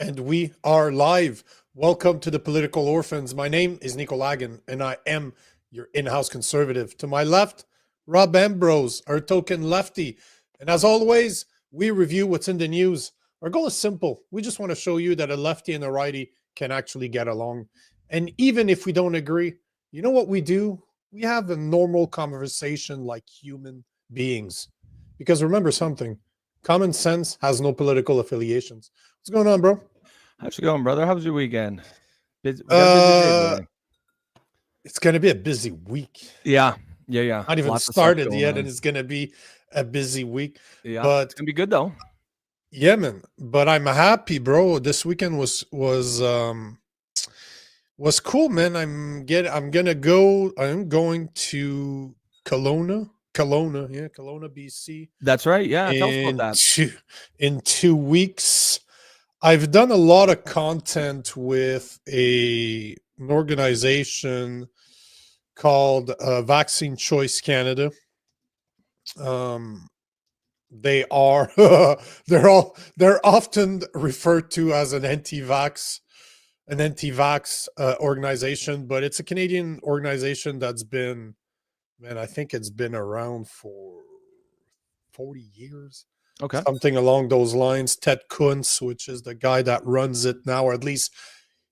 And we are live. Welcome to the Political Orphans. My name is Nico Lagan, and I am your in-house conservative. To my left, Rob Ambrose, our token lefty. And as always, we review what's in the news. Our goal is simple. We just want to show you that a lefty and a righty can actually get along. And even if we don't agree, you know what we do? We have a normal conversation like human beings. Because remember something, common sense has no political affiliations. What's going on, bro? How's it going, brother? How was your weekend? We got a busy day today. It's going to be a busy week. Yeah. Not even started yet, and it's going to be a busy week. Yeah, but it's going to be good though. Yeah, man. But I'm happy, bro. This weekend was cool, man. I'm going to Kelowna, BC. That's right. Yeah, tell us about that. In 2 weeks. I've done a lot of content with an organization called Vaccine Choice Canada. They are they're often referred to as an anti-vax organization, but it's a Canadian organization that's been, I think it's been around for 40 years. Okay. Something along those lines. Ted Kuntz, which is the guy that runs it now, or at least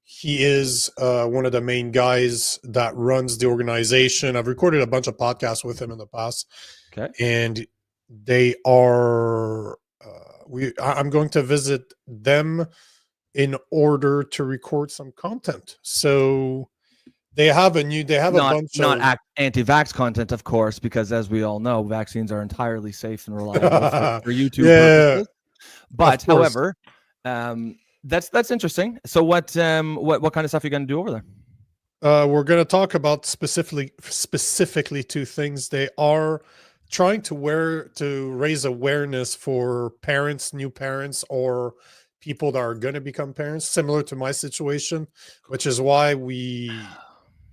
he is one of the main guys that runs the organization. I've recorded a bunch of podcasts with him in the past. Okay. And they are, I'm going to visit them in order to record some content. So they have a bunch of anti-vax content, of course, because as we all know, vaccines are entirely safe and reliable for YouTube purposes. But however, that's interesting. So what kind of stuff are you going to do over there? We're going to talk about specifically two things. They are trying to raise awareness for parents, new parents, or people that are going to become parents, similar to my situation, which is why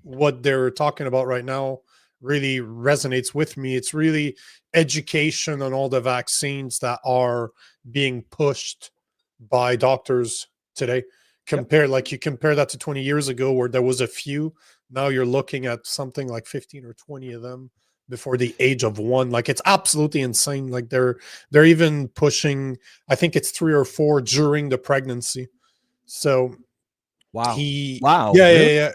what they're talking about right now really resonates with me. It's really education on all the vaccines that are being pushed by doctors today. You compare that to 20 years ago where there was a few. Now you're looking at something like 15 or 20 of them before the age of 1. Like, it's absolutely insane. Like, they're even pushing, I think it's 3 or 4 during the pregnancy. So wow. Yeah.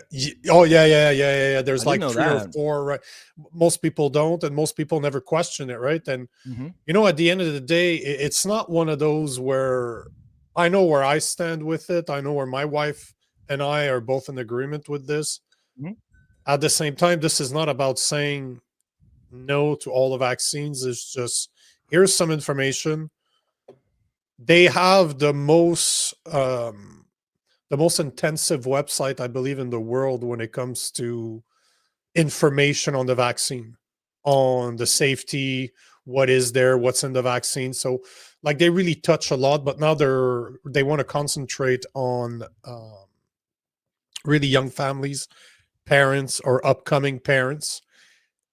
Oh, yeah. There's like 3 or 4, right? Most people don't, and most people never question it, right? And at the end of the day, it's not one of those where I know where I stand with it. I know where my wife and I are both in agreement with this. At the same time, this is not about saying no to all the vaccines. It's just, here's some information. They have the most intensive website, I believe, in the world when it comes to information on the vaccine, on the safety, what is there, what's in the vaccine. So, like, they really touch a lot, but now they want to concentrate on really young families, parents, or upcoming parents.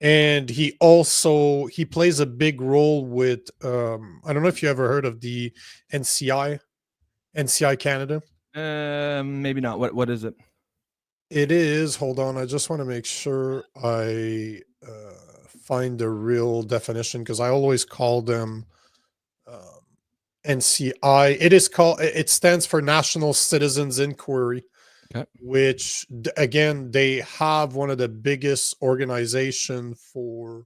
And he plays a big role with, I don't know if you ever heard of the NCI Canada. Maybe not. What is it? It is, hold on, I just want to make sure I find the real definition, because I always call them NCI. It stands for National Citizens Inquiry. Okay. Which, again, they have one of the biggest organization for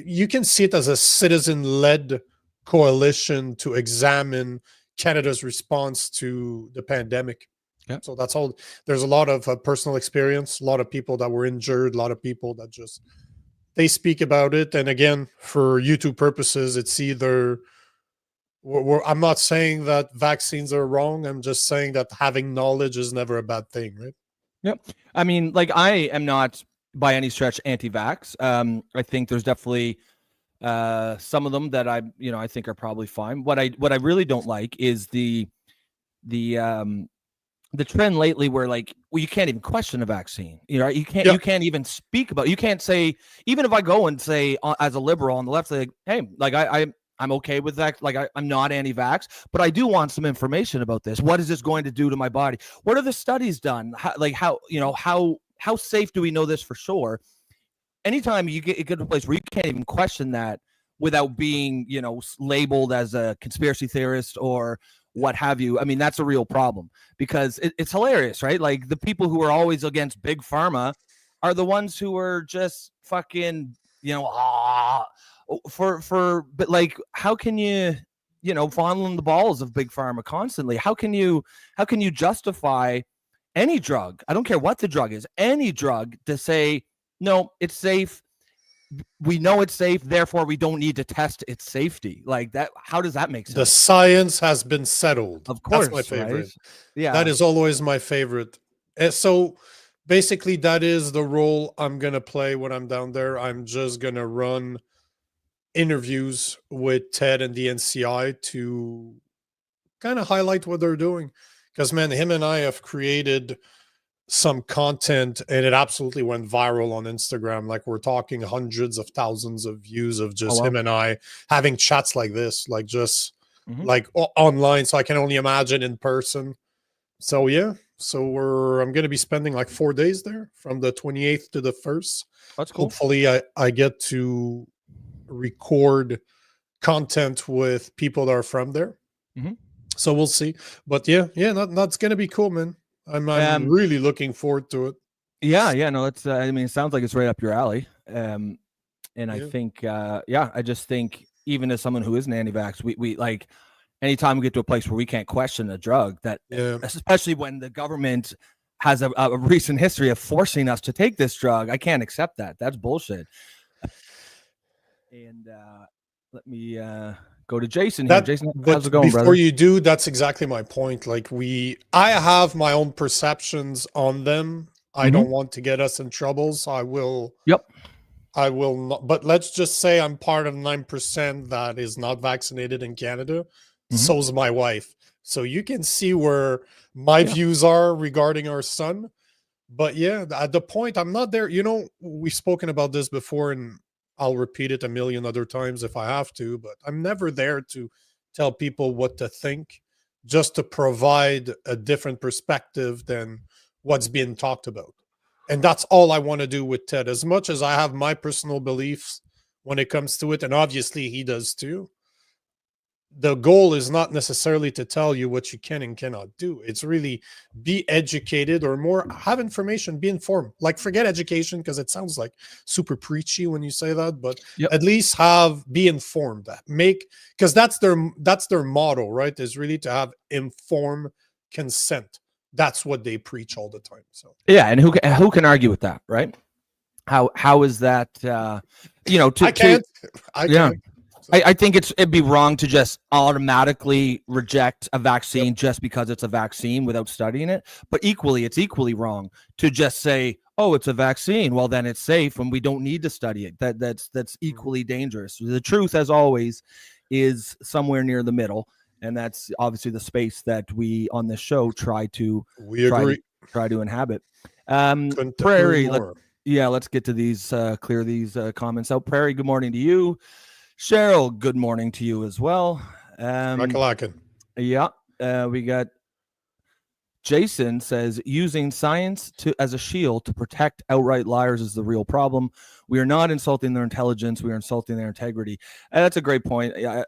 you can see it as a citizen-led coalition to examine Canada's response to the pandemic. Yeah. So that's all. There's a lot of personal experience, a lot of people that were injured, a lot of people that they speak about it. And again, for YouTube purposes, it's either I'm not saying that vaccines are wrong. I'm just saying that having knowledge is never a bad thing, right? Yep. I mean, like, I am not by any stretch anti-vax. I think there's definitely some of them that I think are probably fine. What I really don't like is the trend lately where, like, well, you can't even question a vaccine. You can't even speak about. You can't say, even if I go and say as a liberal on the left, like, hey, like, I'm okay with that. Like I'm not anti-vax, but I do want some information about this. What is this going to do to my body? What are the studies done? How safe do we know this for sure? Anytime you get to a place where you can't even question that without being, labeled as a conspiracy theorist or what have you. I mean, that's a real problem because it's hilarious, right? Like the people who are always against big pharma are the ones who are just fucking, but like, how can you, fondling the balls of big pharma constantly? How can you justify any drug? I don't care what the drug is, any drug to say, no, it's safe. We know it's safe, therefore we don't need to test its safety. Like that, how does that make sense? The science has been settled. Of course, that's my favorite. Right? Yeah, that is always my favorite. So basically, that is the role I'm gonna play when I'm down there. I'm just gonna run interviews with Ted and the NCI to kind of highlight what they're doing. Because man, him and I have created some content and it absolutely went viral on Instagram. Like we're talking hundreds of thousands of views of just him and I having chats like this, like just like online. So I can only imagine in person. So yeah, so I'm going to be spending like 4 days there from the 28th to the 1st. That's cool. Hopefully I get to record content with people that are from there. So we'll see. But yeah, that's going to be cool, man. I'm really looking forward to it. Yeah, no, it's. I mean, it sounds like it's right up your alley. And I think, I just think even as someone who isn't anti-vax, we like anytime we get to a place where we can't question a drug, that especially when the government has a recent history of forcing us to take this drug, I can't accept that. That's bullshit. And let me go to Jason here. Jason, how's it going, before brother? You do, that's exactly my point. Like I have my own perceptions on them. I don't want to get us in trouble, so I will not. But let's just say I'm part of 9% that is not vaccinated in Canada. So's my wife. So you can see where my views are regarding our son. But yeah, at the point, I'm not there. We've spoken about this before, and I'll repeat it a million other times if I have to, but I'm never there to tell people what to think, just to provide a different perspective than what's being talked about. And that's all I want to do with Ted. As much as I have my personal beliefs when it comes to it, and obviously he does too, the goal is not necessarily to tell you what you can and cannot do. It's really be educated, or more have information, be informed. Like forget education, because it sounds like super preachy when you say that, but at least be informed. Because that's their motto, right? Is really to have informed consent. That's what they preach all the time. So yeah, and who can argue with that, right? How is that? I can't. I think it'd be wrong to just automatically reject a vaccine just because it's a vaccine without studying it. But it's equally wrong to just say, "Oh, it's a vaccine. Well, then it's safe, and we don't need to study it." That's equally dangerous. The truth, as always, is somewhere near the middle, and that's obviously the space that we on this show try to inhabit. Prairie, let's get to these. Clear these comments out. Prairie, good morning to you. Cheryl, good morning to you as well. We got Jason says using science as a shield to protect outright liars is the real problem. We are not insulting their intelligence; we are insulting their integrity. That's a great point. Yeah,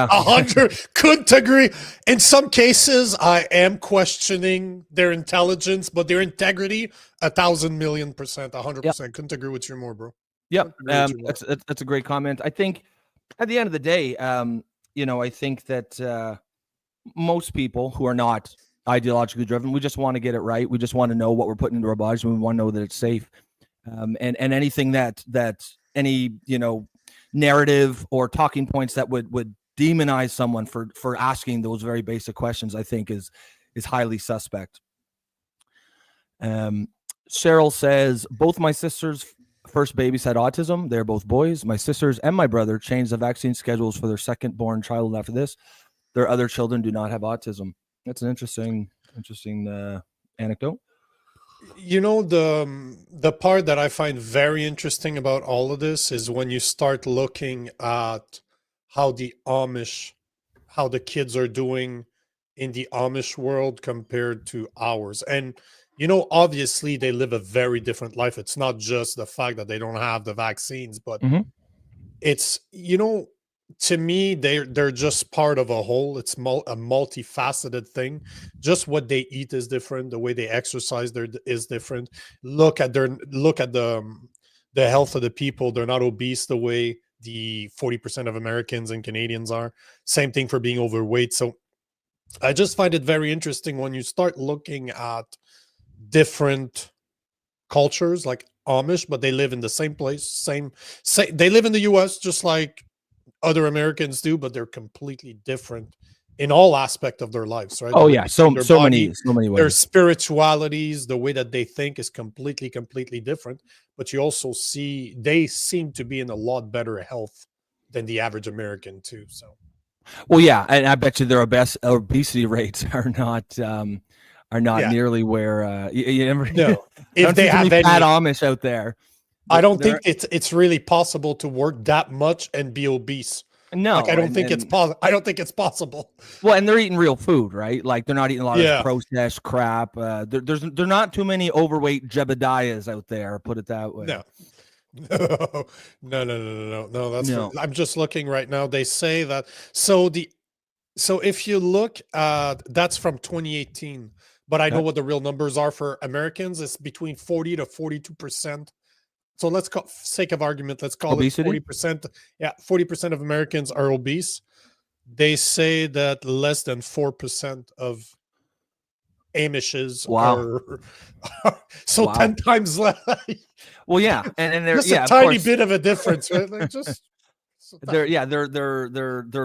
100 couldn't agree. In some cases, I am questioning their intelligence, but their integrity, 1,000,000,000%, 100%. Couldn't agree with you more, bro. Yep, that's a great comment. I think at the end of the day, I think that most people who are not ideologically driven, we just want to get it right. We just want to know what we're putting into our bodies, and we want to know that it's safe. And anything that any narrative or talking points that would demonize someone for asking those very basic questions, I think is highly suspect. Cheryl says both my sisters' first babies had autism. They're both boys. My sisters and my brother changed the vaccine schedules for their second born child after this. Their other children do not have autism. That's an interesting anecdote. The part that I find very interesting about all of this is when you start looking at how how the kids are doing in the Amish world compared to ours. And obviously they live a very different life. It's not just the fact that they don't have the vaccines, but it's, to me, they're just part of a whole. It's a multifaceted thing. Just what they eat is different. The way they exercise is different. Look at the health of the people. They're not obese the way the 40% of Americans and Canadians are. Same thing for being overweight. So I just find it very interesting when you start looking at different cultures like Amish, but they live in the same place. They live in the US just like other Americans do, but they're completely different in all aspects of their lives, right? Oh yeah, so many ways. Their spiritualities, the way that they think is completely different. But you also see they seem to be in a lot better health than the average American too. So, well, yeah, and I bet you their obesity rates are not nearly where you never. No, if they have fat Amish out there. I don't think it's really possible to work that much and be obese. No, like I don't think it's possible. I don't think it's possible. Well, and they're eating real food, right? Like they're not eating a lot of processed crap. There's not too many overweight Jebediahs out there. Put it that way. No. No. That's I'm just looking right now. They say that so if you look at that's from 2018, but I know what the real numbers are for Americans. It's between 40 to 42%. So let's call, sake of argument, let's call obesity? it 40%. Yeah, 40% of Americans are obese. They say that less than 4% of Amishes are so 10 times less. Well, yeah, and there's just a tiny bit of a difference, right? Like just their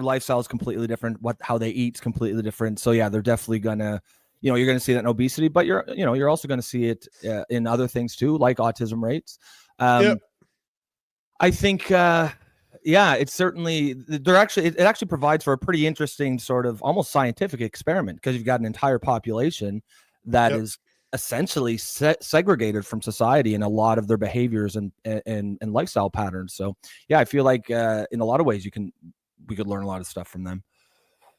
lifestyle is completely different. How they eat is completely different. So yeah, they're definitely gonna, you're gonna see that in obesity, but you're also gonna see it in other things too, like autism rates. I think, it's certainly it actually provides for a pretty interesting sort of almost scientific experiment because you've got an entire population that is essentially segregated from society in a lot of their behaviors and lifestyle patterns. So yeah, I feel like in a lot of ways we could learn a lot of stuff from them.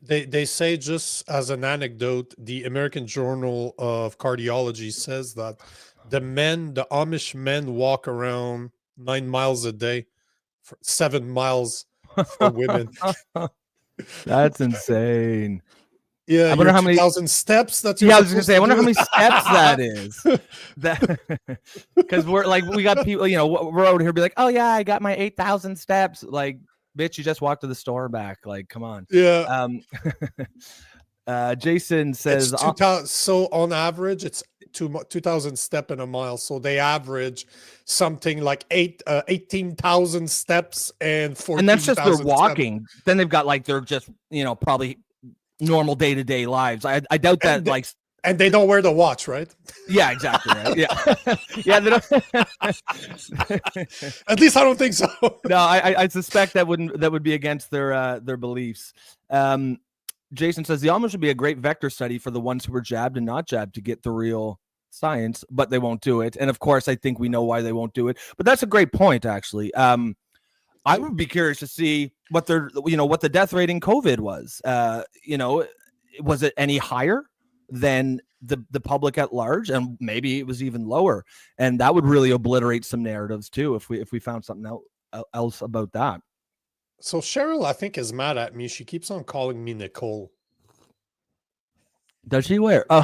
They say, just as an anecdote, the American Journal of Cardiology says that the Amish men walk around 9 miles a day, 7 miles for women. That's insane. Yeah, I wonder how many 2,000 steps. That's I was gonna say. I wonder how many steps that is. Because we got people. We're over here be like, oh yeah, I got my 8,000 steps. Like, bitch, you just walked to the store back. Like, come on. Yeah. Jason says, so on average, it's 2,000 step in a mile. So they average something like 18,000 steps and 14,000. And that's just their walking. Steps. Then they've got they're just probably normal day-to-day lives. I doubt that and they don't wear the watch, right? Yeah, exactly. Right. Yeah. Yeah. They don't... At least I don't think so. No, I suspect that would be against their beliefs. Jason says the Amish would be a great vector study for the ones who were jabbed and not jabbed to get the real science, but they won't do it. And of course, I think we know why they won't do it. But that's a great point, actually. I would be curious to see what what the death rate in COVID was. Was it any higher than the public at large? And maybe it was even lower. And that would really obliterate some narratives too if we found something else about that. So Cheryl, I think, is mad at me. She keeps on calling me Nicole. Does she wear? Oh,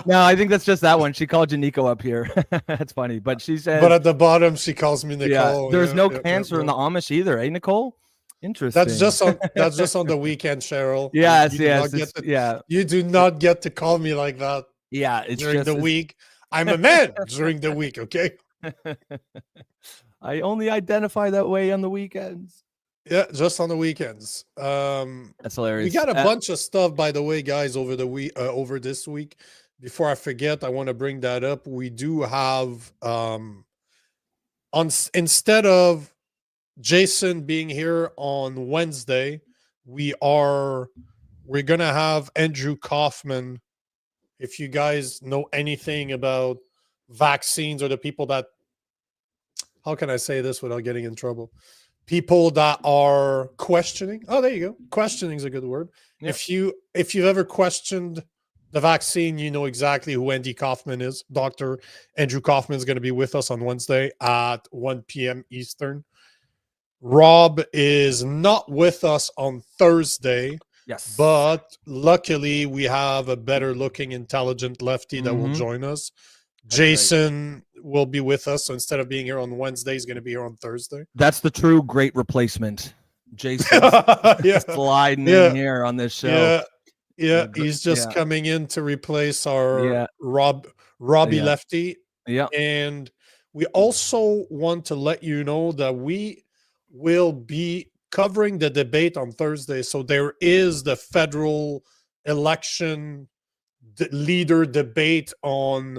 no, I think that's just that one. She called you Nico up here. That's funny, but she says. But at the bottom, she calls me Nicole. Yeah, there's no cancer in the Amish either, eh, Nicole? Interesting. That's just on the weekend, Cheryl. Yes. You do not get to call me like that. Yeah, it's during the week. I'm a man during the week. Okay. I only identify that way on the weekends. Yeah, just on the weekends. That's hilarious. We got a bunch of stuff, by the way, guys, over this week. Before I forget, I want to bring that up. We do have instead of Jason being here on Wednesday, we're gonna have Andrew Kaufman. If you guys know anything about vaccines or the people that, how can I say this without getting in trouble? people that are questioning. Oh, there you go. Questioning is a good word. Yep. If you've ever questioned the vaccine, you know exactly who Andy Kaufman is. Dr. Andrew Kaufman is going to be with us on Wednesday at 1 p.m. Eastern. Rob is not with us on Thursday. Yes. But luckily, we have a better looking, intelligent lefty that will join us. Jason will be with us. So instead of being here on Wednesday, he's going to be here on Thursday. That's the true great replacement. Jason sliding in here on this show. Yeah. He's just coming in to replace our Robbie lefty. Yeah. And we also want to let you know that we will be covering the debate on Thursday. So there is the federal election leader debate on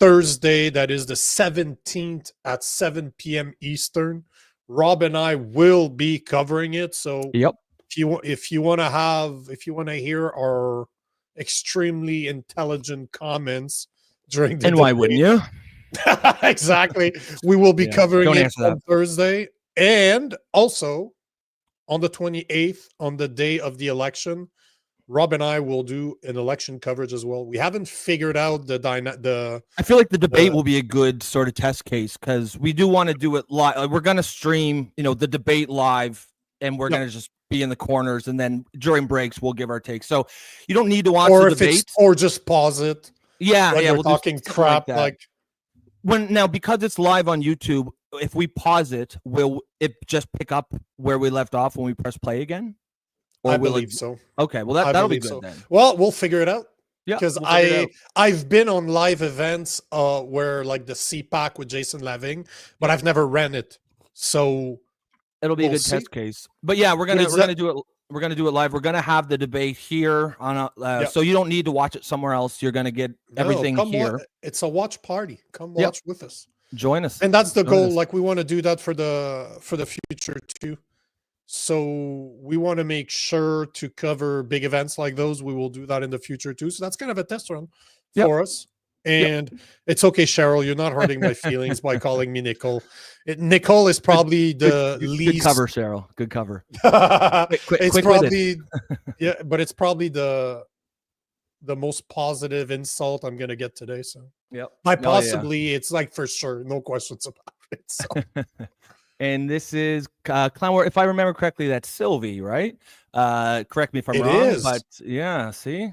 Thursday. That is the 17th at 7 p.m. Eastern. Rob and I will be covering it. So if you want to hear our extremely intelligent comments during the and debate, why wouldn't you? Exactly. We will be covering it on Thursday. And also on the 28th, on the day of the election, Rob and I will do an election coverage as well. We haven't figured out the I feel like the debate will be a good sort of test case because we do want to do it live. We're going to stream, the debate live, and we're going to just be in the corners, and then during breaks we'll give our takes. So you don't need to watch the debate, or just pause it. Yeah, we're talking crap like because it's live on YouTube. If we pause it, will it just pick up where we left off when we press play again? Or I believe so. Okay, well that'll be good then. Well, we'll figure it out. Yeah, because I've been on live events where like the CPAC with Jason Laving, but I've never ran it. So it'll be a good test case. But yeah, we're gonna do it. We're gonna do it live. We're gonna have the debate here on so you don't need to watch it somewhere else. You're gonna get everything here. It's a watch party. Come watch with us. Join us. And that's the goal. Like we want to do that for the future too. So we want to make sure to cover big events like those. We will do that in the future too. So that's kind of a test run for us. And it's okay, Cheryl. You're not hurting my feelings by calling me Nicole. Nicole is probably the least. Good cover, Cheryl. Good cover. It's probably but it's probably the most positive insult I'm gonna get today. So by possibly, it's like for sure, no questions about it. So. And this is Clown War. If I remember correctly, that's Sylvie, right? Correct me if I'm wrong. But yeah, see,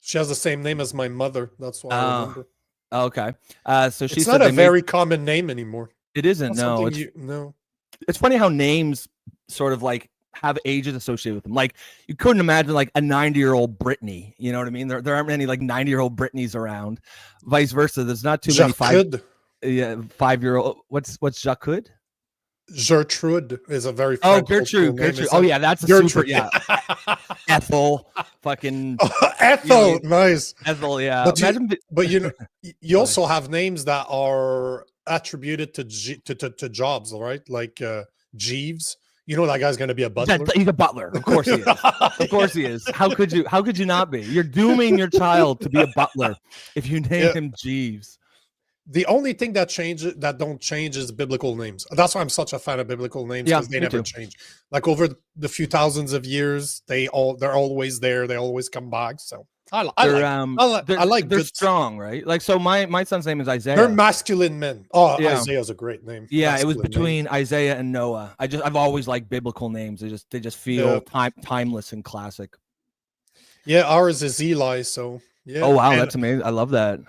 she has the same name as my mother. That's why I remember. Okay. So she's not a very common name anymore. It isn't. No. It's funny how names sort of like have ages associated with them. Like you couldn't imagine like a 90-year-old Brittany. You know what I mean? There aren't many like 90-year-old Britneys around. Vice versa. There's not too many 5-year-old. What's Jacques? Gertrude is a very Gertrude. Oh yeah, that's a Gertrude. Super. Yeah, Ethel, fucking Ethel, nice. Ethel, yeah. But you also have names that are attributed to jobs, all right? Like Jeeves. You know that guy's going to be a butler. He's a butler, of course he is. Of course he is. How could you not be? You're dooming your child to be a butler if you name him Jeeves. The only thing that don't change is biblical names. That's why I'm such a fan of biblical names, because they never change. Like over the few thousands of years, they're always there. They always come back. So they're strong, right? Like so, my son's name is Isaiah. They're masculine men. Oh, yeah. Isaiah's a great name. Yeah, masculine. It was between Isaiah and Noah. I've always liked biblical names. They just feel timeless and classic. Yeah, ours is Eli. So yeah. Oh wow, that's amazing. I love that.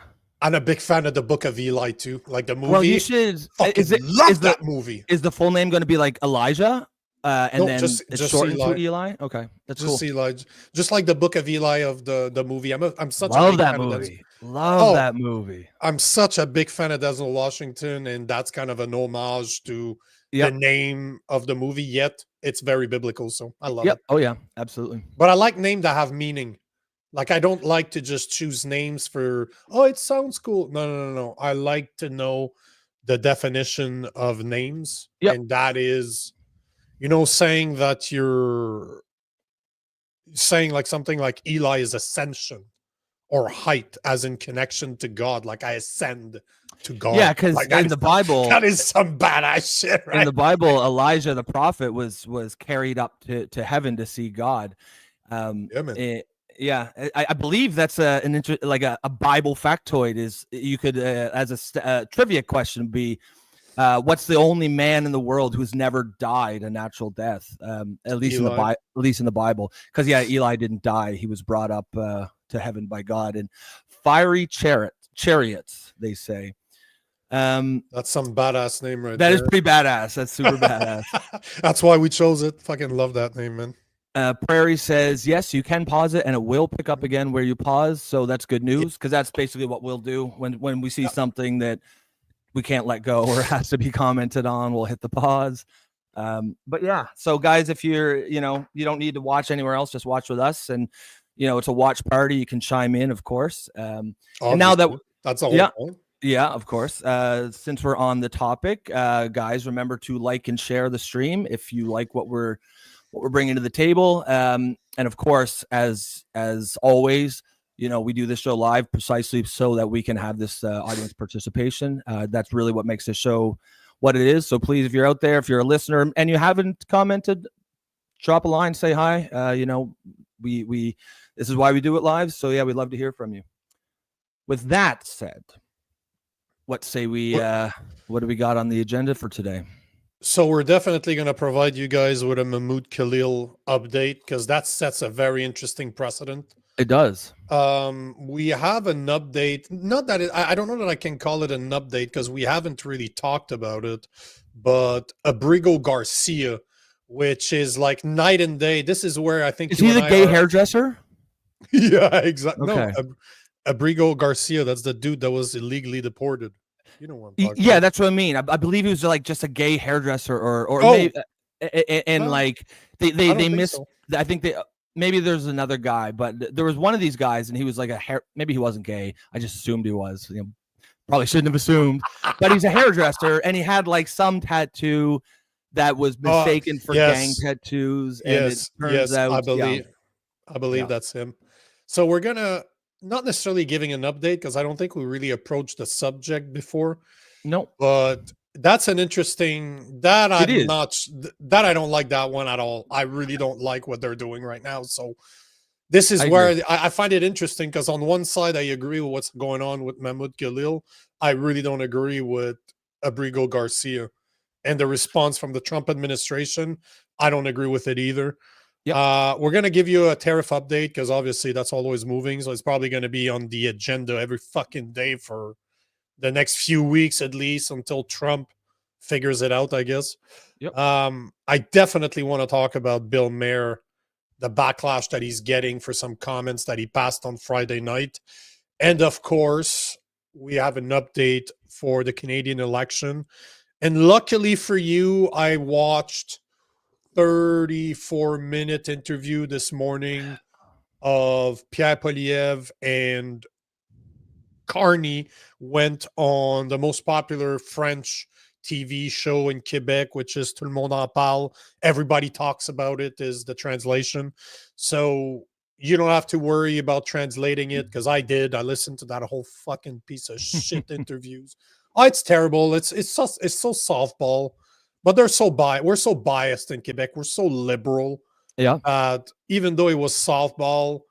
I'm a big fan of the Book of Eli too, like the movie. Well, you should love that movie. Is the full name going to be like Elijah? And then just shortened to Eli. Okay, that's just cool. Eli, just like the Book of Eli of the movie. I'm such a big that fan movie. Love that movie. I'm such a big fan of Denzel Washington, and that's kind of an homage to the name of the movie. Yet it's very biblical, so I love it. Oh yeah, absolutely. But I like names that have meaning. Like, I don't like to just choose names for, it sounds cool. No. I like to know the definition of names. And that is, saying that you're saying like something like Eli is ascension, or height as in connection to God, like I ascend to God. Yeah, because like in the Bible, that is some badass shit, right? In the Bible, Elijah the prophet was carried up to heaven to see God. Yeah, man. I believe that's a Bible factoid. Is you could as a trivia question be, what's the only man in the world who's never died a natural death? At least Eli. in the Bible, because Eli didn't die; he was brought up to heaven by God in fiery chariots. They say. That's some badass name right That there. is pretty badass. That's super badass. That's why we chose it. Fucking love that name, man. Prairie says, yes, you can pause it and it will pick up again where you pause. So that's good news, because that's basically what we'll do when we see something that we can't let go or has to be commented on. We'll hit the pause. But yeah, so guys, if you're, you don't need to watch anywhere else, just watch with us. And, it's a watch party. You can chime in, of course. And now that's the whole point. Yeah, of course. Since we're on the topic, guys, remember to like and share the stream if you like what we're bringing to the table. And of course, as always, we do this show live precisely so that we can have this audience participation. That's really what makes this show what it is. So please, if you're out there, if you're a listener and you haven't commented, drop a line, say hi. We this is why we do it live. So yeah, we'd love to hear from you. With that said, what say we? What do we got on the agenda for today? So we're definitely going to provide you guys with a Mahmoud Khalil update, because that sets a very interesting precedent. It does. We have an update. Not that I don't know that I can call it an update, because we haven't really talked about it. But Abrego Garcia, which is like night and day. This is where I think is he the gay hairdresser? Yeah, exactly. Okay. No, Abrego Garcia. That's the dude that was illegally deported. You know what I'm talking yeah, about. That's what I mean. I believe he was like just a gay hairdresser, or maybe, like they missed. So. I think maybe there's another guy, but there was one of these guys, and he was like maybe he wasn't gay. I just assumed he was. Probably shouldn't have assumed, but he's a hairdresser, and he had like some tattoo that was mistaken for gang tattoos. And it turns out, I believe that's him. So we're gonna. Not necessarily giving an update, because I don't think we really approached the subject before. No, but that's an interesting that I don't like that one at all. I really don't like what they're doing right now. So this is where I find it interesting, because on one side I agree with what's going on with Mahmoud Khalil. I really don't agree with Abrego Garcia, and the response from the Trump administration. I don't agree with it either. Yep. We're going to give you a tariff update, because obviously that's always moving. So it's probably going to be on the agenda every fucking day for the next few weeks, at least until Trump figures it out, I guess. Yep. I definitely want to talk about Bill Maher, the backlash that he's getting for some comments that he passed on Friday night. And of course, we have an update for the Canadian election. And luckily for you, I watched 34-minute interview this morning of Pierre Poilievre and Carney went on the most popular French TV show in Quebec, which is Tout le monde en parle. Everybody talks about it, is the translation. So you don't have to worry about translating it, because I did. I listened to that whole fucking piece of shit interviews. Oh, it's terrible. It's so softball. But we're so biased in Quebec. We're so liberal. Yeah. Even though it was softball,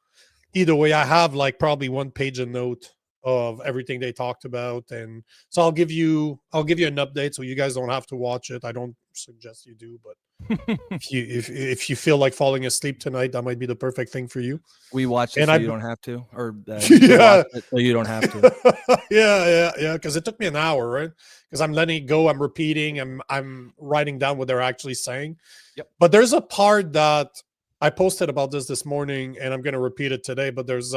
either way, I have like probably one page of note of everything they talked about, and so I'll give you an update, so you guys don't have to watch it. I don't suggest you do, but if you feel like falling asleep tonight, that might be the perfect thing for you. We watch it, so you don't have to, or yeah, so you don't have to. yeah. Because it took me an hour, right? Because I'm letting it go, I'm repeating, I'm writing down what they're actually saying. Yep. But there's a part that I posted about this morning, and I'm going to repeat it today. But there's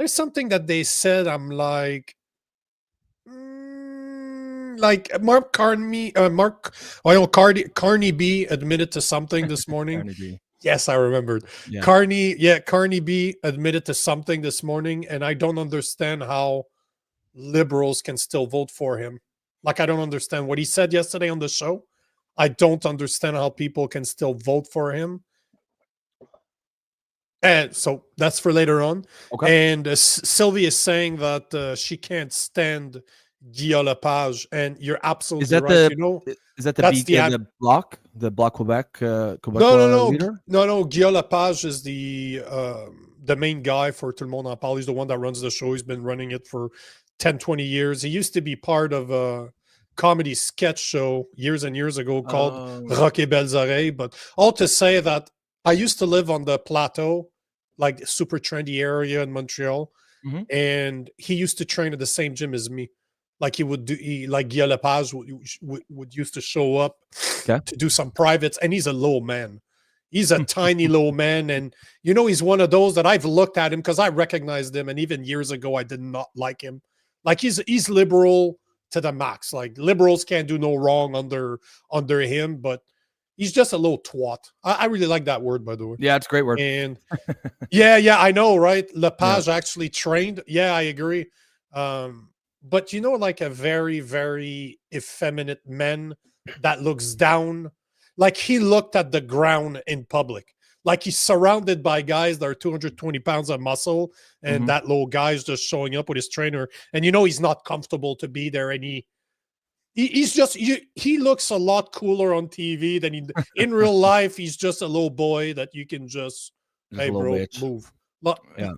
something that they said. I'm like Carney B admitted to something this morning. Carney B. Yes, I remembered. Yeah. Carney B admitted to something this morning, and I don't understand how liberals can still vote for him. Like, I don't understand what he said yesterday on the show. I don't understand how people can still vote for him. And so that's for later on. Okay. And Sylvie is saying that she can't stand Guillaume Lepage, and you're Is absolutely that right. the You know, is that the that's B the the Bloc Quebec no, no, Quebecois no, leader? no. Guillaume Lepage is the main guy for Tout le monde en parle. He's the one that runs the show. He's been running it for 10, 20 years. He used to be part of a comedy sketch show years and years ago called Rock et Belles Oreilles. But all to say that I used to live on the plateau, like super trendy area in Montreal, Mm-hmm. and he used to train at the same gym as me. Like like Guillaume Lepage would used to show up Okay. to do some privates, and he's a low man. He's a tiny low man, and he's one of those that I've looked at him because I recognized him, and even years ago I did not like him. Like he's liberal to the max. Like liberals can't do no wrong under him, but he's just a little twat. I really like that word, by the way. Yeah, it's a great word. And yeah, I know, right? Lepage Yeah. actually trained. Yeah, I agree. But like a very, very effeminate man that looks down, like he looked at the ground in public. Like he's surrounded by guys that are 220 pounds of muscle, and Mm-hmm. that little guy's just showing up with his trainer, and he's not comfortable to be there, and he's just he looks a lot cooler on TV than in real life. He's just a little boy that you can just, hey, a little bro, bitch. move. Yeah.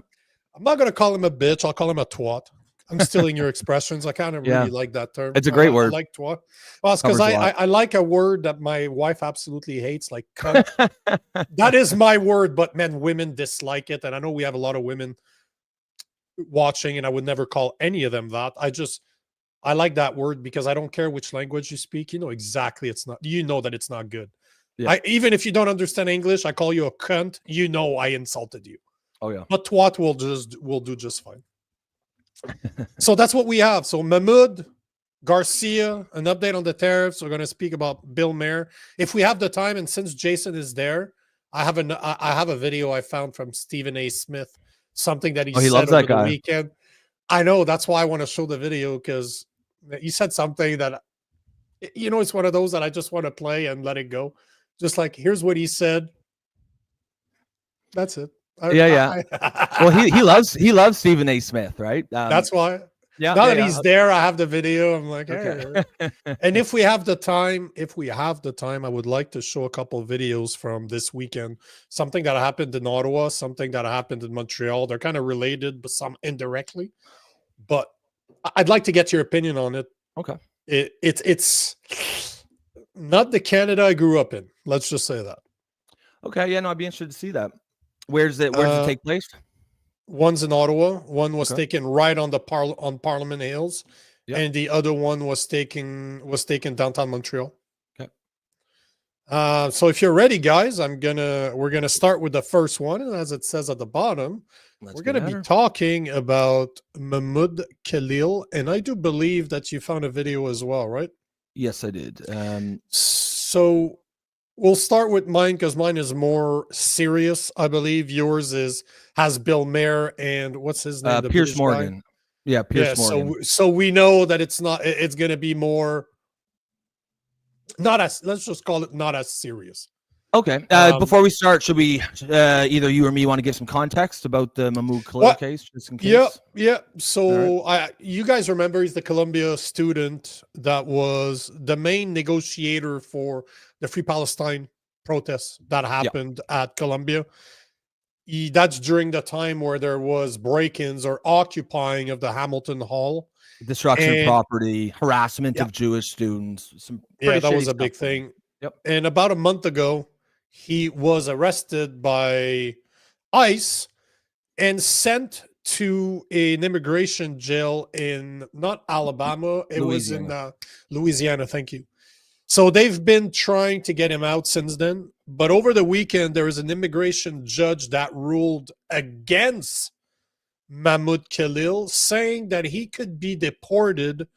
I'm not going to call him a bitch. I'll call him a twat. I'm stealing your expressions. I kind of really like that term. It's a great word. I like twat. Well, it's because I like a word that my wife absolutely hates, like cunt. That is my word, but man, women dislike it. And I know we have a lot of women watching, and I would never call any of them that. I like that word because I don't care which language you speak. Exactly that it's not good. Yeah. Even if you don't understand English, I call you a cunt. I insulted you. Oh yeah. But twat will do just fine. So that's what we have. So Mahmoud, Garcia, an update on the tariffs. We're going to speak about Bill Maher. If we have the time, and since Jason is there, I have a video I found from Stephen A. Smith, something that he said loves over that guy. the weekend. I know, that's why I want to show the video, because he said something that, it's one of those that I just want to play and let it go. Just like, here's what he said. That's it. Yeah. Well, he loves Stephen A. Smith, right? That's why. Yeah. Now that he's there, I have the video. I'm like, okay. Hey. And if we have the time, I would like to show a couple of videos from this weekend. Something that happened in Ottawa, something that happened in Montreal. They're kind of related, but some indirectly. But I'd like to get your opinion on it. Okay. It's not the Canada I grew up in. Let's just say that. Okay. Yeah. No, I'd be interested to see that. Where's it take place? One's in Ottawa. One was taken right on on Parliament Hills, and the other one was taken downtown Montreal. Okay. So if you're ready, guys, we're gonna start with the first one, and as it says at the bottom, we're gonna be talking about Mahmoud Khalil, and I do believe that you found a video as well, right? Yes, I did. So we'll start with mine because mine is more serious. I believe yours has Bill Maher and what's his name? Pierce Morgan. Guy? Yeah, Pierce Morgan. So we know that it's going to be more, let's just call it not as serious. Okay. Before we start, should we either you or me want to give some context about the Mahmoud Khalil case, just in case? Yeah. So you guys remember he's the Columbia student that was the main negotiator for the Free Palestine protests that happened at Columbia. That's during the time where there was break-ins or occupying of the Hamilton Hall. Destruction of property, harassment of Jewish students. That was a big thing. Yep. And about a month ago, he was arrested by ICE and sent to an immigration jail in not Alabama. It was in Louisiana. Thank you. So they've been trying to get him out since then. But over the weekend, there was an immigration judge that ruled against Mahmoud Khalil, saying that he could be deported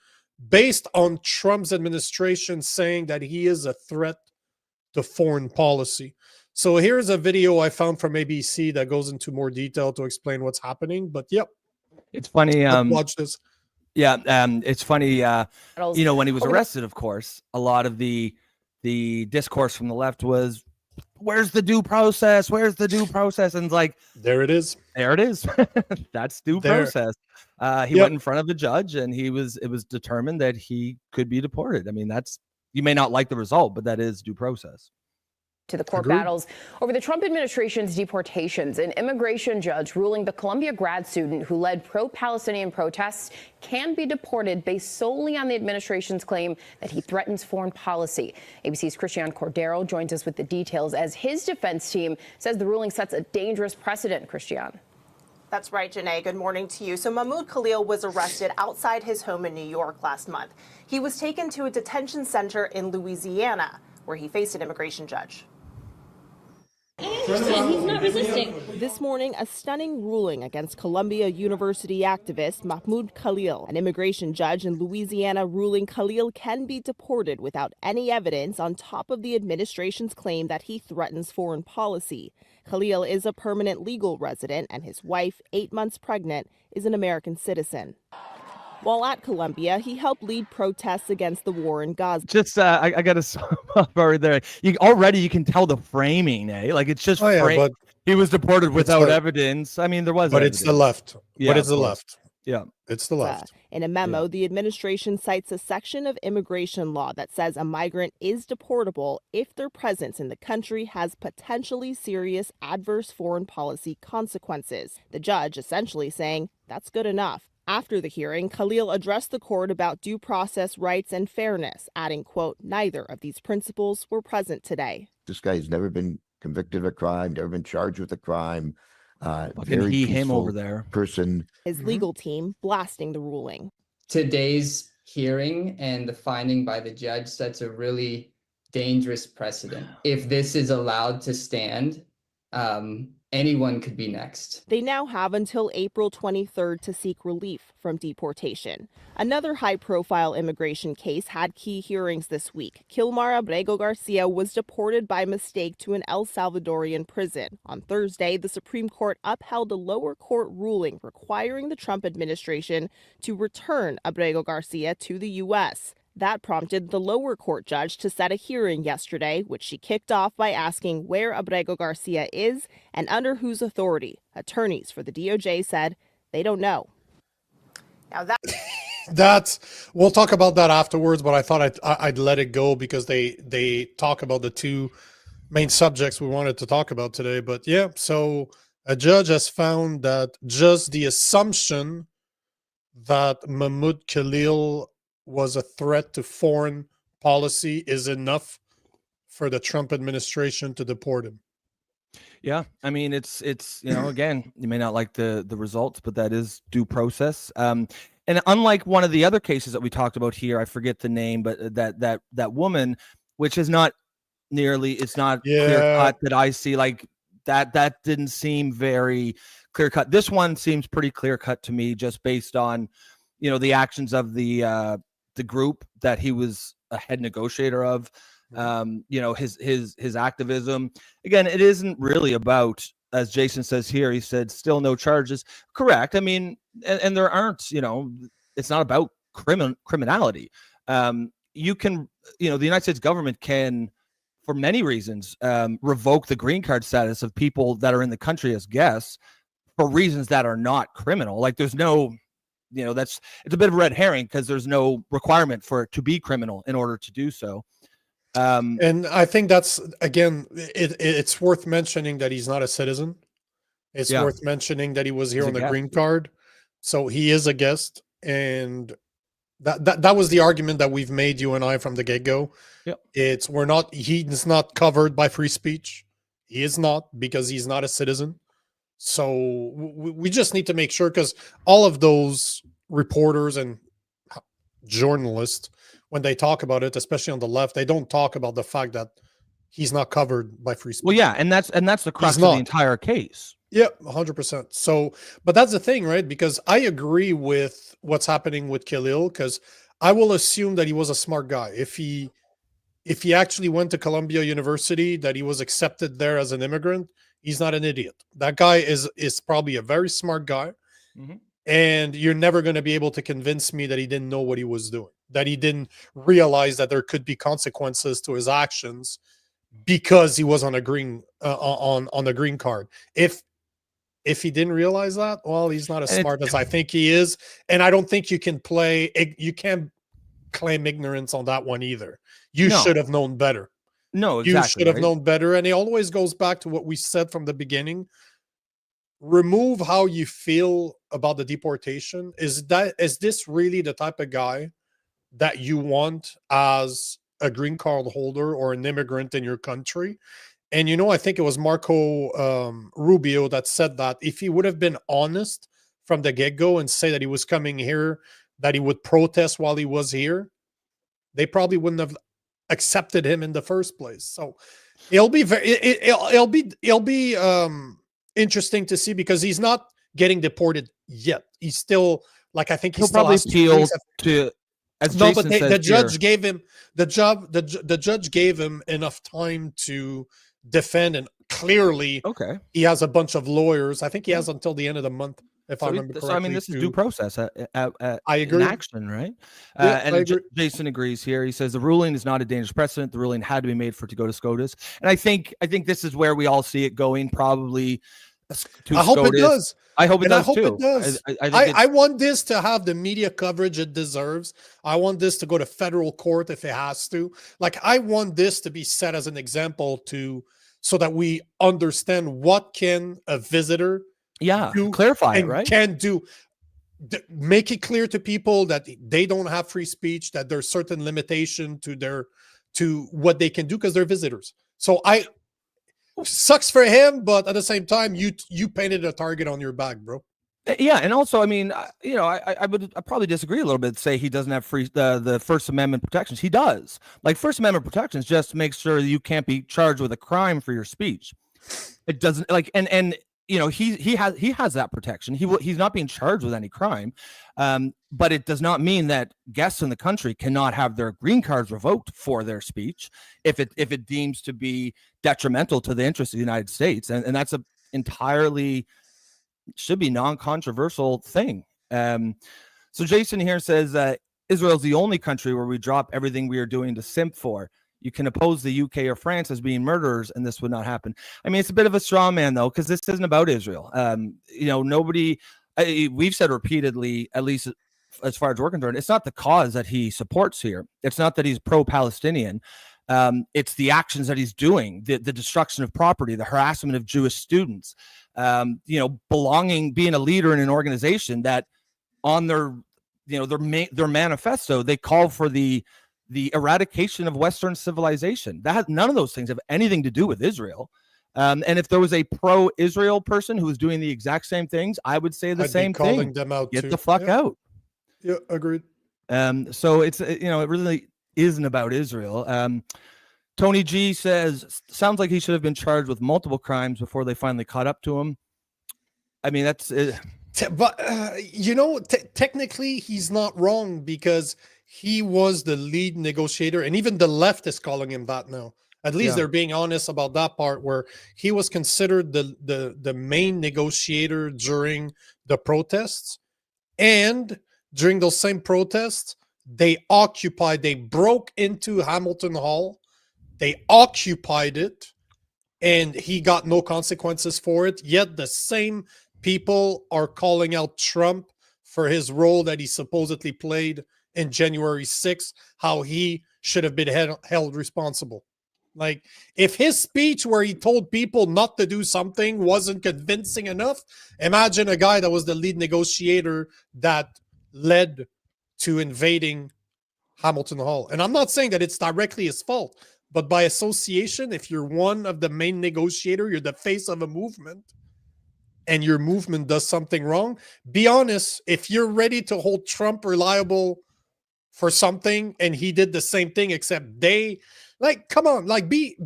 based on Trump's administration saying that he is a threat to foreign policy. So here's a video I found from ABC that goes into more detail to explain what's happening. But it's funny. Let's watch this. Yeah, it's funny. When he was arrested, of course, a lot of the discourse from the left was where's the due process? Where's the due process? And it's like, there it is. There it is. That's due process. He went in front of the judge, and it was determined that he could be deported. I mean, you may not like the result, but that is due process. To the court battles over the Trump administration's deportations. An immigration judge ruling the Columbia grad student who led pro-Palestinian protests can be deported based solely on the administration's claim that he threatens foreign policy. ABC's Christian Cordero joins us with the details as his defense team says the ruling sets a dangerous precedent. Christian. That's right, Janae. Good morning to you. So Mahmoud Khalil was arrested outside his home in New York last month. He was taken to a detention center in Louisiana, where he faced an immigration judge. He's not resisting. This morning, a stunning ruling against Columbia University activist Mahmoud Khalil. An immigration judge in Louisiana ruling Khalil can be deported without any evidence on top of the administration's claim that he threatens foreign policy. Khalil is a permanent legal resident, and his wife, 8 months pregnant, is an American citizen. While at Columbia, he helped lead protests against the war in Gaza. Just, I got to stop right there. You can tell the framing, eh? Like, it's just but he was deported without evidence. I mean, there was, but evidence. It's the left. Yeah, but it's the left. Yeah, it's the left. In a memo, the administration cites a section of immigration law that says a migrant is deportable if their presence in the country has potentially serious adverse foreign policy consequences. The judge essentially saying that's good enough. After the hearing, Khalil addressed the court about due process rights and fairness, adding, quote, neither of these principles were present today. This guy's never been convicted of a crime, never been charged with a crime. Very him over there. Person. His legal team blasting the ruling. Today's hearing and the finding by the judge sets a really dangerous precedent. If this is allowed to stand, anyone could be next. They now have until April 23rd to seek relief from deportation. Another high-profile immigration case had key hearings this week. Abrego Garcia was deported by mistake to an El Salvadorian prison. On Thursday, the Supreme Court upheld a lower court ruling requiring the Trump administration to return Abrego Garcia to the U.S. That prompted the lower court judge to set a hearing yesterday, which she kicked off by asking where Abrego Garcia is and under whose authority. Attorneys for the DOJ said they don't know. Now we'll talk about that afterwards, but I thought I'd let it go because they talk about the two main subjects we wanted to talk about today. But yeah, so a judge has found that just the assumption that Mahmoud Khalil was a threat to foreign policy is enough for the Trump administration to deport him. Yeah, I mean, it's again, you may not like the results, but that is due process. And unlike one of the other cases that we talked about here, I forget the name, but that woman, which is not nearly, it's not clear cut that I see, like that didn't seem very clear cut. This one seems pretty clear cut to me, just based on the actions of the group that he was a head negotiator of. His activism. Again, it isn't really about, as Jason says here, he said still no charges. Correct. I mean, and there aren't, it's not about criminality. You can, the United States government can, for many reasons, revoke the green card status of people that are in the country as guests for reasons that are not criminal. Like, there's no, it's a bit of a red herring because there's no requirement for it to be criminal in order to do so. And I think that's, again, it's worth mentioning that he's not a citizen. It's worth mentioning that he was here on the green card. So he is a guest. And that was the argument that we've made, you and I, from the get-go. Yep. He's not covered by free speech. He is not, because he's not a citizen. So we just need to make sure, because all of those reporters and journalists, when they talk about it, especially on the left, they don't talk about the fact that he's not covered by free speech. Well, yeah, and that's the crux of the entire case. Yeah, 100%. So, but that's the thing, right? Because I agree with what's happening with Khalil, because I will assume that he was a smart guy. If he actually went to Columbia University, that he was accepted there as an immigrant, he's not an idiot. That guy is probably a very smart guy. Mm-hmm. And you're never going to be able to convince me that he didn't know what he was doing, that he didn't realize that there could be consequences to his actions because he was on a green on a green card. If he didn't realize that, well, he's not as smart as I think he is, and I don't think you can't claim ignorance on that one either. You should have known better. No, exactly. You should have known better, and it always goes back to what we said from the beginning. Remove how you feel about the deportation. Is this really the type of guy that you want as a green card holder or an immigrant in your country? And I think it was Marco Rubio that said that if he would have been honest from the get-go and say that he was coming here, that he would protest while he was here, they probably wouldn't have accepted him in the first place. So it'll be interesting to see, because he's not getting deported yet. He's still, like, I think he'll probably appeal to. No, but the judge gave him the judge gave him enough time to defend, and clearly, he has a bunch of lawyers. I think he has until the end of the month, if I remember correctly. So I mean, this is due process. I agree. In action, right? Yeah, and Jason agrees here. He says the ruling is not a dangerous precedent. The ruling had to be made for it to go to SCOTUS, and I think this is where we all see it going. Probably. I hope it does. I hope it does too. It does. I want this to have the media coverage it deserves. I want this to go to federal court if it has to. Like, I want this to be set as an example so that we understand what can a visitor do, clarify and it, right? Can do. Make it clear to people that they don't have free speech, that there's certain limitation to what they can do because they're visitors. So sucks for him, but at the same time, you painted a target on your back, bro. Yeah, and also, I mean, I would probably disagree a little bit. Say he doesn't have the First Amendment protections. He does. Like, First Amendment protections just make sure that you can't be charged with a crime for your speech. It doesn't, like, and he has that protection. He's not being charged with any crime, but it does not mean that guests in the country cannot have their green cards revoked for their speech if it deems to be detrimental to the interests of the United States, and that's a entirely should be non-controversial thing. So Jason here says Israel's the only country where we drop everything we are doing to simp for. You can oppose the UK or France as being murderers, and this would not happen. I mean, it's a bit of a straw man, though, because this isn't about Israel. Nobody. We've said repeatedly, at least as far as we're concerned, it's not the cause that he supports here. It's not that he's pro-Palestinian. It's the actions that he's doing, the destruction of property, the harassment of Jewish students, being a leader in an organization that on their manifesto, they call for the eradication of Western civilization. None of those things have anything to do with Israel. And if there was a pro-Israel person who was doing the exact same things, I would say the same thing. Calling them out. Get the fuck out. Yeah, agreed. So it's it really isn't about Israel. Tony G says, sounds like he should have been charged with multiple crimes before they finally caught up to him. I mean, that's it. But technically he's not wrong, because he was the lead negotiator, and even the left is calling him that now. At least they're being honest about that part, where he was considered the main negotiator during the protests. And during those same protests, they broke into Hamilton Hall, they occupied it, and he got no consequences for it. Yet the same people are calling out Trump for his role that he supposedly played in January 6th, how he should have been held responsible. Like, if his speech where he told people not to do something wasn't convincing enough, imagine a guy that was the lead negotiator that led to invading Hamilton Hall. And I'm not saying that it's directly his fault, but by association, if you're one of the main negotiator, you're the face of a movement, and your movement does something wrong, be honest. If you're ready to hold Trump reliable for something, and he did the same thing, except come on, to be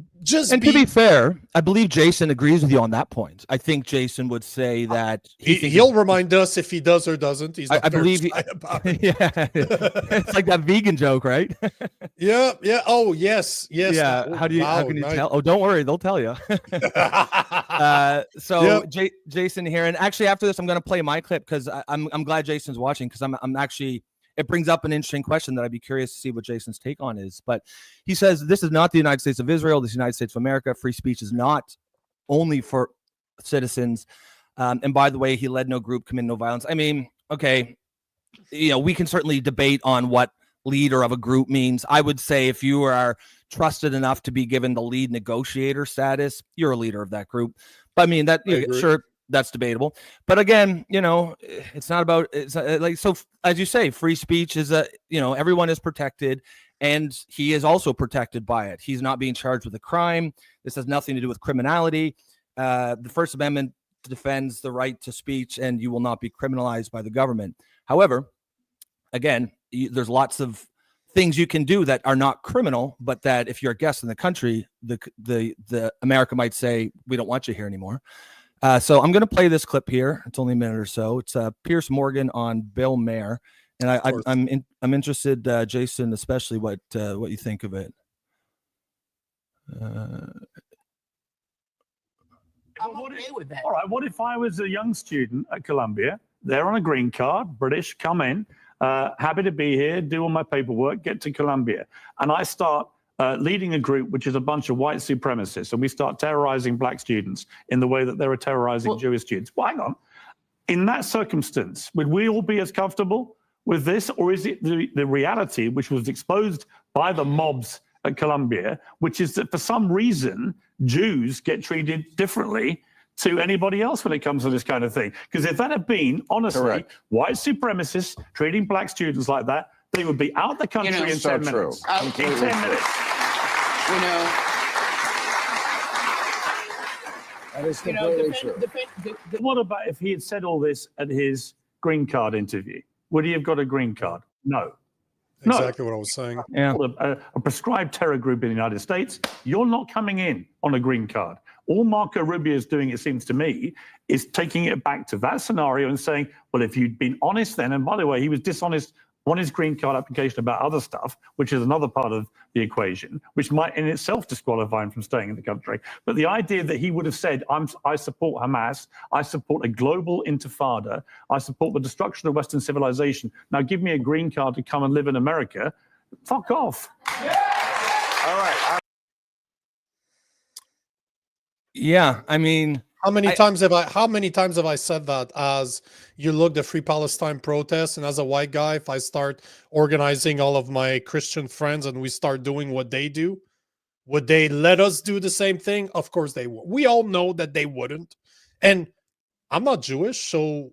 fair, I believe Jason agrees with you on that point. I think Jason would say that he'll remind us if he does or doesn't. He's not, I believe about it. Yeah, it's like that vegan joke, right? Yeah. Oh, yes. Yeah. How can you tell? Oh, don't worry, they'll tell you. Jason here, and actually after this, I'm going to play my clip, because I'm glad Jason's watching, because I'm actually it brings up an interesting question that I'd be curious to see what Jason's take on is. But he says, this is not the United States of Israel. This is the United States of America. Free speech is not only for citizens. And by the way, he led no group, committed no violence. I mean, okay, we can certainly debate on what leader of a group means. I would say if you are trusted enough to be given the lead negotiator status, you're a leader of that group. But I mean, that sure, that's debatable. But again, it's not about, it's like, so as you say, free speech is everyone is protected, and he is also protected by it. He's not being charged with a crime. This has nothing to do with criminality. The First Amendment defends the right to speech, and you will not be criminalized by the government. However, again, there's lots of things you can do that are not criminal, but that if you're a guest in the country, the America might say, we don't want you here anymore. So I'm going to play this clip here. It's only a minute or so. It's Piers Morgan on Bill Maher, and I'm interested, Jason, especially what you think of it. I'm okay with that. All right. What if I was a young student at Columbia? They're on a green card, British, come in, happy to be here, do all my paperwork, get to Columbia, and I start leading a group which is a bunch of white supremacists, and we start terrorizing black students in the way that they were terrorizing Jewish students. Well, hang on. In that circumstance, would we all be as comfortable with this, or is it the reality which was exposed by the mobs at Columbia, which is that for some reason Jews get treated differently to anybody else when it comes to this kind of thing? Because if that had been, honestly, white supremacists treating black students like that, they would be out the country in 10 minutes. In 10 minutes. That is completely true. What about if he had said all this at his green card interview? Would he have got a green card? No. Exactly what I was saying. Yeah. A prescribed terror group in the United States, you're not coming in on a green card. All Marco Rubio is doing, it seems to me, is taking it back to that scenario and saying, well, if you'd been honest then, and by the way, he was dishonest on his green card application about other stuff, which is another part of the equation, which might in itself disqualify him from staying in the country. But the idea that he would have said, I support Hamas, I support a global intifada, I support the destruction of Western civilization, now give me a green card to come and live in America, fuck off. All right. Yeah, I mean, how many times have I said that? As you look the Free Palestine protests, and as a white guy, if I start organizing all of my Christian friends and we start doing what they do, would they let us do the same thing? Of course they would. We all know that they wouldn't. And I'm not Jewish, so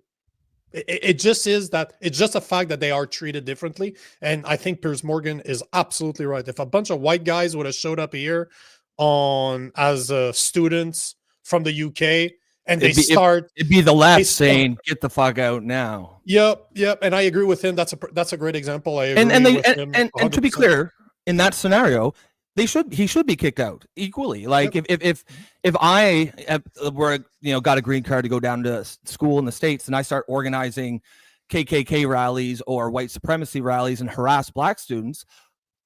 it just is that it's just a fact that they are treated differently. And I think Piers Morgan is absolutely right. If a bunch of white guys would have showed up here as students from the UK, and it'd be the left saying, "Get the fuck out now." Yep, and I agree with him. That's a great example. I agree and to be clear, in that scenario, he should be kicked out equally. Like if I were got a green card to go down to school in the States and I start organizing KKK rallies or white supremacy rallies and harass black students,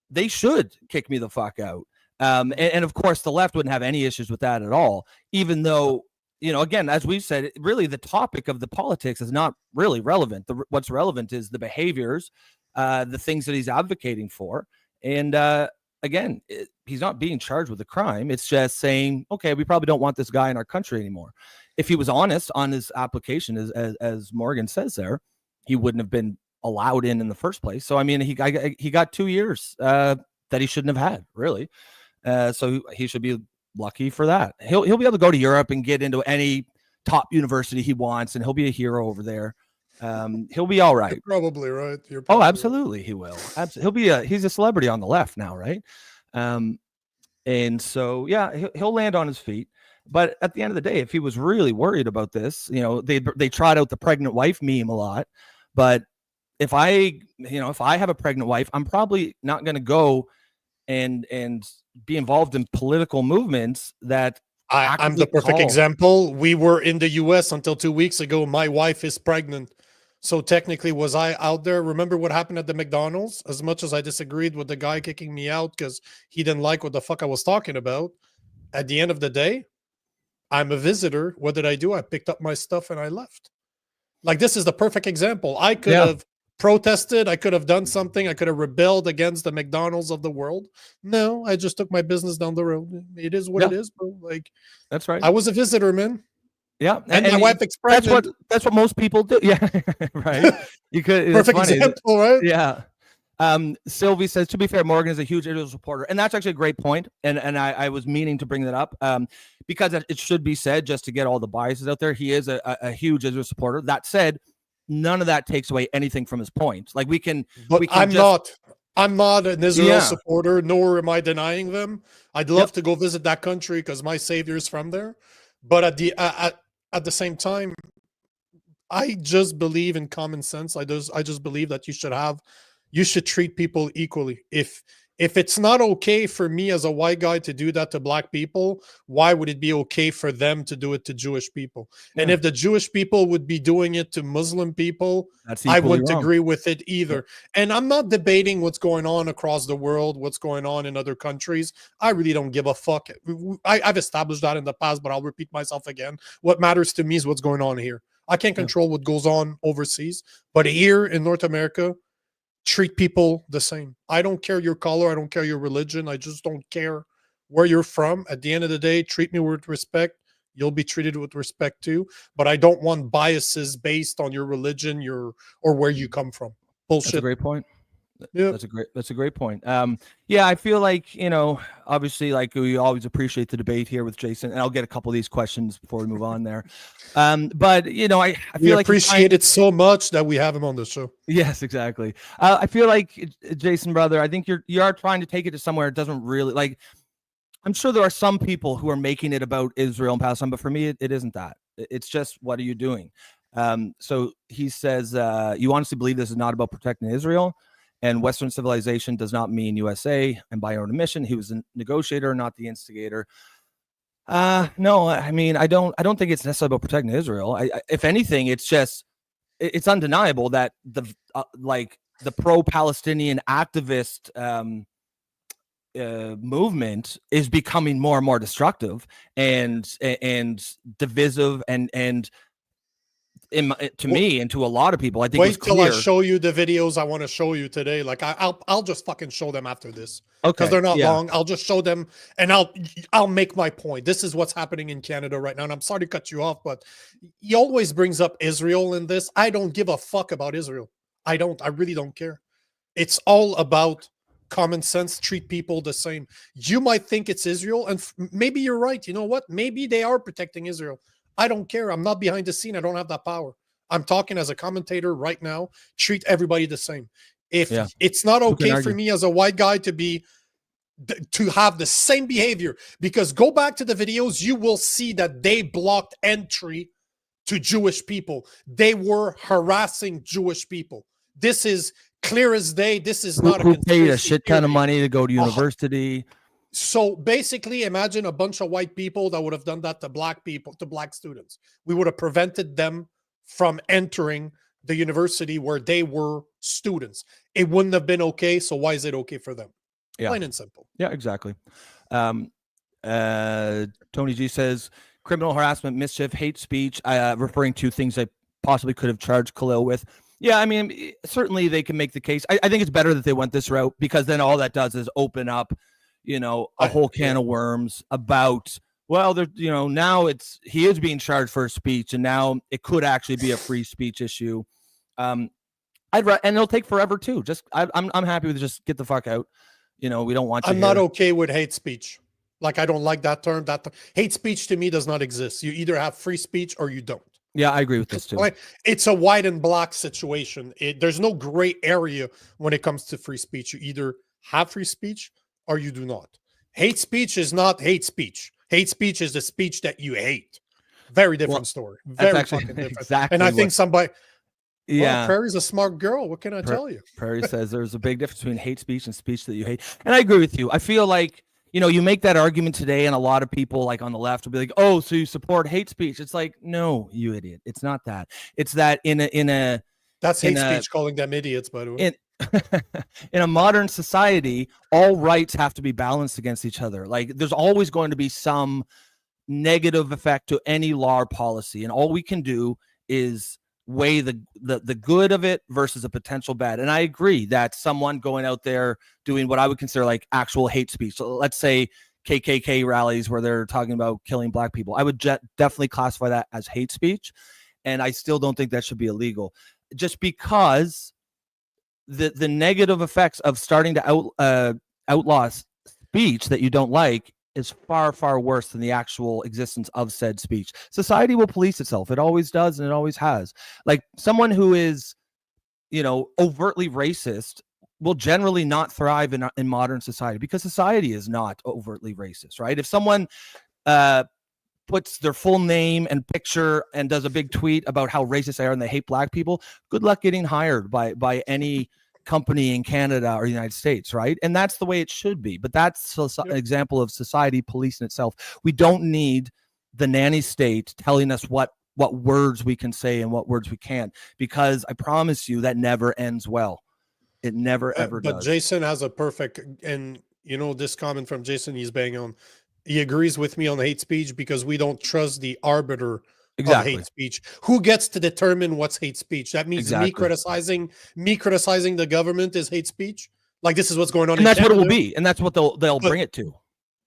they should kick me the fuck out. And of course, the left wouldn't have any issues with that at all, even though, again, as we've said, really the topic of the politics is not really relevant. What's relevant is the behaviors, the things that he's advocating for. And again, he's not being charged with a crime. It's just saying, okay, we probably don't want this guy in our country anymore. If he was honest on his application, as Morgan says there, he wouldn't have been allowed in the first place. So, I mean, he got 2 years that he shouldn't have had, really. So he should be lucky for that. He'll be able to go to Europe and get into any top university he wants, and he'll be a hero over there. He'll be all right. You're probably right. Absolutely, he will. He's a celebrity on the left now, right? And so yeah, he'll land on his feet. But at the end of the day, if he was really worried about this, they trot out the pregnant wife meme a lot. But if I have a pregnant wife, I'm probably not going to go and be involved in political movements that I'm the perfect example. We were in the US until 2 weeks ago. My wife is pregnant. So technically, was I out there? Remember what happened at the McDonald's? As much as I disagreed with the guy kicking me out because he didn't like what the fuck I was talking about, at the end of the day, I'm a visitor. What did I do? I picked up my stuff and I left. Like, this is the perfect example. I could have protested. I could have done something. I could have rebelled against the McDonald's of the world. No, I just took my business down the road. It is what it is, bro. Like, that's right. I was a visitor, man. Yeah, and my wife is pregnant. That's what most people do. Yeah, right. You could perfect example, right? Yeah. Sylvie says, to be fair, Morgan is a huge Israel supporter, and that's actually a great point. And I was meaning to bring that up because it should be said, just to get all the biases out there. He is a huge Israel supporter. That said, none of that takes away anything from his point. Like I'm not an Israel supporter, nor am I denying them. I'd love to go visit that country because my savior's from there. But at the same time, I just believe in common sense. I just believe that you should treat people equally. If it's not okay for me as a white guy to do that to black people, why would it be okay for them to do it to Jewish people? And if the Jewish people would be doing it to Muslim people, I wouldn't agree with it either. And I'm not debating what's going on across the world, what's going on in other countries. I really don't give a fuck. I've established that in the past, but I'll repeat myself again. What matters to me is what's going on here. I can't control what goes on overseas, but here in North America, treat people the same. I don't care your color. I don't care your religion. I just don't care where you're from. At the end of the day, treat me with respect. You'll be treated with respect too. But I don't want biases based on your religion, or where you come from. Bullshit. That's a great point. Yeah, that's a great point. Yeah, I feel like, obviously, like, we always appreciate the debate here with Jason, and I'll get a couple of these questions before we move on there. But I feel like appreciate it so much that we have him on the show. Yes, exactly. I feel like, Jason, brother, I think you are trying to take it to somewhere it doesn't really, like. I'm sure there are some people who are making it about Israel and Palestine, but for me, it isn't that. It's just, what are you doing? So he says, you honestly believe this is not about protecting Israel? And Western civilization does not mean USA, and by own admission, he was a negotiator, not the instigator. No, I mean, I don't think it's necessarily about protecting Israel. If anything, it's undeniable that the pro-Palestinian activist movement is becoming more and more destructive and divisive and to me and to a lot of people, I think. Wait till I show you the videos I want to show you today. Like I'll just fucking show them after this. Okay, because they're not long. I'll just show them, and I'll make my point. This is what's happening in Canada right now. And I'm sorry to cut you off, but he always brings up Israel in this. I don't give a fuck about Israel. I really don't care. It's all about common sense. Treat people the same. You might think it's Israel, and maybe you're right. You know what? Maybe they are protecting Israel. I don't care. I'm not behind the scene. I don't have that power. I'm talking as a commentator right now. Treat everybody the same. If it's not okay for me as a white guy to have the same behavior, because go back to the videos, you will see that they blocked entry to Jewish people. They were harassing Jewish people. This is clear as day. This is not who paid a shit ton of money to go to university. So basically, imagine a bunch of white people that would have done that to black people, to black students. We would have prevented them from entering the university where they were students. It wouldn't have been okay. So why is it okay for them? Yeah. Plain and simple. Yeah, exactly. Tony G says, criminal harassment, mischief, hate speech, referring to things they possibly could have charged Khalil with. Yeah, I mean, certainly they can make the case. I think it's better that they went this route, because then all that does is open up a whole can of worms about, well, now he is being charged for speech, and now it could actually be a free speech issue. And it'll take forever too. I'm happy with just get the fuck out. We don't want you. I'm not okay with hate speech. Like, I don't like that term. Hate speech to me does not exist. You either have free speech or you don't. Yeah, I agree with this too. Like, it's a white and black situation. There's no gray area when it comes to free speech. You either have free speech or you do not. Hate speech is not hate speech. Hate speech is the speech that you hate. Very different story. Very fucking different. Exactly. And I think somebody... Yeah. Well, Prairie's a smart girl. What can I tell you? Prairie says there's a big difference between hate speech and speech that you hate. And I agree with you. I feel like, you make that argument today, and a lot of people, like, on the left will be like, oh, so you support hate speech. It's like, no, you idiot. It's not that. It's that that's hate speech, calling them idiots, by the way. In a modern society, all rights have to be balanced against each other. Like, there's always going to be some negative effect to any law or policy, and all we can do is weigh the good of it versus a potential bad. And I agree that someone going out there doing what I would consider like actual hate speech. So let's say KKK rallies where they're talking about killing black people. I would definitely classify that as hate speech. And I still don't think that should be illegal, just because the negative effects of starting to outlaw speech that you don't like is far, far worse than the actual existence of said speech. Society will police itself. It always does, and it always has. Like someone who is, overtly racist will generally not thrive in modern society, because society is not overtly racist, right? If someone puts their full name and picture and does a big tweet about how racist they are and they hate black people, good luck getting hired by any company in Canada or the United States, right? And that's the way it should be. But that's an example of society policing itself. We don't need the nanny state telling us what words we can say and what words we can't, because I promise you that never ends well. It never ever does. But Jason has a perfect, and this comment from Jason, he's bang on. He agrees with me on hate speech because we don't trust the arbiter of hate speech. Who gets to determine what's hate speech? That means me criticizing the government is hate speech. Like, this is what's going on. And that's Canada. What it will be. And that's what they'll bring it to.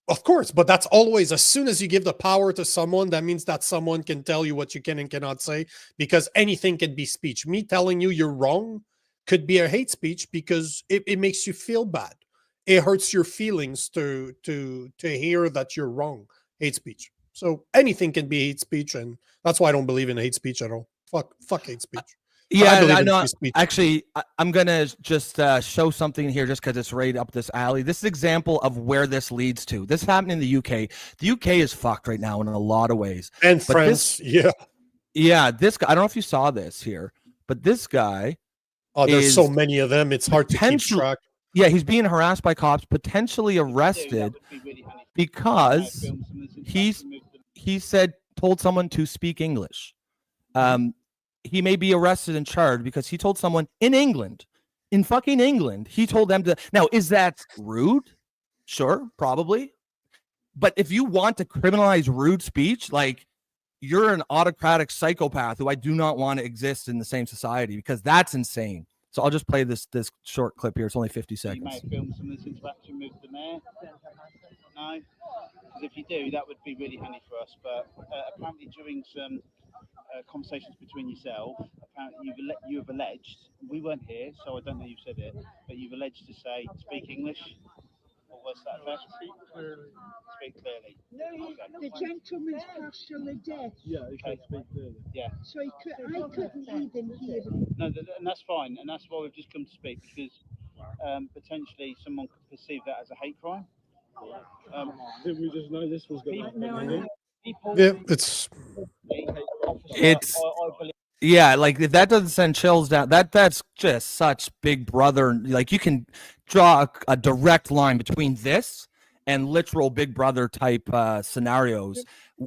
Of course. But that's always, as soon as you give the power to someone, that means that someone can tell you what you can and cannot say, because anything can be speech. Me telling you you're wrong could be a hate speech because it makes you feel bad. It hurts your feelings to hear that you're wrong. Hate speech. So anything can be hate speech, and that's why I don't believe in hate speech at all. Fuck hate speech. I know. Actually, I'm gonna just show something here, just because it's right up this alley. This is an example of where this leads to. This happened in the UK. The UK is fucked right now in a lot of ways. And France, yeah. This guy, I don't know if you saw this here, but this guy. Oh, there's so many of them. It's hard to keep track. Yeah, he's being harassed by cops, potentially arrested because he told someone to speak English. He may be arrested and charged because he told someone in fucking England, he told them to. Now, is that rude? Sure, probably. But if you want to criminalize rude speech, like, you're an autocratic psychopath who I do not want to exist in the same society, because that's insane. So I'll just play this short clip here. It's only 50 seconds. You might film some of this interaction with the mayor. No? Because if you do, that would be really handy for us. But apparently during some conversations between yourself, apparently you have alleged, we weren't here, so I don't know you've said it, but you've alleged to say, speak English. Or was that effect? Speak clearly. No, the gentleman's partially deaf. Yeah, he can speak clearly. Yeah. So I couldn't even hear him. No, and that's fine, and that's why we've just come to speak, because potentially someone could perceive that as a hate crime. Did we just know this was going to happen? Yeah, like, if that doesn't send chills down, that's just such Big Brother. Like, you can draw a direct line between this and literal Big Brother type scenarios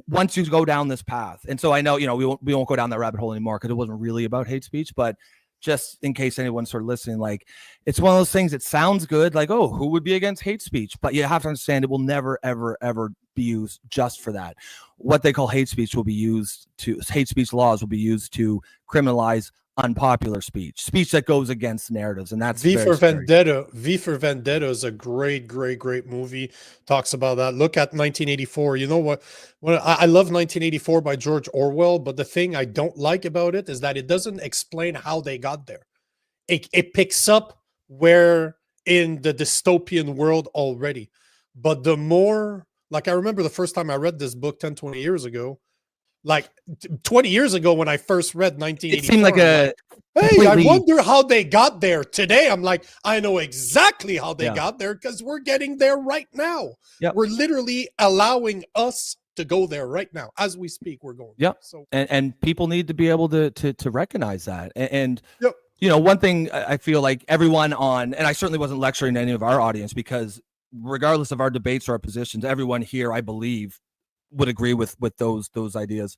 once you go down this path. And so I know, we won't go down that rabbit hole anymore, because it wasn't really about hate speech, but just in case anyone's sort of listening, like, it's one of those things that sounds good, like, oh, who would be against hate speech? But you have to understand it will never, ever, ever be used just for that. What they call hate speech hate speech laws will be used to criminalize unpopular speech that goes against narratives. And that's V for Vendetta. V for Vendetta is a great movie. Talks about that. Look at 1984. You know what? I love 1984 by George Orwell, but the thing I don't like about it is that it doesn't explain how they got there. It picks up where in the dystopian world already. But the more, like, I remember the first time I read this book 10, 20 years ago, like 20 years ago when I first read 1984. It seemed like I wonder how they got there. Today, I'm like, I know exactly how they got there, because we're getting there right now. Yep. We're literally allowing us to go there right now. As we speak, we're going there. So, and people need to be able to recognize that. And one thing I feel like everyone and I certainly wasn't lecturing any of our audience, because regardless of our debates or our positions, everyone here, I believe, would agree with those ideas.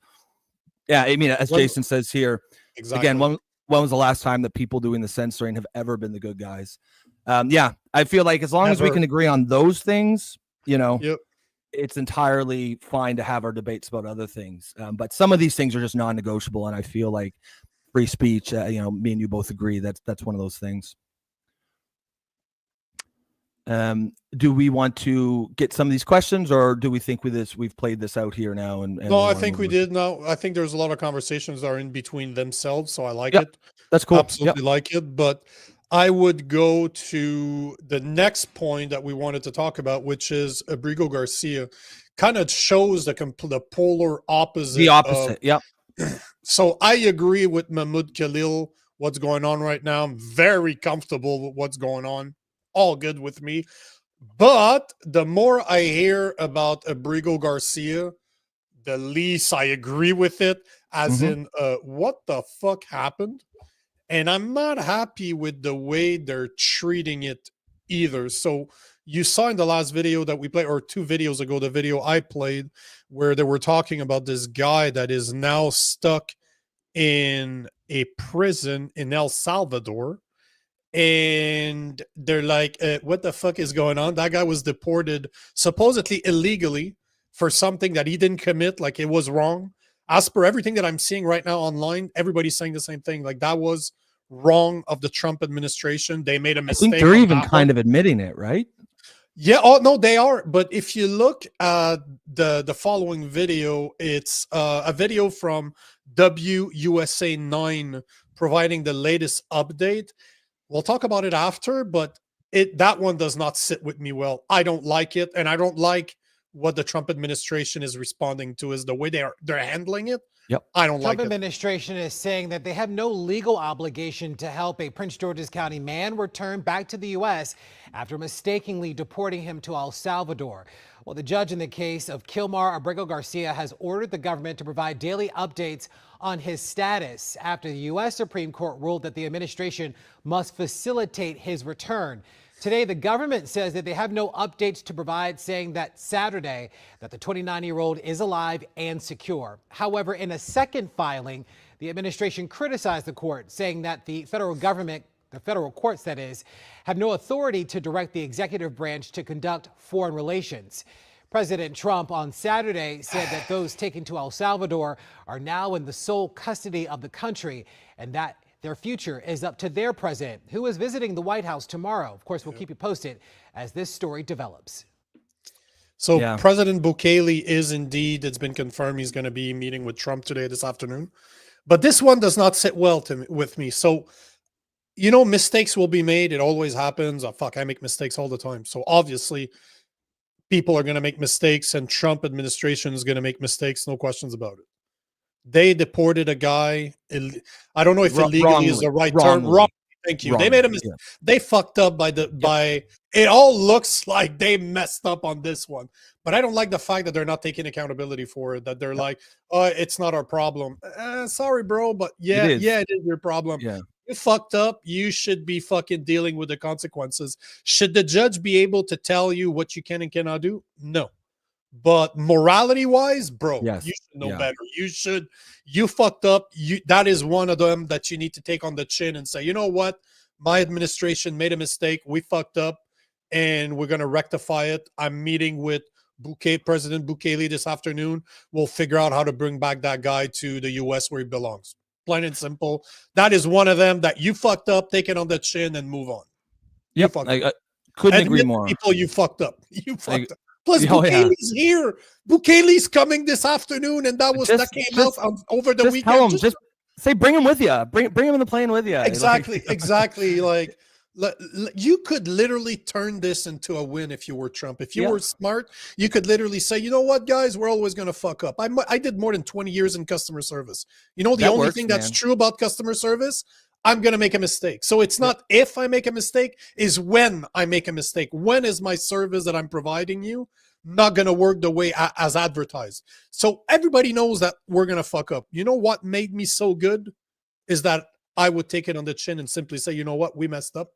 Yeah, I mean, as Jason says here, again, when was the last time that people doing the censoring have ever been the good guys? I feel like as long as we can agree on those things, it's entirely fine to have our debates about other things. But some of these things are just non-negotiable, and I feel like free speech. Me and you both agree that's one of those things. Do we want to get some of these questions, or do we think we've played this out here now? And no, I think we did. Now, I think there's a lot of conversations that are in between themselves, so I like it. That's cool. Absolutely like it. But I would go to the next point that we wanted to talk about, which is Abrego Garcia. Kind of shows the polar opposite. The opposite, So I agree with Mahmoud Khalil. What's going on right now? I'm very comfortable with what's going on. All good with me. But the more I hear about Abrego Garcia, the least I agree with it, as in what the fuck happened? And I'm not happy with the way they're treating it either. So you saw in the last video that we played, or 2 videos ago, the video I played, where they were talking about this guy that is now stuck in a prison in El Salvador. And they're like, what the fuck is going on? That guy was deported supposedly illegally for something that he didn't commit, like it was wrong. As per everything that I'm seeing right now online, everybody's saying the same thing. Like that was wrong of the Trump administration. They made a mistake. I think they're even kind of admitting it, right? Yeah. Oh no, they are. But if you look at the following video, it's a video from WUSA 9 providing the latest update. We'll talk about it after, but that one does not sit with me well. I don't like it, and I don't like what the Trump administration is responding to, is the way they're handling it. Yep. I don't like it. Trump administration is saying that they have no legal obligation to help a Prince George's County man return back to the U.S. after mistakenly deporting him to El Salvador. Well, the judge in the case of Kilmar Abrego Garcia has ordered the government to provide daily updates on his status after the U.S. Supreme Court ruled that the administration must facilitate his return. Today, the government says that they have no updates to provide, saying that Saturday that the 29-year-old is alive and secure. However, in a second filing, the administration criticized the court, saying that the federal government, the federal courts that is, have no authority to direct the executive branch to conduct foreign relations. President Trump on Saturday said that those taken to El Salvador are now in the sole custody of the country, and that their future is up to their president, who is visiting the White House tomorrow. Of course, we'll keep you posted as this story develops. So President Bukele is indeed, it's been confirmed, he's going to be meeting with Trump today, this afternoon. But this one does not sit well with me. So, mistakes will be made. It always happens. I make mistakes all the time. So obviously, people are going to make mistakes, and Trump administration is going to make mistakes. No questions about it. They deported a guy. I don't know if illegally is the right term. Wrong. Thank you. They made a mistake. Yeah. They fucked up by it all looks like they messed up on this one. But I don't like the fact that they're not taking accountability for it, that they're like, oh, it's not our problem. Sorry, bro, but it is your problem. Yeah. You fucked up. You should be fucking dealing with the consequences. Should the judge be able to tell you what you can and cannot do? No. But morality wise, bro, you should know better. You fucked up. That is one of them that you need to take on the chin and say, you know what? My administration made a mistake. We fucked up and we're going to rectify it. I'm meeting with President Bukele this afternoon. We'll figure out how to bring back that guy to the U.S. where he belongs. Plain and simple. That is one of them that you fucked up, take it on the chin and move on. Yep. I couldn't agree more. People, you fucked up. You fucked up. Plus, Bukele's here. Bukele's coming this afternoon, and that came out over the weekend. Tell him, just say, bring him with you. Bring him in the plane with you. Exactly. Like, you could literally turn this into a win if you were Trump. If you were smart, you could literally say, you know what, guys, we're always going to fuck up. I did more than 20 years in customer service. The only thing that's true about customer service, I'm going to make a mistake. So it's not if I make a mistake, is when I make a mistake. When is my service that I'm providing you not going to work the way as advertised? So everybody knows that we're going to fuck up. You know what made me so good is that I would take it on the chin and simply say, you know what, we messed up.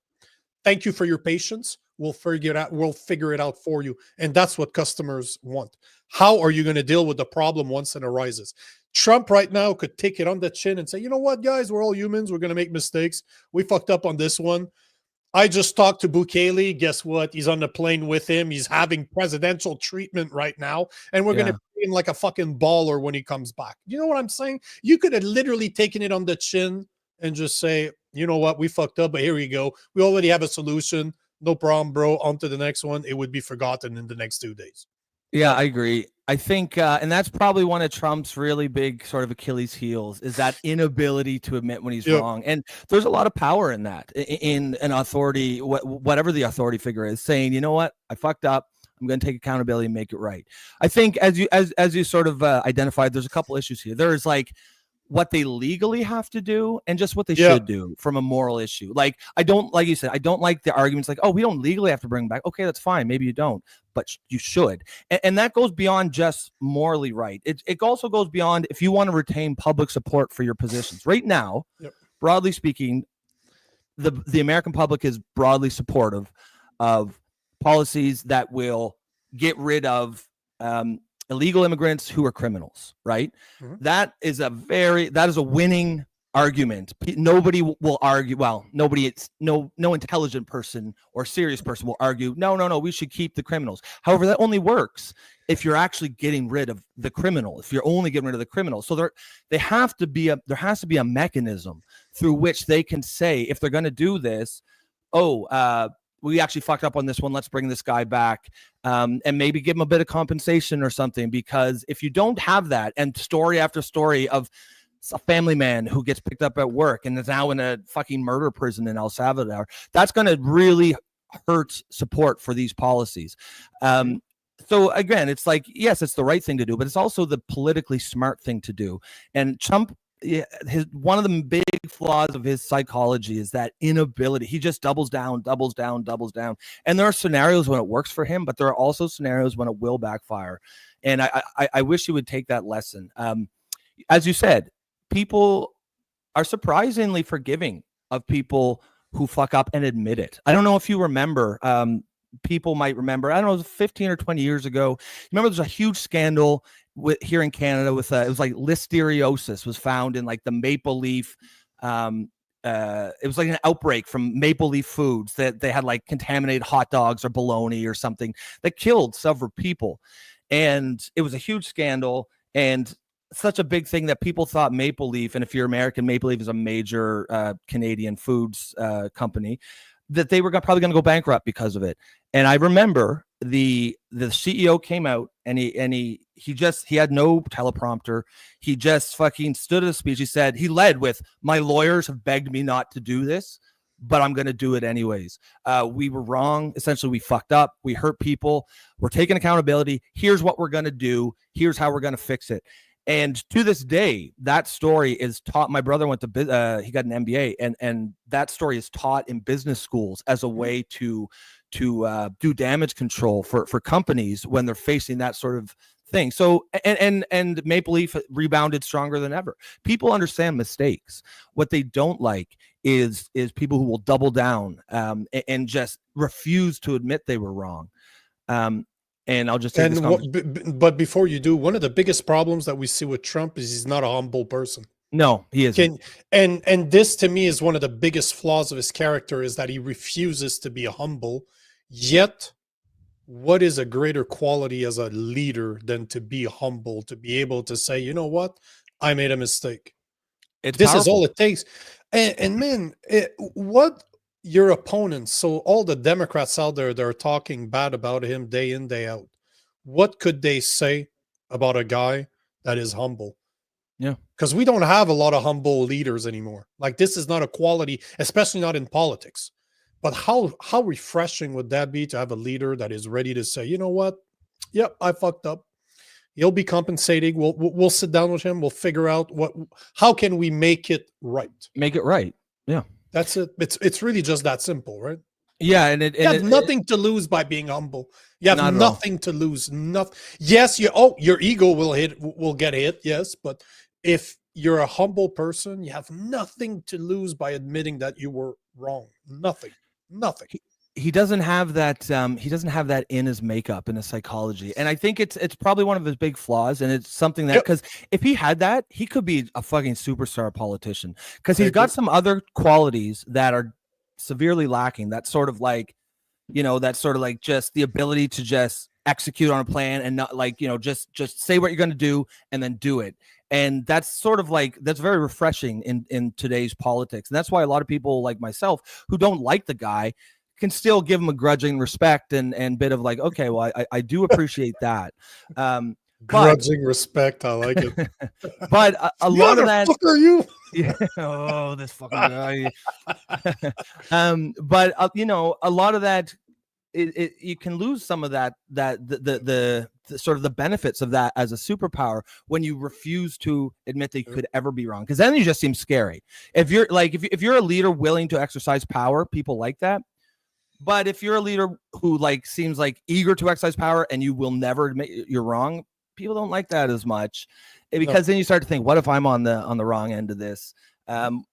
Thank you for your patience. We'll figure it out. We'll figure it out for you. And that's what customers want. How are you going to deal with the problem once it arises? Trump right now could take it on the chin and say, you know what, guys, we're all humans. We're going to make mistakes. We fucked up on this one. I just talked to Bukele. Guess what? He's on the plane with him. He's having presidential treatment right now, and we're going to be in like a fucking baller when he comes back. You know what I'm saying? You could have literally taken it on the chin and just say, you know what, we fucked up, but here we go. We already have a solution. No problem, bro. On to the next one. It would be forgotten in the next 2 days. Yeah, I agree. I think, and that's probably one of Trump's really big sort of Achilles heels, is that inability to admit when he's wrong. And there's a lot of power in that, in an authority, whatever the authority figure is, saying, you know what, I fucked up. I'm going to take accountability and make it right. I think as you sort of identified, there's a couple issues here. There is like what they legally have to do and just what they should do from a moral issue. Like, like you said, I don't like the arguments like, oh, we don't legally have to bring them back. Okay, that's fine. Maybe you don't, but you should. And that goes beyond just morally right. It also goes beyond if you want to retain public support for your positions. Right now, broadly speaking, the American public is broadly supportive of policies that will get rid of illegal immigrants who are criminals, right? That is a winning argument. Nobody will argue. Well, no intelligent person or serious person will argue, no, we should keep the criminals. However, that only works if you're actually getting rid of the criminal, if you're only getting rid of the criminal. So there has to be a mechanism through which they can say, if they're going to do this, we actually fucked up on this one. Let's bring this guy back and maybe give him a bit of compensation or something. Because if you don't have that, and story after story of a family man who gets picked up at work and is now in a fucking murder prison in El Salvador, that's going to really hurt support for these policies. So again, it's like, yes, it's the right thing to do, but it's also the politically smart thing to do. And Trump, one of the big flaws of his psychology is that inability. He just doubles down. And there are scenarios when it works for him, but there are also scenarios when it will backfire. And I wish he would take that lesson. As you said, people are surprisingly forgiving of people who fuck up and admit it. I don't know if you remember, people might remember, I don't know, it was 15 or 20 years ago. Remember, there's a huge scandal here in Canada with it was like listeriosis was found in like the Maple Leaf. It was like an outbreak from Maple Leaf Foods that they had like contaminated hot dogs or bologna or something that killed several people. And it was a huge scandal and such a big thing that people thought Maple Leaf, and if you're American, Maple Leaf is a major Canadian foods company, that they were probably going to go bankrupt because of it. And I remember the CEO came out and he had no teleprompter. He just fucking stood at a speech. He said, he led with, my lawyers have begged me not to do this, but I'm going to do it anyways. We were wrong. Essentially, we fucked up. We hurt people. We're taking accountability. Here's what we're going to do. Here's how we're going to fix it. And to this day, that story is taught. My brother went to he got an MBA, and that story is taught in business schools as a way to do damage control for companies when they're facing that sort of thing. So and Maple Leaf rebounded stronger than ever. People understand mistakes. What they don't like is people who will double down and just refuse to admit they were wrong. And I'll just take but before you do, one of the biggest problems that we see with Trump is he's not a humble person. No, he isn't. And this to me is one of the biggest flaws of his character, is that he refuses to be humble. Yet, what is a greater quality as a leader than to be humble, to be able to say, you know what, I made a mistake. This powerful. Is all it takes. And man, what your opponents, so all the Democrats out there that are talking bad about him day in, day out, what could they say about a guy that is humble? Yeah. Because we don't have a lot of humble leaders anymore. Like, this is not a quality, especially not in politics. But how refreshing would that be to have a leader that is ready to say, you know what? Yep, I fucked up. He'll be compensating. We'll sit down with him. We'll figure out how can we make it right. Make it right. Yeah. That's it. It's really just that simple, right? Yeah, and you have nothing to lose by being humble. You have nothing to lose. Nothing. Yes, your ego will get hit. Yes, but if you're a humble person, you have nothing to lose by admitting that you were wrong. Nothing. He doesn't have that. He doesn't have that in his makeup, in his psychology, and I think it's probably one of his big flaws. And it's something that, because if he had that, he could be a fucking superstar politician. Because he's got some other qualities that are severely lacking. That sort of like, just the ability to just execute on a plan and not like, just say what you're going to do and then do it. And that's sort of like, that's very refreshing in today's politics. And that's why a lot of people like myself who don't like the guy can still give him a grudging respect and bit of like, okay, well, I do appreciate that. Grudging respect. I like it. But a lot of that. Are you? Yeah. Oh, this fucking guy. But a lot of that, you can lose some of that the sort of the benefits of that as a superpower when you refuse to admit that you could ever be wrong, because then you just seem scary. If you're like if you're a leader willing to exercise power, people like that. But if you're a leader who like seems like eager to exercise power and you will never admit you're wrong, people don't like that as much, because then you start to think, what if I'm on the wrong end of this?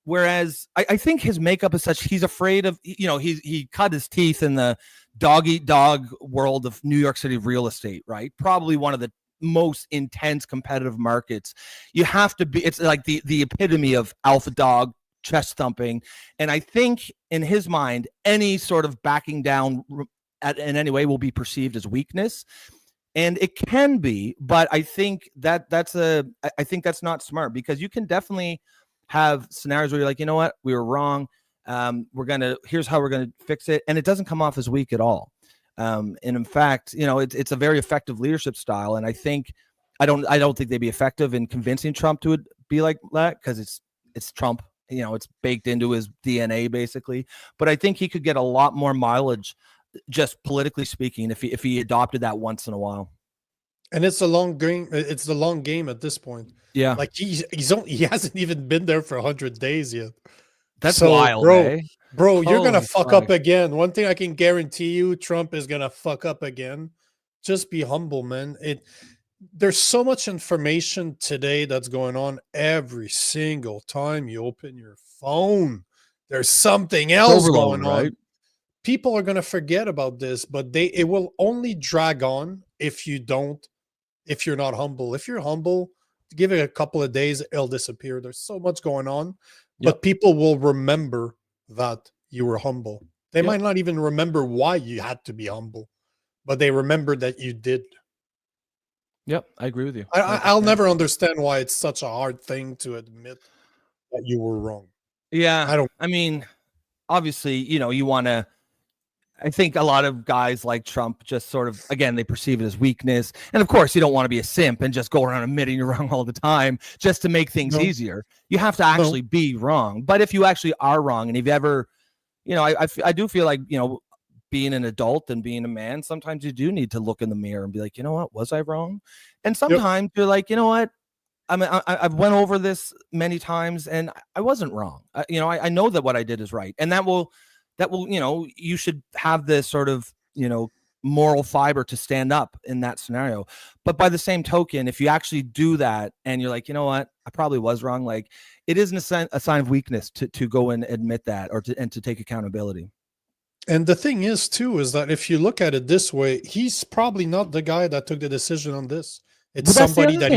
Whereas I think his makeup is such, he's afraid of, he cut his teeth in the dog eat dog world of New York City real estate, right? Probably one of the most intense competitive markets. You have to be, it's like the epitome of alpha dog, chest thumping. And I think in his mind, any sort of backing down in any way will be perceived as weakness. And it can be, but I think that's not smart, because you can definitely have scenarios where you're like, you know what, we were wrong. Here's how we're gonna fix it, and it doesn't come off as weak at all. And in fact, it's a very effective leadership style. And I don't think they'd be effective in convincing Trump to be like that, because it's Trump. It's baked into his DNA basically. But I think he could get a lot more mileage, just politically speaking, if he adopted that once in a while. And it's a long game. It's the long game at this point. Yeah, like he hasn't even been there for 100 days yet. That's wild, bro. You're gonna fuck fuck up again. One thing I can guarantee you, Trump is gonna fuck up again. Just be humble, man. There's so much information today that's going on. Every single time you open your phone, there's something else going on. Right? People are going to forget about this, but it will only drag on if you're not humble. If you're humble, give it a couple of days, it'll disappear. There's so much going on, but people will remember that you were humble. They might not even remember why you had to be humble, but they remember that you did. Yep, I agree with you. I'll never understand why it's such a hard thing to admit that you were wrong. Yeah, I mean, obviously, you want to. I think a lot of guys like Trump just sort of, again, they perceive it as weakness. And of course, you don't want to be a simp and just go around admitting you're wrong all the time just to make things easier. You have to actually be wrong. But if you actually are wrong, and if you ever, I do feel like, being an adult and being a man, sometimes you do need to look in the mirror and be like, you know what, was I wrong? And sometimes you're like, you know what, I mean, I've went over this many times and I wasn't wrong. I know that what I did is right. And that will, you should have this sort of, moral fiber to stand up in that scenario. But by the same token, if you actually do that and you're like, you know what, I probably was wrong. Like, it isn't a sign of weakness to go and admit that and to take accountability. And the thing is, too, is that if you look at it this way, he's probably not the guy that took the decision on this. It's somebody that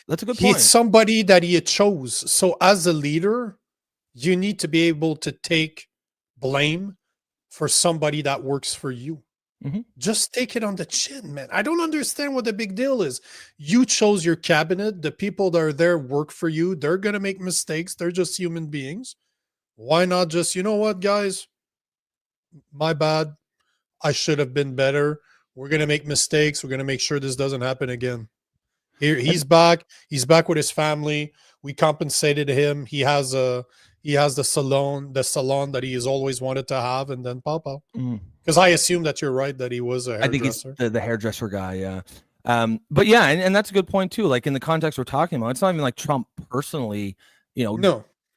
that's a good point. It's somebody that he chose. So as a leader, you need to be able to take blame for somebody that works for you. Mm-hmm. Just take it on the chin, man. I don't understand what the big deal is. You chose your cabinet. The people that are there work for you. They're going to make mistakes. They're just human beings. Why not just, you know what, guys? My bad. I should have been better. We're going to make mistakes. We're going to make sure this doesn't happen again. He's back. He's back with his family. We compensated him. He has the salon that he has always wanted to have, and then pop. Because I assume that you're right, that he was a hairdresser. I think he's the hairdresser guy, yeah. But yeah, and that's a good point too. Like in the context we're talking about, it's not even like Trump personally,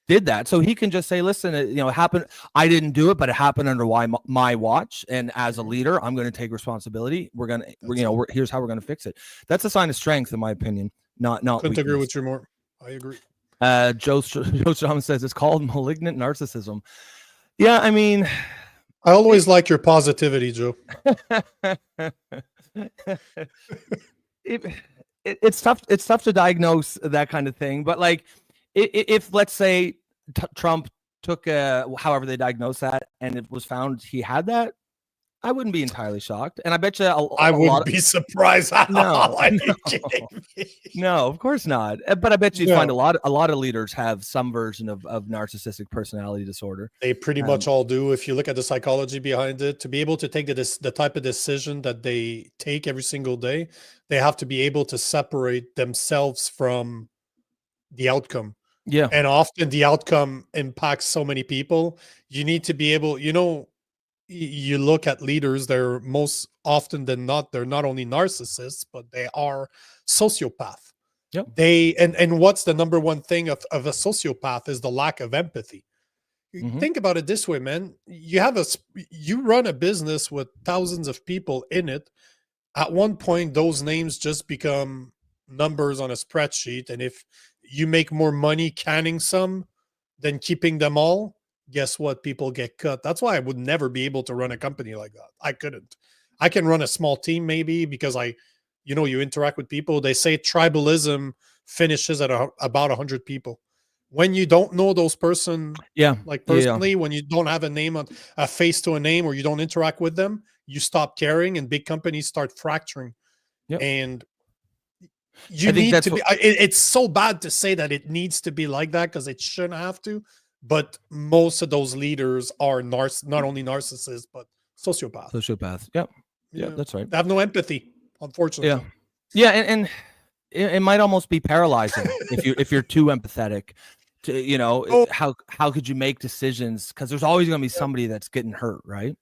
did that. So he can just say, listen, it happened. I didn't do it, but it happened under my watch. And as a leader, I'm going to take responsibility. Here's how we're going to fix it. That's a sign of strength, in my opinion. Not couldn't agree with you more. I agree. Joe Strauman says it's called malignant narcissism. Yeah, I mean, I always like your positivity, Joe. It's tough. It's tough to diagnose that kind of thing. But like, if let's say Trump took however they diagnosed that, and it was found he had that, I wouldn't be entirely shocked. And I bet you I wouldn't be surprised at all. Are you kidding me? No, of course not. But I bet you'd find a lot of leaders have some version of narcissistic personality disorder. They pretty much all do. If you look at the psychology behind it, to be able to take the type of decision that they take every single day, they have to be able to separate themselves from the outcome. Yeah. And often the outcome impacts so many people. You need to be able, you look at leaders, they're most often than not, they're not only narcissists, but they are sociopath. Yep. And what's the number one thing of a sociopath is the lack of empathy. Think about it this way, man. You run a business with thousands of people in it. At one point, those names just become numbers on a spreadsheet. And if you make more money canning some than keeping them all, guess what? People get cut. That's why I would never be able to run a company like that. I couldn't. I can run a small team maybe because you interact with people. They say tribalism finishes at about 100 people. When you don't know those person, personally, when you don't have a name on a face to a name, or you don't interact with them, you stop caring, and big companies start fracturing. Yep. And you need to be. It's so bad to say that it needs to be like that because it shouldn't have to. But most of those leaders are not only narcissists, but sociopaths. Sociopaths. Yep. Yeah, that's right. They have no empathy, unfortunately. Yeah, and it might almost be paralyzing if you're too empathetic. How could you make decisions? Because there's always going to be somebody that's getting hurt, right?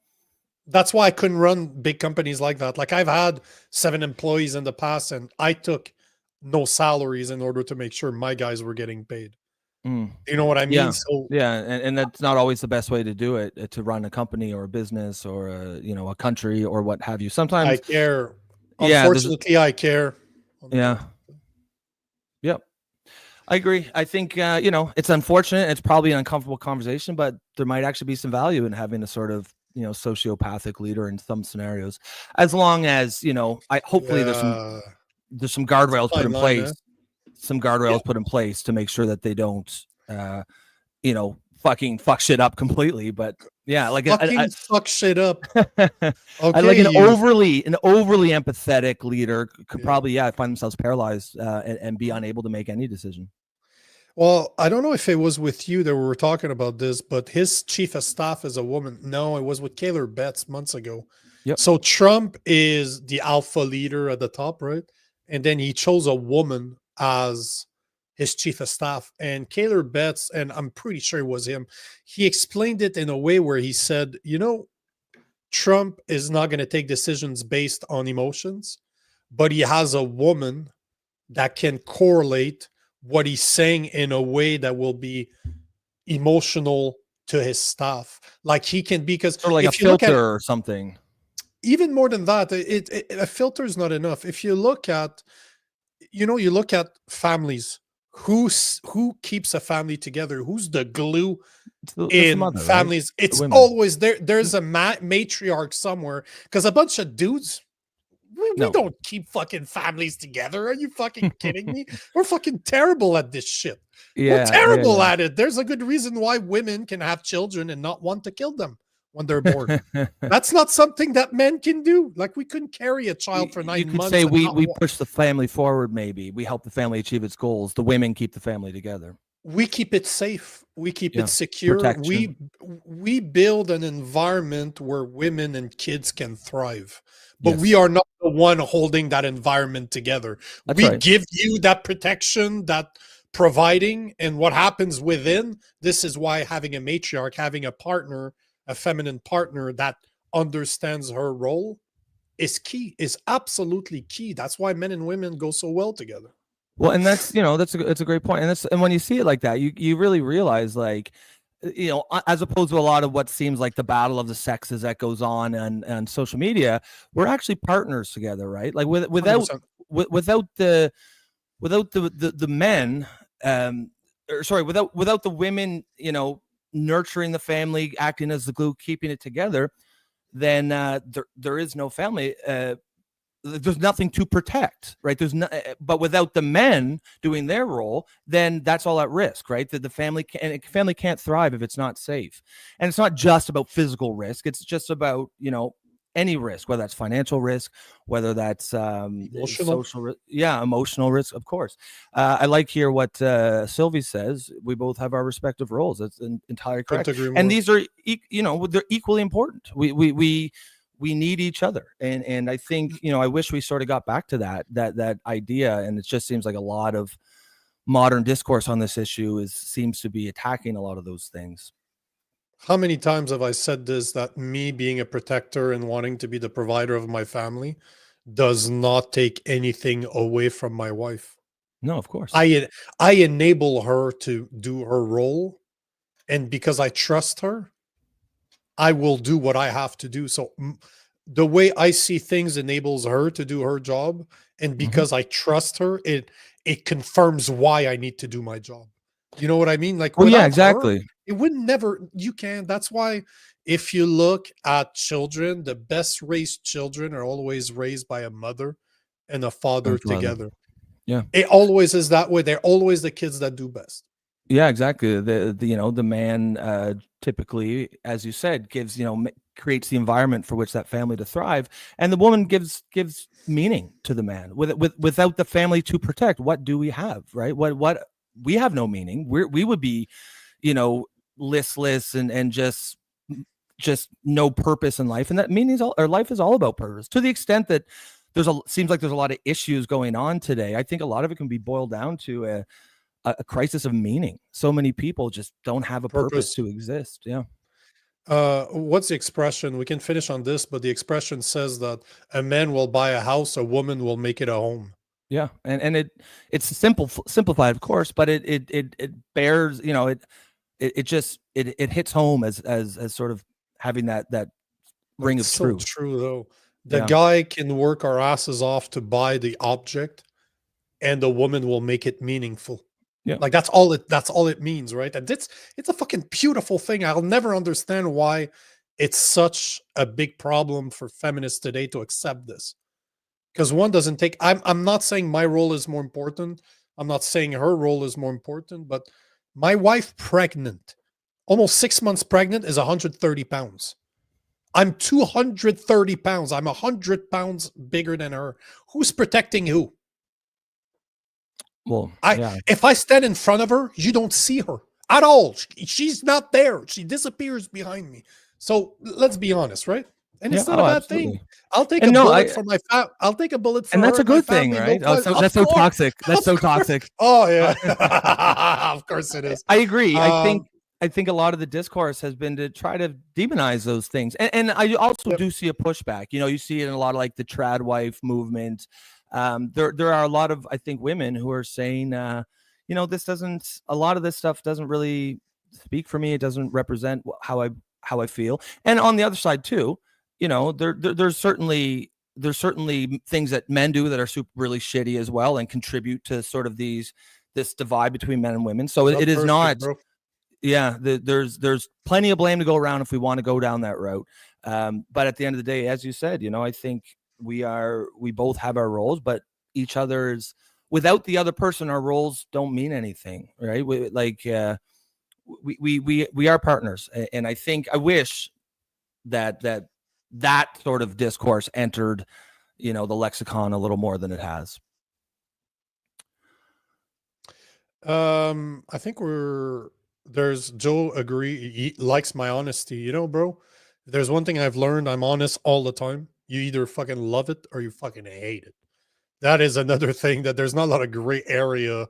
That's why I couldn't run big companies like that. Like I've had 7 employees in the past, and I took no salaries in order to make sure my guys were getting paid. You know what I mean? Yeah, and that's not always the best way to do it, to run a company or a business or a country or what have you. Sometimes I care. Unfortunately, I care. Yeah. Yep. I agree. I think it's unfortunate. It's probably an uncomfortable conversation, but there might actually be some value in having a sort of sociopathic leader in some scenarios, as long as hopefully there's some guardrails put in place. Some guardrails put in place to make sure that they don't, fucking fuck shit up completely. But fuck shit up. Okay, I like an overly empathetic leader could probably find themselves paralyzed and be unable to make any decision. Well, I don't know if it was with you that we were talking about this, but his chief of staff is a woman. No, it was with Kaylor Betts months ago. Yep. So Trump is the alpha leader at the top, right? And then he chose a woman as his chief of staff, and Kaylor Betts, and I'm pretty sure it was him, he explained it in a way where he said, Trump is not going to take decisions based on emotions, but he has a woman that can correlate what he's saying in a way that will be emotional to his staff. Like he can be, because sort of like a filter or something. Even more than that, a filter is not enough. If you look at you look at families, who keeps a family together, who's the glue in mother, families, right? It's always there's a matriarch somewhere, because a bunch of dudes, we don't keep fucking families together. Are you fucking kidding me? We're fucking terrible at this shit. We're terrible at it. There's a good reason why women can have children and not want to kill them when they're born. That's not something that men can do. Like, we couldn't carry a child for 9 months. You could say we push the family forward. Maybe we help the family achieve its goals. The women keep the family together. We keep it safe. We keep it secure. Protection. We build an environment where women and kids can thrive. But we are not the one holding that environment together. We give you that protection, that providing, and what happens within. This is why having a matriarch, having a partner, a feminine partner that understands her role is key, is absolutely key. That's why men and women go so well together. Well, and that's a great point. And when you see it like that, you really realize, like, as opposed to a lot of what seems like the battle of the sexes that goes on and social media, we're actually partners together, right? Like without the men, without the women, nurturing the family, acting as the glue, keeping it together, then there is no family. there's nothing to protect, right? There's no, but without the men doing their role, then that's all at risk, right? That the family can't thrive if it's not safe. And it's not just about physical risk. It's just about, any risk, whether that's financial risk, whether that's social risk, emotional risk, of course. I like here what Sylvie says. We both have our respective roles. That's entirely correct. And these are, they're equally important. We need each other, and I think I wish we sort of got back to that idea. And it just seems like a lot of modern discourse on this issue seems to be attacking a lot of those things. How many times have I said this, that me being a protector and wanting to be the provider of my family does not take anything away from my wife? No, of course. I enable her to do her role, and because I trust her, I will do what I have to do. So the way I see things enables her to do her job, and because I trust her, it confirms why I need to do my job. You know what I mean? Like, yeah, exactly. Her, it would never. You can. That's why if you look at children, the best raised children are always raised by a mother and a father together. Yeah, it always is that way. They're always the kids that do best. Yeah, exactly. The man typically, as you said, gives creates the environment for which that family to thrive, and the woman gives meaning to the man. Without the family to protect, what do we have, right? What we have no meaning. We would be, listless and just no purpose in life, and that means our life is all about purpose. To the extent that seems like there's a lot of issues going on today, I think a lot of it can be boiled down to a crisis of meaning. So many people just don't have a purpose to exist. Yeah. What's the expression? We can finish on this, but the expression says that a man will buy a house, a woman will make it a home. Yeah, and it's simplified, of course, but it bears, it hits home as sort of having that ring of truth. So true though. The guy can work our asses off to buy the object, and the woman will make it meaningful. Yeah, like that's all it means, right? And it's a fucking beautiful thing. I'll never understand why it's such a big problem for feminists today to accept this. Because one doesn't take. I'm not saying my role is more important. I'm not saying her role is more important. But my wife, pregnant, almost 6 months pregnant, is 130 pounds. I'm 230 pounds. I'm 100 pounds bigger than her. Who's protecting who? Well, if I stand in front of her, you don't see her at all. She's not there. She disappears behind me. So let's be honest, right? And it's not a bad thing. I'll take a bullet for my I'll take a bullet for and that's her, a good thing, right? No, that's so toxic. That's so toxic. Oh yeah, of course it is. I agree. I think a lot of the discourse has been to try to demonize those things, and I also do see a pushback. You see it in a lot of like the trad wife movement. There are a lot of, I think, women who are saying, this doesn't. A lot of this stuff doesn't really speak for me. It doesn't represent how I feel. And on the other side too, there's certainly things that men do that are really shitty as well and contribute to sort of this divide between men and women. So it is not. Bro. Yeah, there's plenty of blame to go around if we want to go down that route. But at the end of the day, as you said, I think we both have our roles, but each other's, without the other person, our roles don't mean anything, right? We are partners, and I wish that sort of discourse entered, the lexicon a little more than it has. I think there's Joe he likes my honesty, bro. If there's one thing I've learned, I'm honest all the time. You either fucking love it or you fucking hate it. That is another thing, that there's not a lot of gray area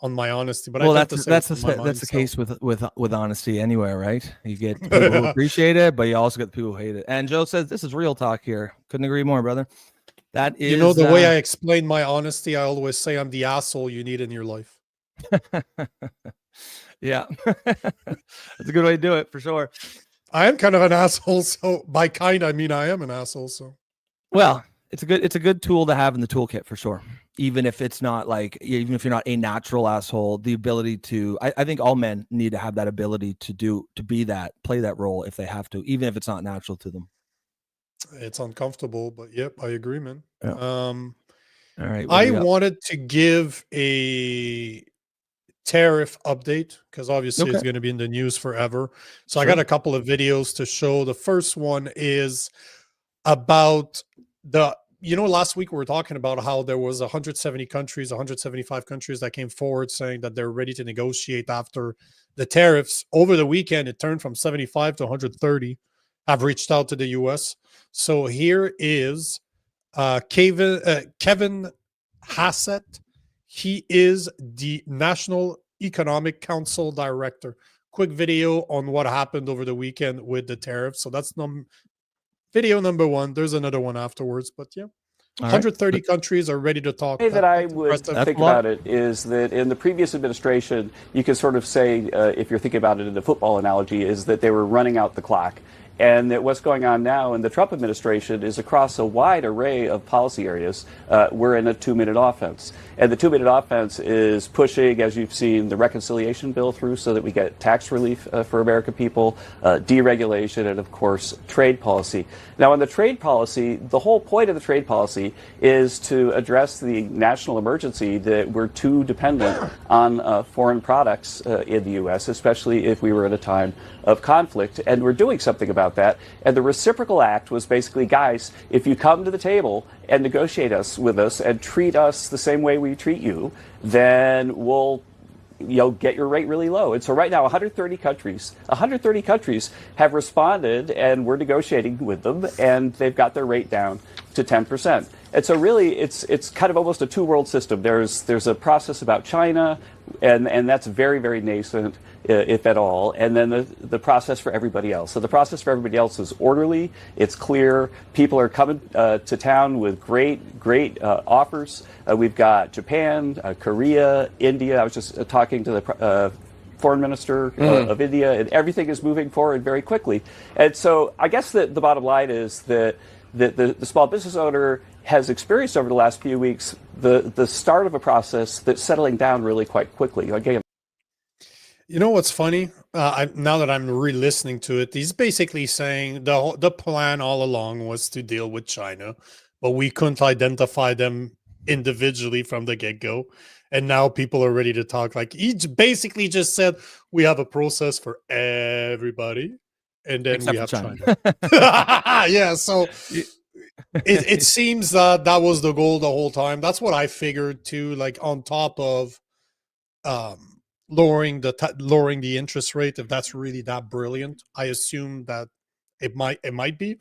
on my honesty. But that's the case with honesty anywhere, right? You get people who appreciate it, but you also get the people who hate it. And Joe says this is real talk here. Couldn't agree more, brother. That is, the way I explain my honesty, I always say I'm the asshole you need in your life. Yeah, that's a good way to do it for sure. I am kind of an asshole, so by kind I mean I am an asshole. So, well, it's a good tool to have in the toolkit for sure. Even if it's not even if you're not a natural asshole, the ability to, I think all men need to have that ability to play that role if they have to, even if it's not natural to them. It's uncomfortable, but yep, I agree, man. Yeah. All right. I wanted to give a tariff update because obviously it's going to be in the news forever. So I got a couple of videos to show. The first one is about last week we were talking about how there was 170 countries, 175 countries that came forward saying that they're ready to negotiate after the tariffs. Over the weekend, it turned from 75 to 130 have reached out to the US. So here is Kevin Hassett. He is the National Economic Council Director. Quick video on what happened over the weekend with the tariffs. So that's video number one. There's another one afterwards, but yeah. 130 countries are ready to talk. The way that I would think about it is that in the previous administration, you could sort of say, if you're thinking about it in the football analogy, is that they were running out the clock. And that what's going on now in the Trump administration is across a wide array of policy areas, we're in a 2-minute offense. And the 2-minute offense is pushing, as you've seen, the reconciliation bill through so that we get tax relief for American people, deregulation, and of course, trade policy. Now, in the trade policy, the whole point of the trade policy is to address the national emergency that we're too dependent on foreign products in the U.S., especially if we were at a time of conflict, and we're doing something about that. And the reciprocal act was basically, guys, if you come to the table and negotiate with us and treat us the same way we treat you, then we'll get your rate really low. And so right now, 130 countries have responded, and we're negotiating with them, and they've got their rate down to 10%. And so really, it's kind of almost a two-world system. There's a process about China, and that's very, very nascent, if at all. And then the process for everybody else. So the process for everybody else is orderly. It's clear. People are coming to town with great offers. We've got Japan, Korea, India. I was just talking to the foreign minister of India, and everything is moving forward very quickly. And so I guess that the bottom line is that the small business owner has experienced over the last few weeks the start of a process that's settling down really quite quickly. Again, you know what's funny? Now that I'm re-listening to it, he's basically saying the plan all along was to deal with China, but we couldn't identify them individually from the get-go. And now people are ready to talk. Like, he basically just said, we have a process for everybody, and then except we have China. Yeah, so it seems that was the goal the whole time. That's what I figured too, like on top of lowering the interest rate, if that's really that brilliant. I assume that it might be,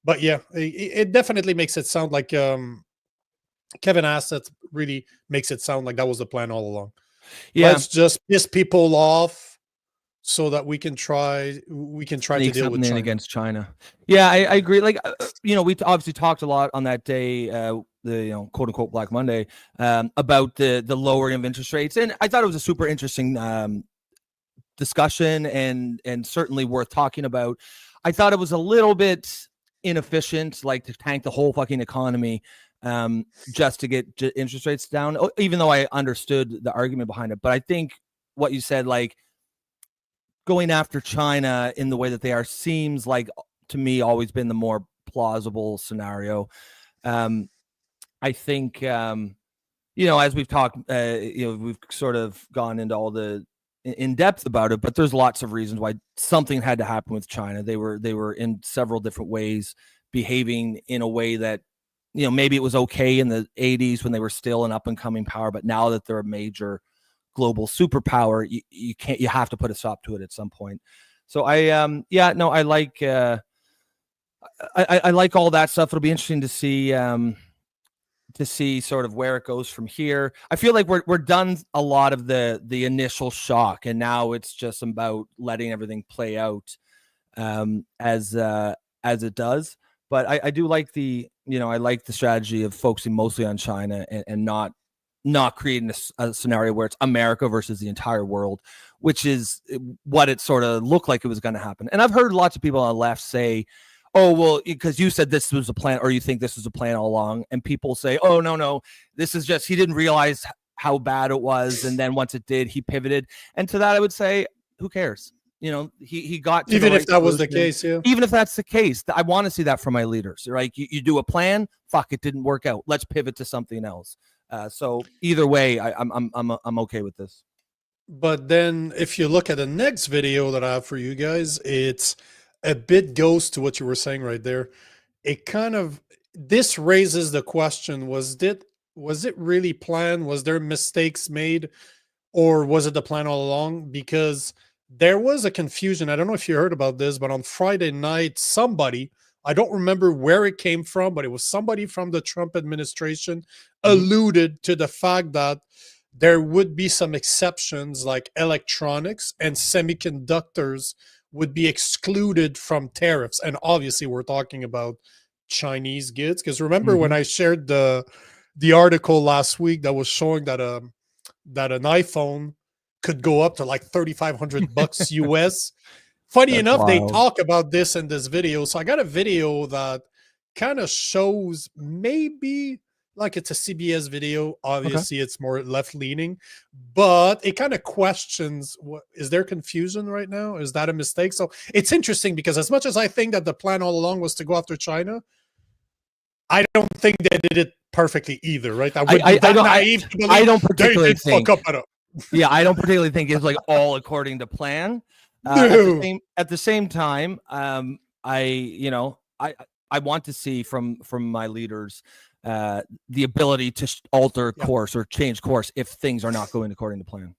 but yeah, it definitely makes it sound like Kevin Hassett really makes it sound like that was the plan all along. Yeah, let's just piss people off so that we can try to deal with China. Against China. Yeah, I agree. Like, we obviously talked a lot on that day, the quote unquote Black Monday, about the lowering of interest rates, and I thought it was a super interesting discussion and certainly worth talking about. I thought it was a little bit inefficient, like to tank the whole fucking economy just to get interest rates down, even though I understood the argument behind it. But I think what you said, like going after China in the way that they are, seems like, to me, always been the more plausible scenario. I think, as we've talked, we've sort of gone into all the in depth about it, but there's lots of reasons why something had to happen with China. They were in several different ways behaving in a way that, maybe it was okay in the 80s when they were still an up and coming power, but now that they're a major global superpower, you have to put a stop to it at some point. So I like I like all that stuff. It'll be interesting to see sort of where it goes from here. I feel like we're done a lot of the initial shock, and now it's just about letting everything play out as it does. But I do like I like the strategy of focusing mostly on China and not creating a scenario where it's America versus the entire world, which is what it sort of looked like it was going to happen. And I've heard lots of people on the left say, oh, well, because you said this was a plan, or you think this was a plan all along. And people say, oh, no, this is just, he didn't realize how bad it was. And then once it did, he pivoted. And to that, I would say, who cares? he got to even the if right that was the solution. case. Yeah, Even if that's the case, I want to see that from my leaders. Right? You do a plan. Fuck, it didn't work out. Let's pivot to something else. So either way, I'm okay with this. but then if you look at the next video that I have for you guys, it's a bit goes to what you were saying right there. It kind of, this raises the question: was it really planned? Was there mistakes made, or was it the plan all along? Because there was a confusion. I don't know if you heard about this, but on Friday night, somebody, I don't remember where it came from, but it was somebody from the Trump administration, alluded to the fact that there would be some exceptions, like electronics and semiconductors would be excluded from tariffs. And obviously we're talking about Chinese goods, because remember when I shared the article last week that was showing that that an iPhone could go up to like $3,500 US. Funny That's enough, they wild. talk about this in this video. So I got a video that kind of shows, maybe like it's a CBS video. Obviously, it's more left leaning, but it kind of questions, what is there confusion right now? Is that a mistake? So it's interesting, because as much as I think that the plan all along was to go after China, I don't think they did it perfectly either, right? I don't particularly think. Fuck up at all. Yeah, I don't particularly think it's like all according to plan. No. At the same time, I want to see from my leaders the ability to alter course or change course if things are not going according to plan.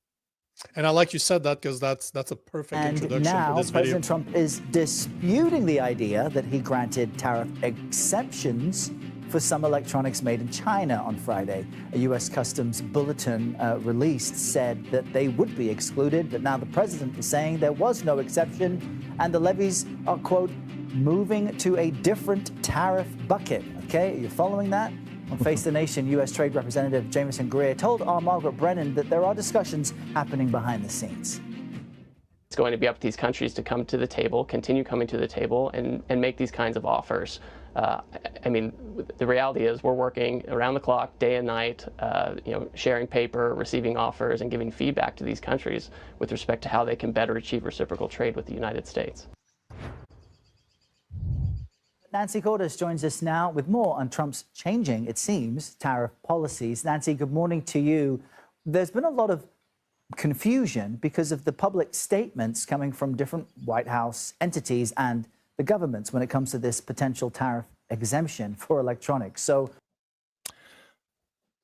And I like you said that, because that's a perfect introduction now, for this President video. Trump is disputing the idea that he granted tariff exemptions for some electronics made in China on Friday. A U.S. Customs bulletin released said that they would be excluded, but now the president is saying there was no exception, and the levies are, quote, moving to a different tariff bucket. Okay, are you following that? On Face the Nation, U.S. Trade Representative Jameson Greer told our Margaret Brennan that there are discussions happening behind the scenes. It's going to be up to these countries to come to the table, continue coming to the table, and make these kinds of offers. I mean, the reality is we're working around the clock, day and night, sharing paper, receiving offers, and giving feedback to these countries with respect to how they can better achieve reciprocal trade with the United States. Nancy Cordes joins us now with more on Trump's changing, it seems, tariff policies. Nancy, good morning to you. There's been a lot of confusion because of the public statements coming from different White House entities and the governments when it comes to this potential tariff exemption for electronics. So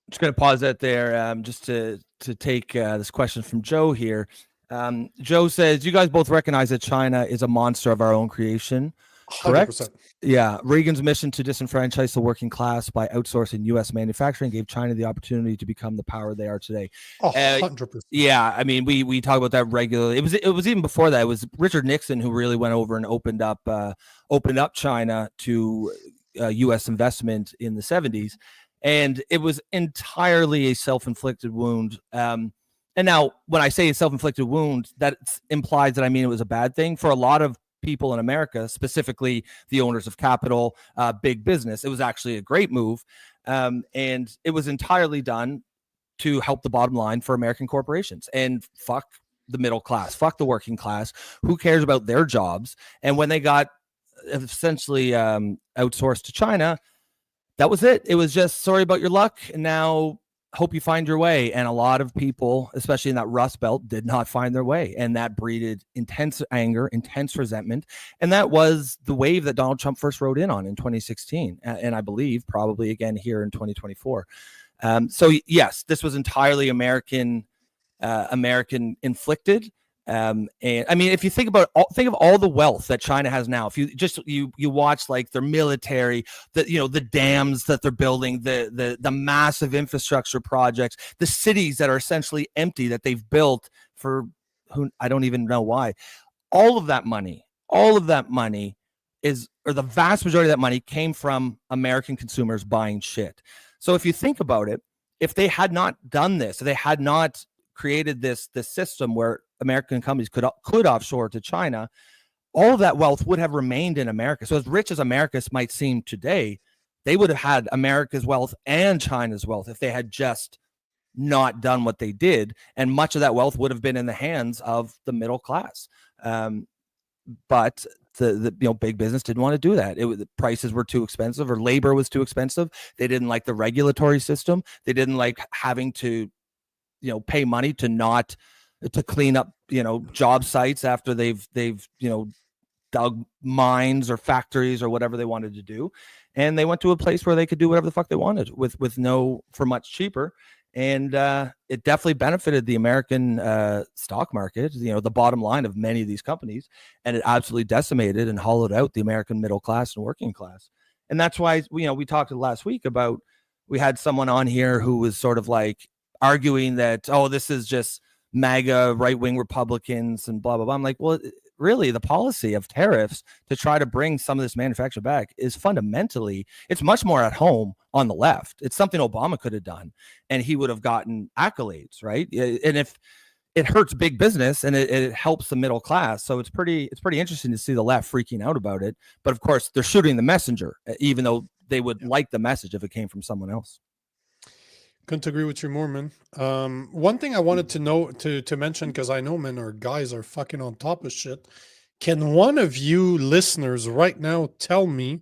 just going to pause that there just to take this question from Joe here. Joe says, you guys both recognize that China is a monster of our own creation, correct? 100%. Yeah. Reagan's mission to disenfranchise the working class by outsourcing U.S. manufacturing gave China the opportunity to become the power they are today. 100%. Yeah. I mean, we talk about that regularly. It was even before that. It was Richard Nixon who really went over and opened up China to U.S. investment in the 70s. And it was entirely a self-inflicted wound. And now when I say a self-inflicted wound, that implies that I mean it was a bad thing for a lot of people in America, specifically the owners of capital, big business. It was actually a great move. And it was entirely done to help the bottom line for American corporations. And fuck the middle class, fuck the working class. Who cares about their jobs? And when they got essentially outsourced to China, that was it. It was just sorry about your luck. And now hope you find your way. And a lot of people, especially in that Rust Belt, did not find their way. And that breeded intense anger, intense resentment. And that was the wave that Donald Trump first rode in on in 2016. And I believe probably again here in 2024. So yes, this was entirely American inflicted. And I mean, if you think of all the wealth that China has now, if you watch like their military, the dams that they're building, the massive infrastructure projects, the cities that are essentially empty that they've built for I don't even know why. All of that money the vast majority of that money came from American consumers buying shit. So if you think about it, if they had not done this, if they had not created this system where American companies could offshore to China, all of that wealth would have remained in America. So as rich as America might seem today, they would have had America's wealth and China's wealth if they had just not done what they did. And much of that wealth would have been in the hands of the middle class. But the big business didn't want to do that. The prices were too expensive, or labor was too expensive. They didn't like the regulatory system. They didn't like having to, pay money to clean up, job sites after they've dug mines or factories or whatever they wanted to do. And they went to a place where they could do whatever the fuck they wanted for much cheaper. And it definitely benefited the American stock market, the bottom line of many of these companies. And it absolutely decimated and hollowed out the American middle class and working class. And that's why, we talked last week about, we had someone on here who was sort of like arguing that, oh, this is just MAGA right-wing Republicans and blah, blah, blah. I'm like, well, really, the policy of tariffs to try to bring some of this manufacture back is fundamentally, it's much more at home on the left. It's something Obama could have done, and he would have gotten accolades, right? And if it hurts big business and it helps the middle class, so it's pretty interesting to see the left freaking out about it. But of course, they're shooting the messenger, even though they would like the message if it came from someone else. Couldn't agree with you more, man. One thing I wanted to know to mention, because I know men or guys are fucking on top of shit. Can one of you listeners right now tell me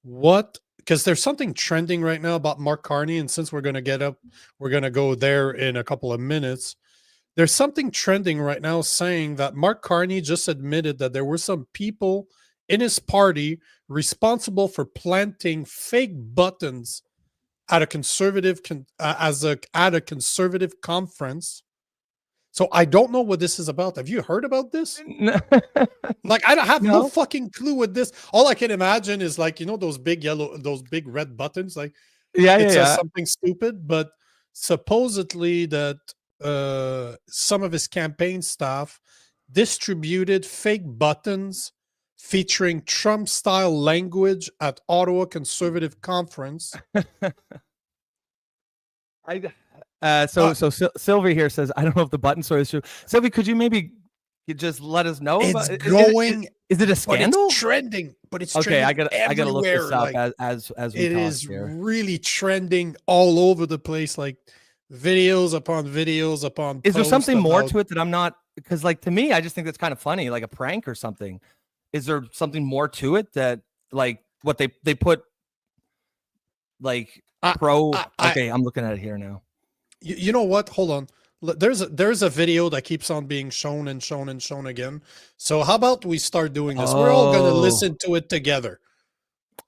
what? Because there's something trending right now about Mark Carney, and since we're gonna go there in a couple of minutes. There's something trending right now saying that Mark Carney just admitted that there were some people in his party responsible for planting fake buttons at a conservative at a conservative conference. So I don't know what this is about. Have you heard about this? Like, I don't have no fucking clue what this. All I can imagine is like, those big red buttons. Like, it says something stupid, but supposedly that some of his campaign staff distributed fake buttons featuring Trump-style language at Ottawa Conservative Conference. So Sylvie here says, I don't know if the button story is true. Sylvie, could you maybe just let us know? It's going. Is it a scandal? It's trending, but it's okay. Trending I gotta look this up like, as we it talk is here. Really trending all over the place, like videos upon videos upon. Is there something more to it that I'm not? Because like to me, I just think that's kind of funny, like a prank or something. Is there something more to it that like what they put like okay, I'm looking at it here now. You know what? Hold on. There's a video that keeps on being shown and shown and shown again. So how about we start doing this? We're all gonna listen to it together.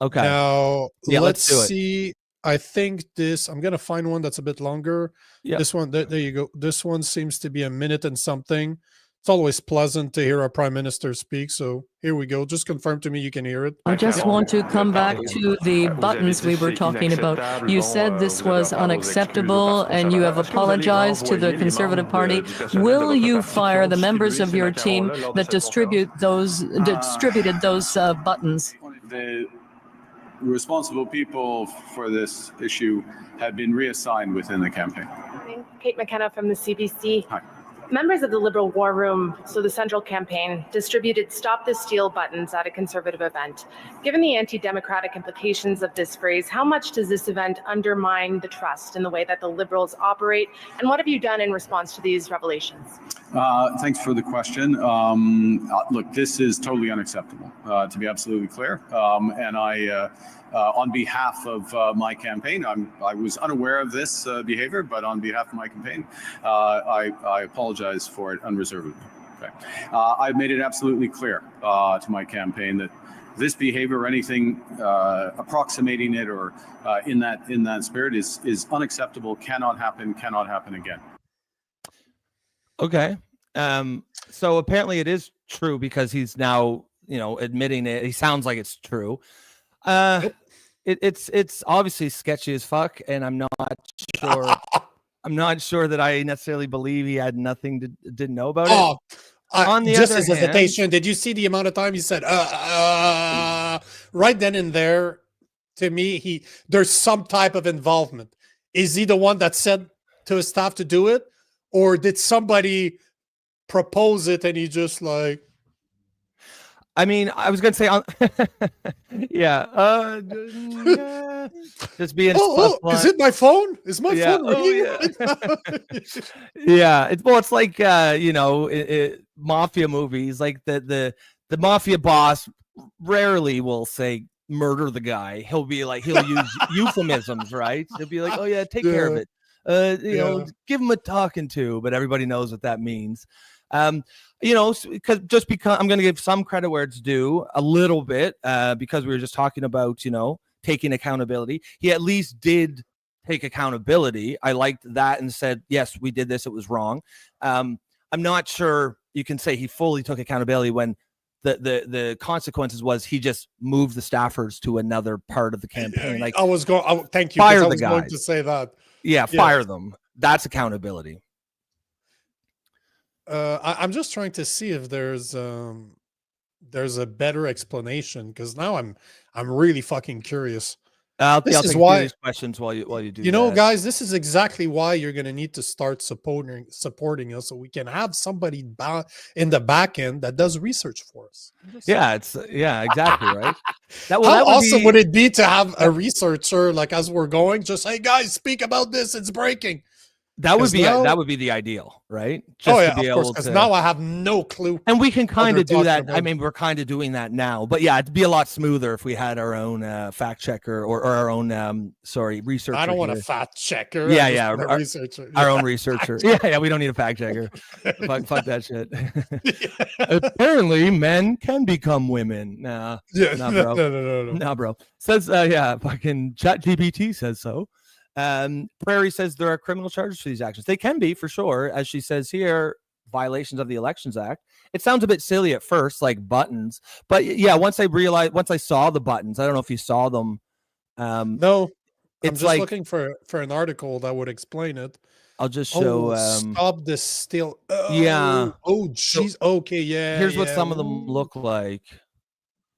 Okay. Now let's do it. see. I think I'm gonna find one that's a bit longer. Yeah. This one, there you go. This one seems to be a minute and something. It's always pleasant to hear our prime minister speak. So here we go. Just confirm to me you can hear it. I just want to come back to the buttons we were talking about. You said this was unacceptable and you have apologized to the Conservative Party. Will you fire the members of your team that distributed those buttons? The responsible people for this issue have been reassigned within the campaign. Kate McKenna from the CBC. Hi. Members of the Liberal War Room, so the Central Campaign, distributed Stop the Steal buttons at a Conservative event. Given the anti-democratic implications of this phrase, how much does this event undermine the trust in the way that the Liberals operate? And what have you done in response to these revelations? Thanks for the question. Look, this is totally unacceptable, to be absolutely clear. And I, on behalf of my campaign, I was unaware of this behavior, but on behalf of my campaign, I apologize for it unreservedly. Okay. I've made it absolutely clear to my campaign that this behavior or anything approximating it or in that spirit is unacceptable, cannot happen again. Okay. So apparently it is true because he's now, admitting it. He sounds like it's true. It's obviously sketchy as fuck, and I'm not sure. I'm not sure that I necessarily believe he had didn't know about it. On the just as a hesitation, did you see the amount of time he said right then and there? To me, there's some type of involvement. Is he the one that said to his staff to do it, or did somebody propose it and he just like? I mean, I was gonna say on, yeah, just being. Is it my phone? Is my phone ringing? Yeah, it's like mafia movies. Like the mafia boss rarely will say murder the guy. He'll use euphemisms, right? He'll be like, oh yeah, take care of it. Give him a talking to, but everybody knows what that means. Because I'm going to give some credit where it's due a little bit, because we were just talking about, taking accountability. He at least did take accountability. I liked that and said, yes, we did this. It was wrong. I'm not sure you can say he fully took accountability when the consequences was he just moved the staffers to another part of the campaign. Like thank you. Fire I the guys. Going to say that. Yeah, fire them. That's accountability. I'm just trying to see if there's a better explanation, because now I'm really fucking curious. I'll take these questions while you do. Guys, this is exactly why you're going to need to start supporting us, so we can have somebody in the back end that does research for us. Exactly right. How awesome would it be to have a researcher, like, as we're going, just, hey guys, speak about this, it's breaking. That would be the ideal, right? Just of course, because now I have no clue. And we can kind of do that. About. I mean, we're kind of doing that now, but yeah, it'd be a lot smoother if we had our own fact checker or our own researcher. I don't want a fact checker. Our researcher. Our own researcher. Yeah, we don't need a fact checker. fuck that shit. Apparently, men can become women. Nah, bro. No, bro. Says fucking ChatGPT says so. Prairie says there are criminal charges for these actions. They can be, for sure, as she says here, violations of the Elections Act. It sounds a bit silly at first, like buttons, but yeah, once I saw the buttons, I don't know if you saw them. No, I'm just looking for an article that would explain it. I'll just show. Stop this steal. Yeah. Oh, jeez. Okay. Yeah. Here's what some of them look like.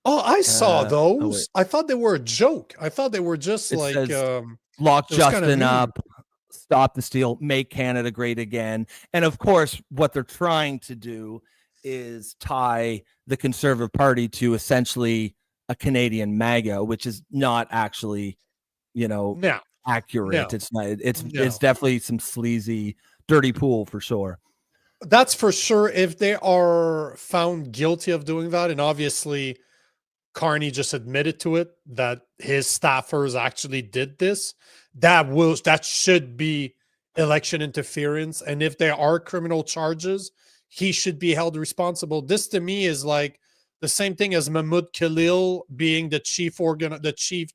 Oh, I saw those. I thought they were a joke. I thought they were just lock Justin up, stop the steal, make Canada great again. And of course, what they're trying to do is tie the Conservative Party to essentially a Canadian MAGA, which is not actually, accurate. No. It's not. It's definitely some sleazy, dirty pool for sure. That's for sure. If they are found guilty of doing that, and obviously Carney just admitted to it, that his staffers actually did this, that should be election interference. And if there are criminal charges, he should be held responsible. This to me is like the same thing as Mahmoud Khalil being the chief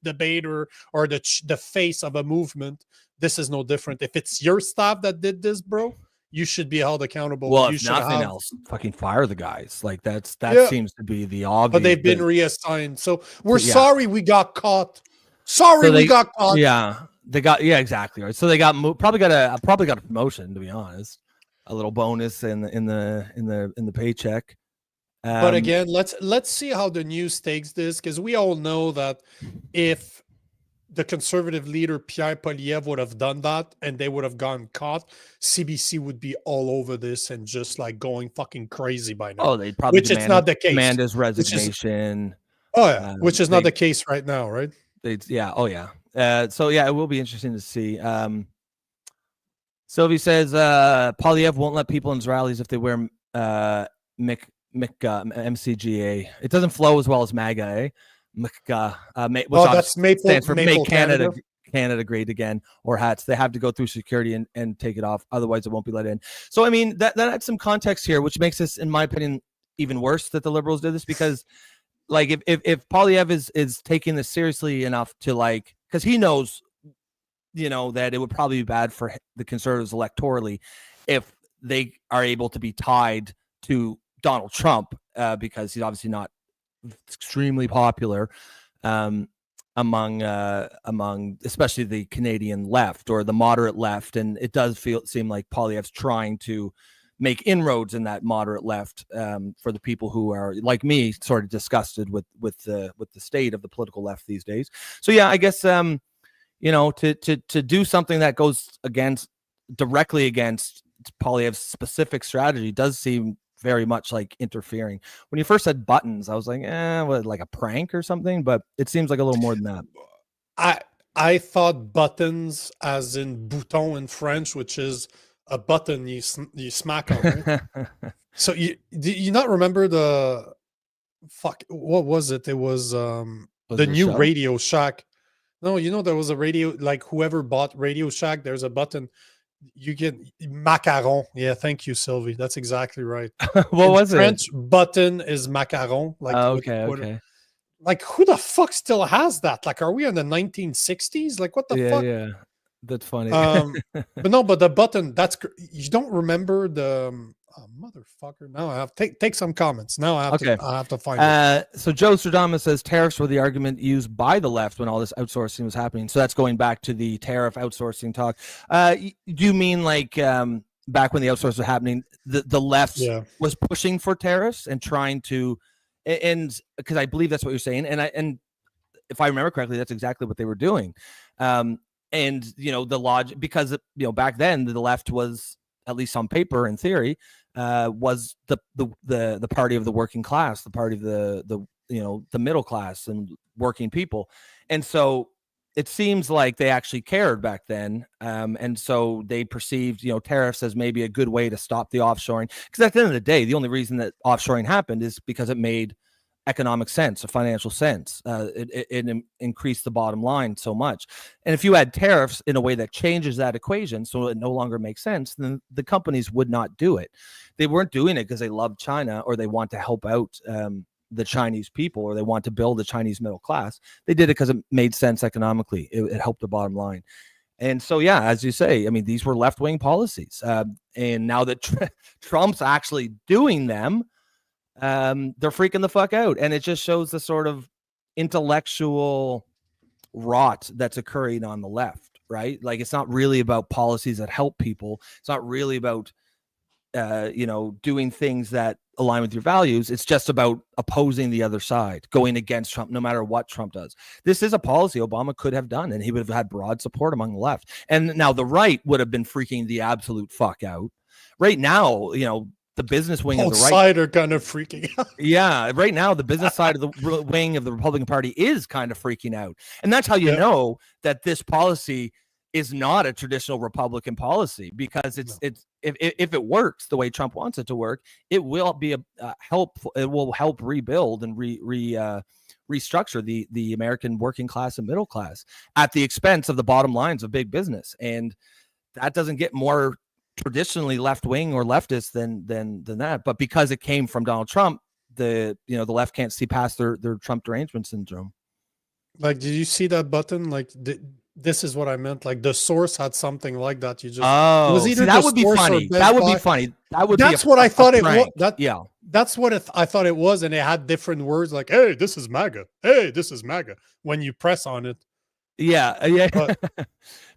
debater or the face of a movement. This is no different. If it's your staff that did this, bro, you should be held accountable. Well, you if nothing else, fucking fire the guys. Like that seems to be the obvious. But they've been reassigned. So we're sorry we got caught. Sorry we got caught. Yeah, they got exactly right. So they got probably got a promotion, to be honest. A little bonus in the paycheck. But again, let's see how the news takes this, because we all know that if the Conservative leader Pierre Poilievre would have done that and they would have gone caught, CBC would be all over this and just like going fucking crazy by now. Oh, they'd probably it's not the case. Demand his resignation. Which is not the case right now, right? So it will be interesting to see. Sylvie says Poilievre won't let people in his rallies if they wear MCGA. It doesn't flow as well as MAGA, eh? That's stands for Maple Make Canada Great Again, or hats. They have to go through security and take it off, otherwise it won't be let in. So I mean that adds some context here, which makes this, in my opinion, even worse that the Liberals did this, because like if Poilievre is taking this seriously enough to, like, because he knows that it would probably be bad for the Conservatives electorally if they are able to be tied to Donald Trump, because he's obviously not extremely popular among especially the Canadian left or the moderate left, and it does seem like Poilievre's trying to make inroads in that moderate left for the people who are like me, sort of disgusted with the state of the political left these days. So yeah, I guess to do something that goes directly against Poilievre's specific strategy does seem very much like interfering. When you first said buttons, I was like, what, like a prank or something? But it seems like a little more than that. I thought buttons as in bouton in French, which is a button you smack on, right? So do you not remember the what was it? It was the new Radio Shack. No, there was a radio, like whoever bought Radio Shack, there's a button you get macaron. Yeah, thank you, Sylvie. That's exactly right. What was French button is macaron. Like okay. Like who the fuck still has that? Like, are we in the 1960s? Like, what the fuck? Yeah, that's funny. But the button, you don't remember the motherfucker. Now I have take some comments. Now I have to find it. So Joe Stradamus says tariffs were the argument used by the left when all this outsourcing was happening. So that's going back to the tariff outsourcing talk. Do you mean like back when the outsourcing was happening, the left was pushing for tariffs and trying to, and because I believe that's what you're saying, and if I remember correctly, that's exactly what they were doing. And the logic, because back then the left was, at least on paper, in theory, was the party of the working class, the party of the middle class and working people, and so it seems like they actually cared back then, and so they perceived tariffs as maybe a good way to stop the offshoring. Because at the end of the day, the only reason that offshoring happened is because it made economic sense or financial sense. It increased the bottom line so much. And if you add tariffs in a way that changes that equation so it no longer makes sense, then the companies would not do it. They weren't doing it because they love China or they want to help out the Chinese people or they want to build the Chinese middle class. They did it because it made sense economically. It helped the bottom line. And so, yeah, as you say, I mean, these were left-wing policies. And now that Trump's actually doing them, they're freaking the fuck out. And it just shows the sort of intellectual rot that's occurring on the left, right? Like, it's not really about policies that help people. It's not really about, doing things that align with your values. It's just about opposing the other side, going against Trump, no matter what Trump does. This is a policy Obama could have done, and he would have had broad support among the left. And now the right would have been freaking the absolute fuck out. Right now, the business wing of the right side are kind of freaking out. Yeah, right now the business side of the wing of the Republican Party is kind of freaking out, and that's how you know that this policy is not a traditional Republican policy, because it's if it works the way Trump wants it to work, it will be it will help rebuild and restructure the American working class and middle class at the expense of the bottom lines of big business, and that doesn't get more traditionally left wing or leftist than that. But because it came from Donald Trump, the left can't see past their Trump derangement syndrome. Like, did you see that button? Like, this is what I meant. Like, the source had something like that. You just it was either that would be funny. That would be funny. That's what I thought it was. That's what I thought it was, and it had different words like, "Hey, this is MAGA. Hey, this is MAGA." When you press on it. Yeah.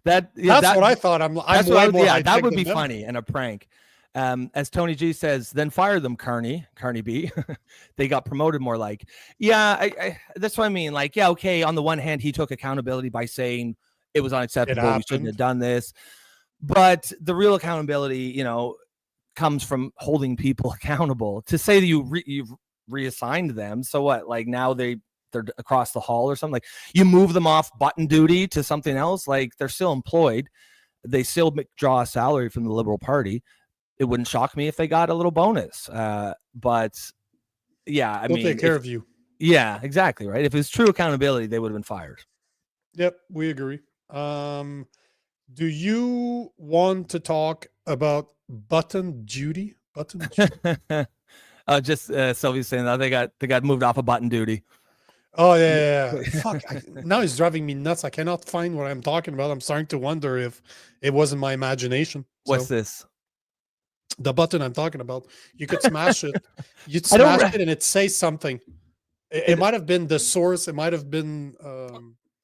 That's what I thought. That would be funny and a prank. As Tony G says, then fire them, Carney B. They got promoted more like. Yeah, that's what I mean. Like, yeah, okay. On the one hand, he took accountability by saying it was unacceptable. We shouldn't have done this. But the real accountability, comes from holding people accountable. To say that you've reassigned them, so what? Like, now they're across the hall or something. Like, you move them off button duty to something else. Like, they're still employed. They still draw a salary from the Liberal Party. It wouldn't shock me if they got a little bonus. But yeah, I mean, take care of you. Yeah, exactly. Right. If it was true accountability, they would have been fired. Yep. We agree. Do you want to talk about button duty? Just Sylvie's saying that they got moved off of button duty. Oh yeah. Fuck. Now it's driving me nuts. I cannot find what I'm talking about. I'm starting to wonder if it wasn't my imagination. What's this? The button I'm talking about. You could smash it. You'd smash it and it says something. It might have been the source. It might have been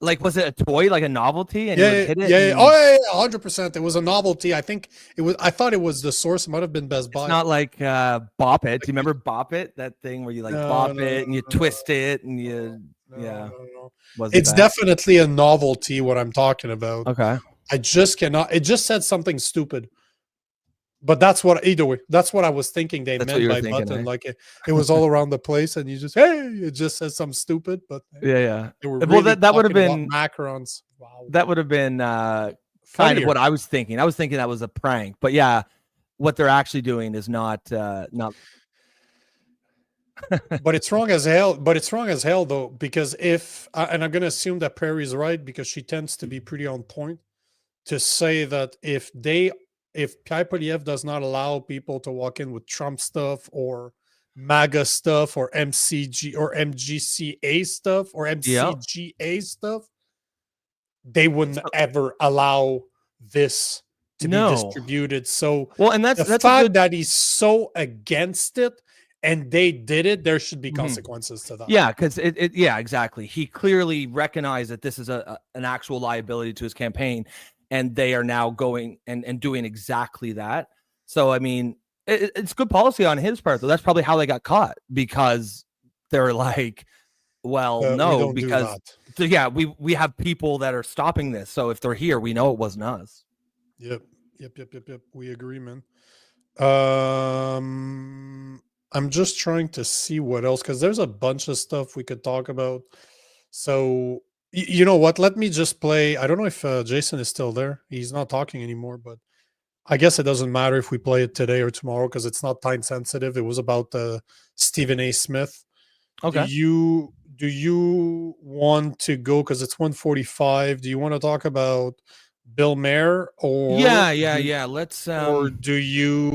like, was it a toy, like a novelty? And yeah, you would hit it yeah. Oh yeah, 100%. It was a novelty. I think it was. I thought it was the source. It might have been Best Buy. It's not like Bop It. Do you remember Bop It? That thing where you bop it and you twist it and you It's definitely a novelty. What I'm talking about. Okay. I just cannot. It just said something stupid. But that's what, either way, that's what I was thinking they meant by button. Like it was all around the place, and you just, hey, it just says something stupid. But yeah. they were Well, really that would have talking been about macarons. Wow. That would have been kind Funnier. of what I was thinking. I was thinking that was a prank, but yeah, what they're actually doing is not. But it's wrong as hell. But it's wrong as hell though, because if and I'm going to assume that Prairie's right because she tends to be pretty on point to say that if Pierre Poilievre does not allow people to walk in with Trump stuff or MAGA stuff or MCG or MGCA stuff or MCGA stuff, they wouldn't ever allow this to be distributed. So well, and that's the fact that he's so against it and they did it, there should be consequences to that. Yeah, because yeah, exactly. He clearly recognized that this is an actual liability to his campaign, and they are now going and doing exactly that. So, I mean, it's good policy on his part, though. That's probably how they got caught, because they're like, well, no, because we have people that are stopping this. So if they're here, we know it wasn't us. Yep. We agree, man. I'm just trying to see what else, because there's a bunch of stuff we could talk about. So you know what? Let me just play. I don't know if Jason is still there. He's not talking anymore, but I guess it doesn't matter if we play it today or tomorrow because it's not time sensitive. It was about Stephen A. Smith. Okay. Do you want to go, because it's 1:45? Do you want to talk about Bill Maher or let's or do you,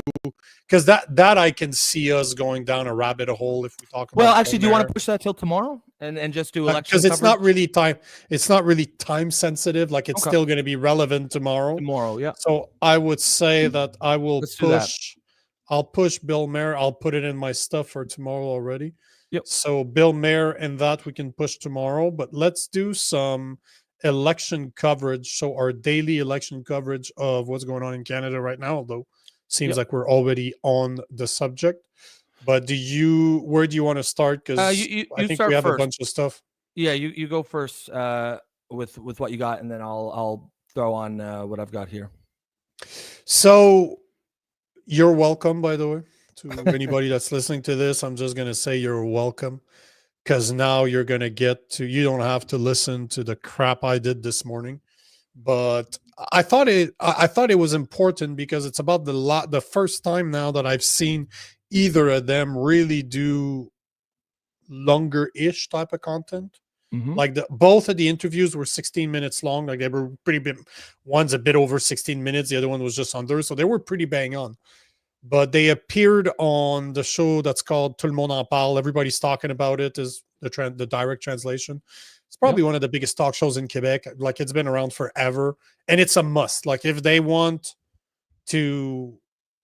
because that I can see us going down a rabbit hole if we talk about. Well, actually, do you want to push that till tomorrow and just do election because it's not coverage? it's not really time sensitive, like it's still going to be relevant tomorrow. Yeah. So I would say that I will I'll push Bill Maher. I'll put it in my stuff for tomorrow already. Yep. So Bill Maher and that we can push tomorrow, but let's do some election coverage. So our daily election coverage of what's going on in Canada right now, although seems like we're already on the subject. But where do you want to start? Because I think we have a bunch of stuff. Yeah, you go first with what you got, and then I'll throw on what I've got here. So you're welcome, by the way, to anybody that's listening to this. I'm just gonna say you're welcome, because now you're gonna you don't have to listen to the crap I did this morning. But I thought it was important because it's about the first time now that I've seen either of them really do longer-ish type of content. Like both of the interviews were 16 minutes long. Like they were pretty big. One's a bit over 16 minutes. The other one was just under. So they were pretty bang on. But they appeared on the show that's called Tout le monde en parle. Everybody's talking about it, is the direct translation. It's probably one of the biggest talk shows in Quebec. Like it's been around forever, and it's a must. Like if they want to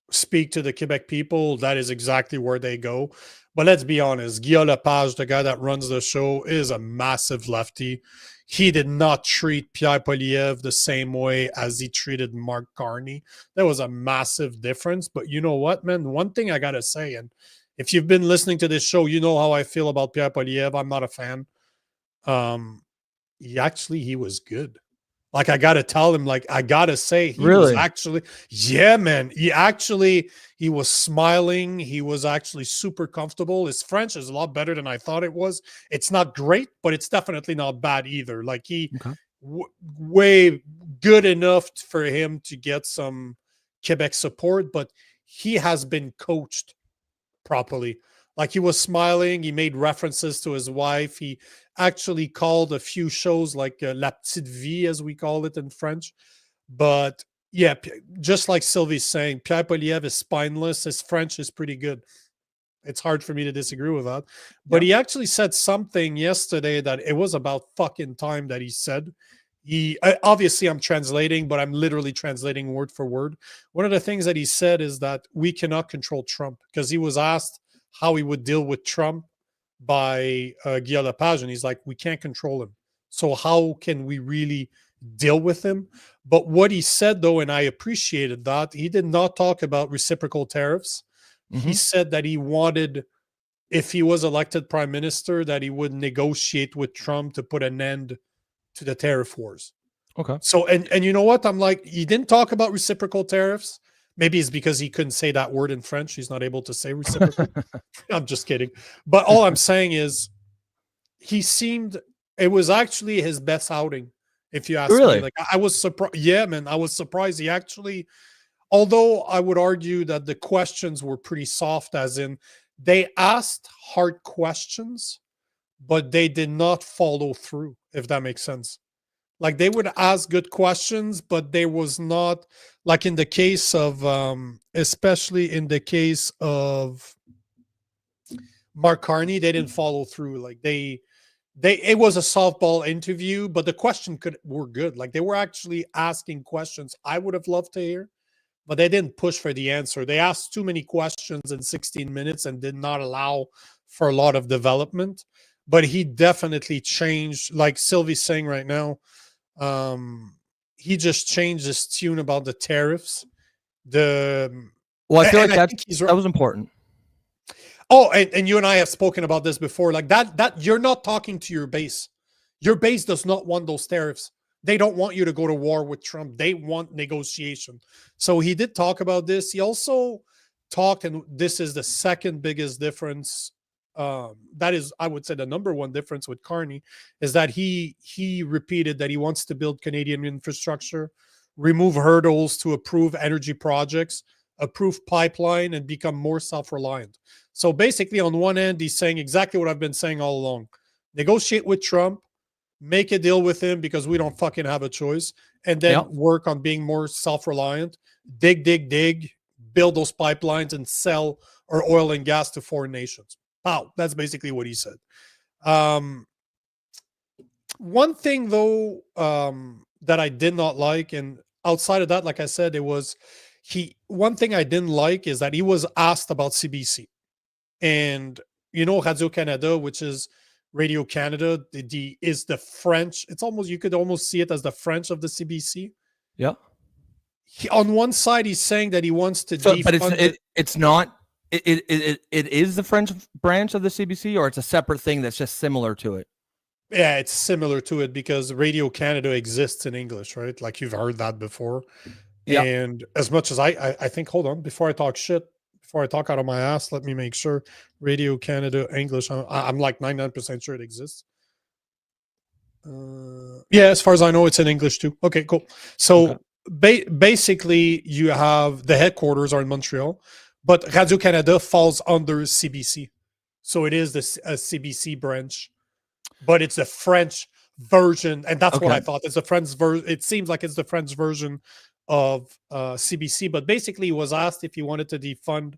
speak to the Quebec people, that is exactly where they go. But let's be honest, Guillaume Lepage, the guy that runs the show, is a massive lefty. He did not treat Pierre Poilievre the same way as he treated Mark Carney. There was a massive difference. But you know what, man? One thing I got to say, and if you've been listening to this show, you know how I feel about Pierre Poilievre. I'm not a fan. He was good. Like I gotta tell him, like I gotta say, he was actually, yeah, man. He was smiling. He was actually super comfortable. His French is a lot better than I thought it was. It's not great, but it's definitely not bad either. Like he way good enough for him to get some Quebec support, but he has been coached properly. Like he was smiling. He made references to his wife. He actually called a few shows like La Petite Vie, as we call it in French. But yeah, just like Sylvie's saying, Pierre Poilievre is spineless. His French is pretty good. It's hard for me to disagree with that. But he actually said something yesterday that it was about fucking time that he said. Obviously I'm translating, but I'm literally translating word for word. One of the things that he said is that we cannot control Trump, because he was asked how he would deal with Trump by Guillaume Lepage, and he's like, we can't control him. So how can we really deal with him? But what he said, though, and I appreciated that, he did not talk about reciprocal tariffs. He said that he wanted, if he was elected prime minister, that he would negotiate with Trump to put an end to the tariff wars. Okay. So, and you know what? I'm like, he didn't talk about reciprocal tariffs. Maybe it's because he couldn't say that word in French. He's not able to say reciprocal. I'm just kidding. But all I'm saying is it was actually his best outing, if you ask me. Like, I was surprised. Yeah, man, I was surprised. He actually, although I would argue that the questions were pretty soft, as in they asked hard questions, but they did not follow through, if that makes sense. Like, they would ask good questions, but there was not, like in the case of, especially in the case of Mark Carney, they didn't follow through. Like it was a softball interview, but the question were good. Like, they were actually asking questions I would have loved to hear, but they didn't push for the answer. They asked too many questions in 16 minutes and did not allow for a lot of development. But he definitely changed, like Sylvie's saying right now. He just changed his tune about the tariffs. I feel like that was important. Oh, and you and I have spoken about this before. Like that you're not talking to your base. Your base does not want those tariffs. They don't want you to go to war with Trump. They want negotiation. So he did talk about this. He also talked, and this is the second biggest difference. That is, I would say, the number one difference with Carney is that he repeated that he wants to build Canadian infrastructure, remove hurdles to approve energy projects, approve pipeline, and become more self-reliant. So basically, on one end, he's saying exactly what I've been saying all along. Negotiate with Trump, make a deal with him because we don't fucking have a choice, and then work on being more self-reliant, dig, build those pipelines and sell our oil and gas to foreign nations. Wow, that's basically what he said. One thing, though, that I did not like, and outside of that, like I said, one thing I didn't like is that he was asked about CBC. And, Radio-Canada, which is Radio Canada, is the French. It's almost, you could almost see it as the French of the CBC. Yeah. On one side, he's saying that he wants to defund. But it's not. It is the French branch of the CBC, or it's a separate thing that's just similar to it? Yeah, it's similar to it because Radio Canada exists in English, right? Like, you've heard that before. Yeah. And as much as I think, hold on, before I talk out of my ass, let me make sure. Radio Canada English, I'm like 99% sure it exists. Yeah, as far as I know, it's in English too. Okay, cool. So basically, you have the headquarters are in Montreal, but Radio-Canada falls under CBC. So it is a CBC branch, but it's a French version. And that's what I thought. It's a French version. It seems like it's the French version of CBC. But basically, he was asked if he wanted to defund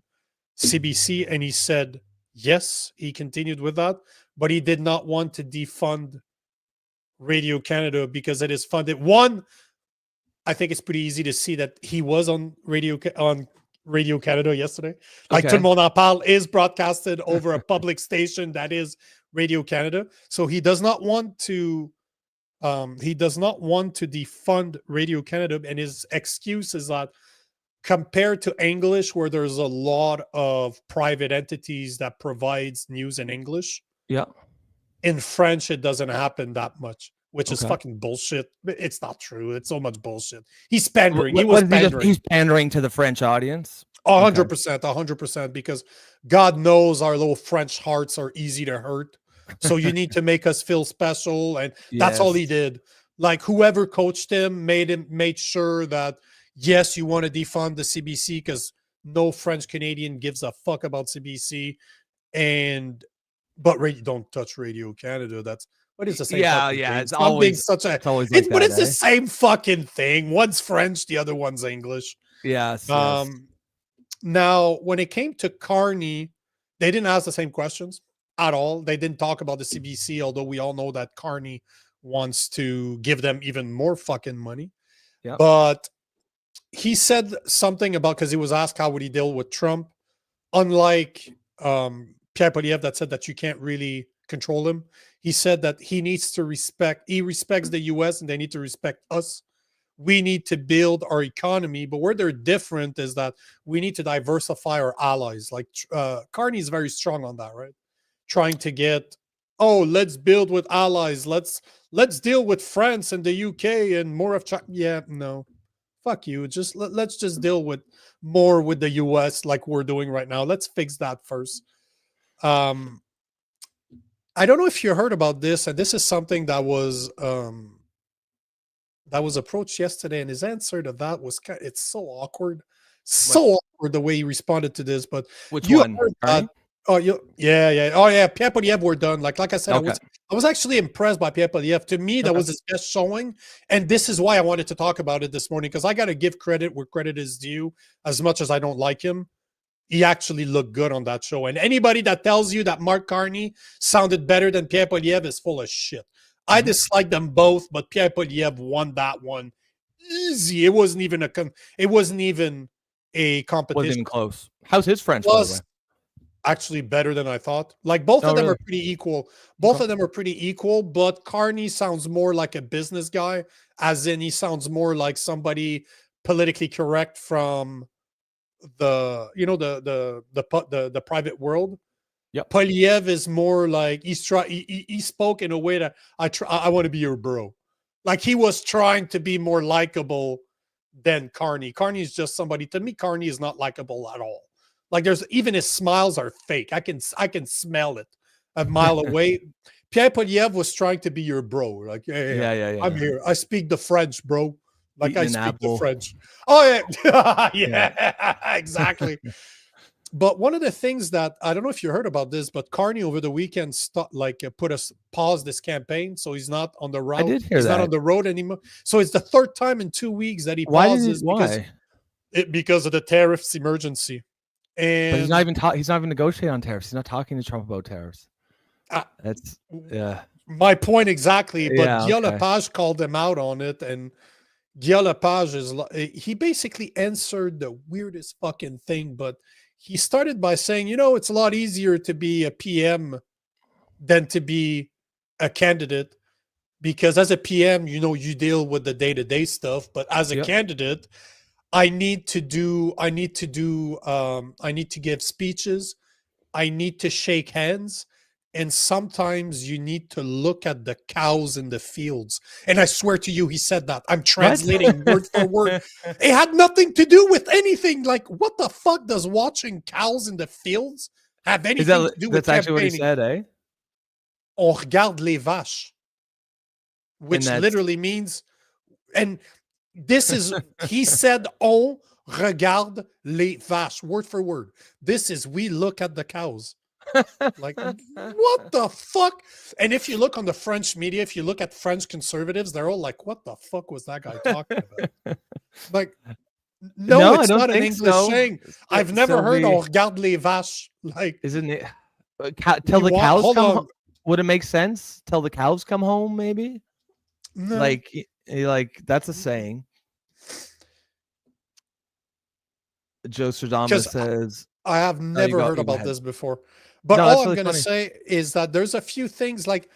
CBC, and he said yes. He continued with that, but he did not want to defund Radio-Canada because it is funded. One, I think it's pretty easy to see that he was on Radio Canada yesterday. Like, Tout le monde en parle is broadcasted over a public station that is Radio Canada. So he does not want to defund Radio Canada, and his excuse is that compared to English, where there's a lot of private entities that provides news in English, in French it doesn't happen that much, which is fucking bullshit. It's not true. It's so much bullshit. He's pandering. He's pandering to the French audience. 100%, because God knows our little French hearts are easy to hurt. So you need to make us feel special, and that's all he did. Like, whoever coached him made sure that yes, you want to defund the CBC because no French Canadian gives a fuck about CBC, but don't touch Radio Canada. But it's the same. It's always it's the same fucking thing. One's French, the other one's English. Yes. Now, when it came to Carney, they didn't ask the same questions at all. They didn't talk about the CBC, although we all know that Carney wants to give them even more fucking money. Yeah. But he said something about, because he was asked how would he deal with Trump, unlike Pierre Poilievre that said that you can't really control him. He said that he respects the US and they need to respect us. We need to build our economy, but where they're different is that we need to diversify our allies. Like, Carney is very strong on that, right? Trying to get, let's build with allies. Let's deal with France and the UK and more of China. Yeah, no. fuck you. Just let's just deal with more with the US like we're doing right now. Let's fix that first. I don't know if you heard about this, and this is something that was approached yesterday, and his answer to that was it's so awkward. So awkward the way he responded to this, but which you one? Oh, yeah. Oh, yeah. Pierre Poilievre were done. Like I said, Okay. I was actually impressed by Pierre Poilievre. To me, that was his best showing, and this is why I wanted to talk about it this morning, because I got to give credit where credit is due. As much as I don't like him, he actually looked good on that show. And anybody that tells you that Mark Carney sounded better than Pierre Poilievre is full of shit. I dislike them both, but Pierre Poilievre won that one easy. It wasn't even a competition. Wasn't even close. How's his French, by the way? Actually better than I thought. Like both of them are pretty equal. Both of them are pretty equal, but Carney sounds more like a business guy, as in he sounds more like somebody politically correct from the the private world. Yep. Poilievre is more like he spoke in a way that I want to be your bro. Like he was trying to be more likable than Carney. Carney is just somebody, to me, Carney is not likable at all. Like there's even his smiles are fake. I can smell it a mile away. Pierre Poilievre was trying to be your bro. Like, hey, I'm here. I speak the French, bro. Like Eating I speak the French. Oh yeah, yeah, exactly. But one of the things that I don't know if you heard about this, but Carney over the weekend paused this campaign, so he's not on the road. I did hear he's that. not on the road anymore. So it's the third time in 2 weeks that he pauses because of the tariffs emergency. And But he's not even negotiating on tariffs. He's not talking to Trump about tariffs. That's my point exactly. But Yeah, Guillaume okay. Lepage called him out on it, and Guillaume Lepage he basically answered the weirdest fucking thing. But he started by saying, it's a lot easier to be a PM than to be a candidate, because as a PM, you deal with the day-to-day stuff, but as a candidate, I need to give speeches. I need to shake hands. And sometimes you need to look at the cows in the fields. And I swear to you, he said that. I'm translating word for word. It had nothing to do with anything. Like, what the fuck does watching cows in the fields have anything to do with That's actually what he campaigning? said, On regarde les vaches. Which literally means, and this is, he said, on regarde les vaches, word for word. This is, we look at the cows. Like, what the fuck? And if you look on the French media, if you look at French conservatives, they're all like, what the fuck was that guy talking about? Like, no, it's not an English saying. I've never heard on regarde les vaches. Like, isn't it? Till the cows come home. Would it make sense? Till the cows come home, maybe? No. Like that's a saying. Joe Stradamus says, I have never heard about this before. But all I'm going to say is that there's a few things, like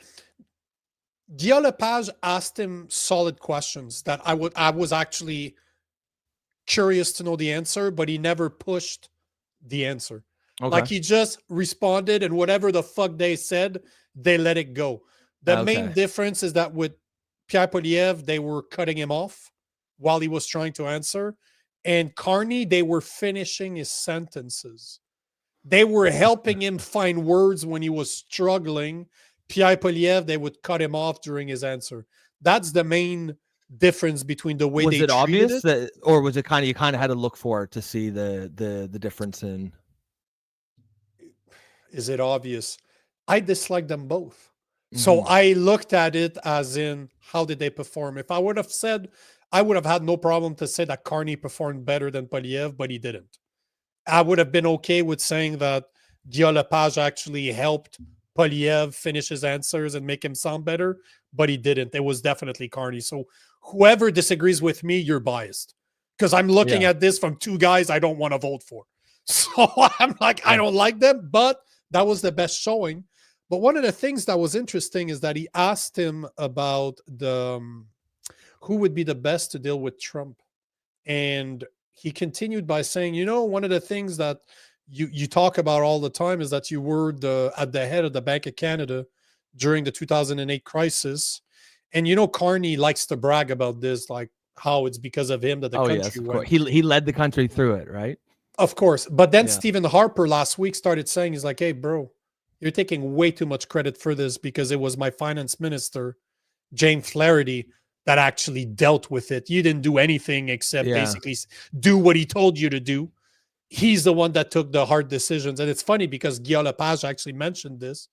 Guillaume Lepage asked him solid questions that I was actually curious to know the answer, but he never pushed the answer. Okay. Like he just responded, and whatever the fuck they said, they let it go. The main difference is that with Pierre Poilievre, they were cutting him off while he was trying to answer. And Carney, they were finishing his sentences. They were helping him find words when he was struggling. Pierre Poilievre, they would cut him off during his answer. That's the main difference between the way was it obvious that, or was it you kind of had to look for it to see the difference in? Is it obvious? I dislike them both. So I looked at it as in, how did they perform? If I would have said, I would have had no problem to say that Carney performed better than Poilievre, but he didn't. I would have been okay with saying that Guillaume Lepage actually helped Poilievre finish his answers and make him sound better, but he didn't. It was definitely Carney. So whoever disagrees with me, you're biased, because I'm looking at this from two guys I don't want to vote for. So I'm like, I don't like them, but that was the best showing. But one of the things that was interesting is that he asked him about who would be the best to deal with Trump. And he continued by saying, one of the things that you talk about all the time is that you were at the head of the Bank of Canada during the 2008 crisis. And Carney likes to brag about this, like how it's because of him that the country yes, of went. course. He led the country through it, right? Of course. But then Yeah. Stephen Harper last week started saying, he's like, hey, bro, you're taking way too much credit for this because it was my finance minister, James Flaherty, that actually dealt with it. You didn't do anything except basically do what he told you to do. He's the one that took the hard decisions. And it's funny because Guillaume Lepage actually mentioned this,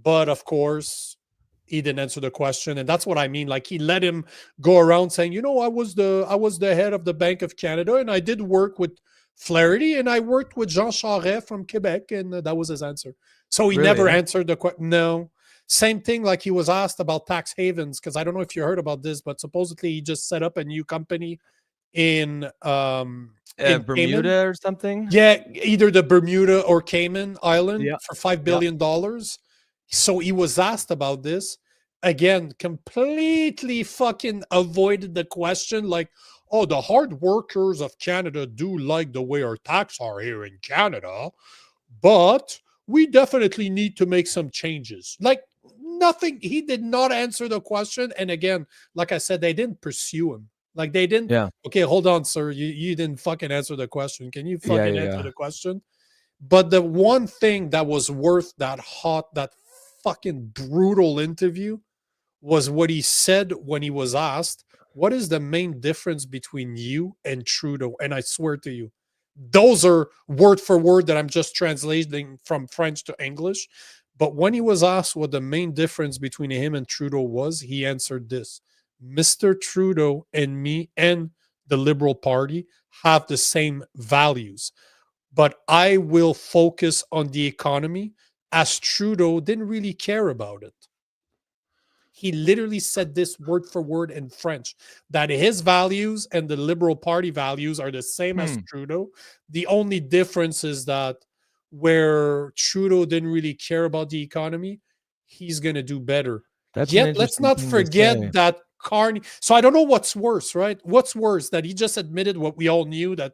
but of course he didn't answer the question. And that's what I mean. Like, he let him go around saying, you know, I was the head of the Bank of Canada, and I did work with Flaherty, and I worked with Jean Charest from Quebec, and that was his answer. So he never answered the question. No. Same thing, like he was asked about tax havens, because I don't know if you heard about this, but supposedly he just set up a new company in Bermuda Cayman. or something. Yeah, either the Bermuda or Cayman Island for $5 billion. So he was asked about this. Again, completely fucking avoided the question, like, oh, the hard workers of Canada do like the way our tax are here in Canada, but we definitely need to make some changes. Like, nothing. He did not answer the question. And again, like I said, they didn't pursue him. Like, they didn't. Yeah. Okay, hold on, sir. You didn't fucking answer the question. Can you fucking answer the question? But the one thing that was worth that fucking brutal interview was what he said when he was asked, what is the main difference between you and Trudeau? And I swear to you, those are word for word that I'm just translating from French to English. But when he was asked what the main difference between him and Trudeau was, he answered this: Mr. Trudeau and me and the Liberal Party have the same values, but I will focus on the economy, as Trudeau didn't really care about it. He literally said this word for word in French, that his values and the Liberal Party values are the same as Trudeau. The only difference is that where Trudeau didn't really care about the economy, he's going to do better. Yet, let's not forget that Carney. So I don't know what's worse, right? What's worse, that he just admitted what we all knew, that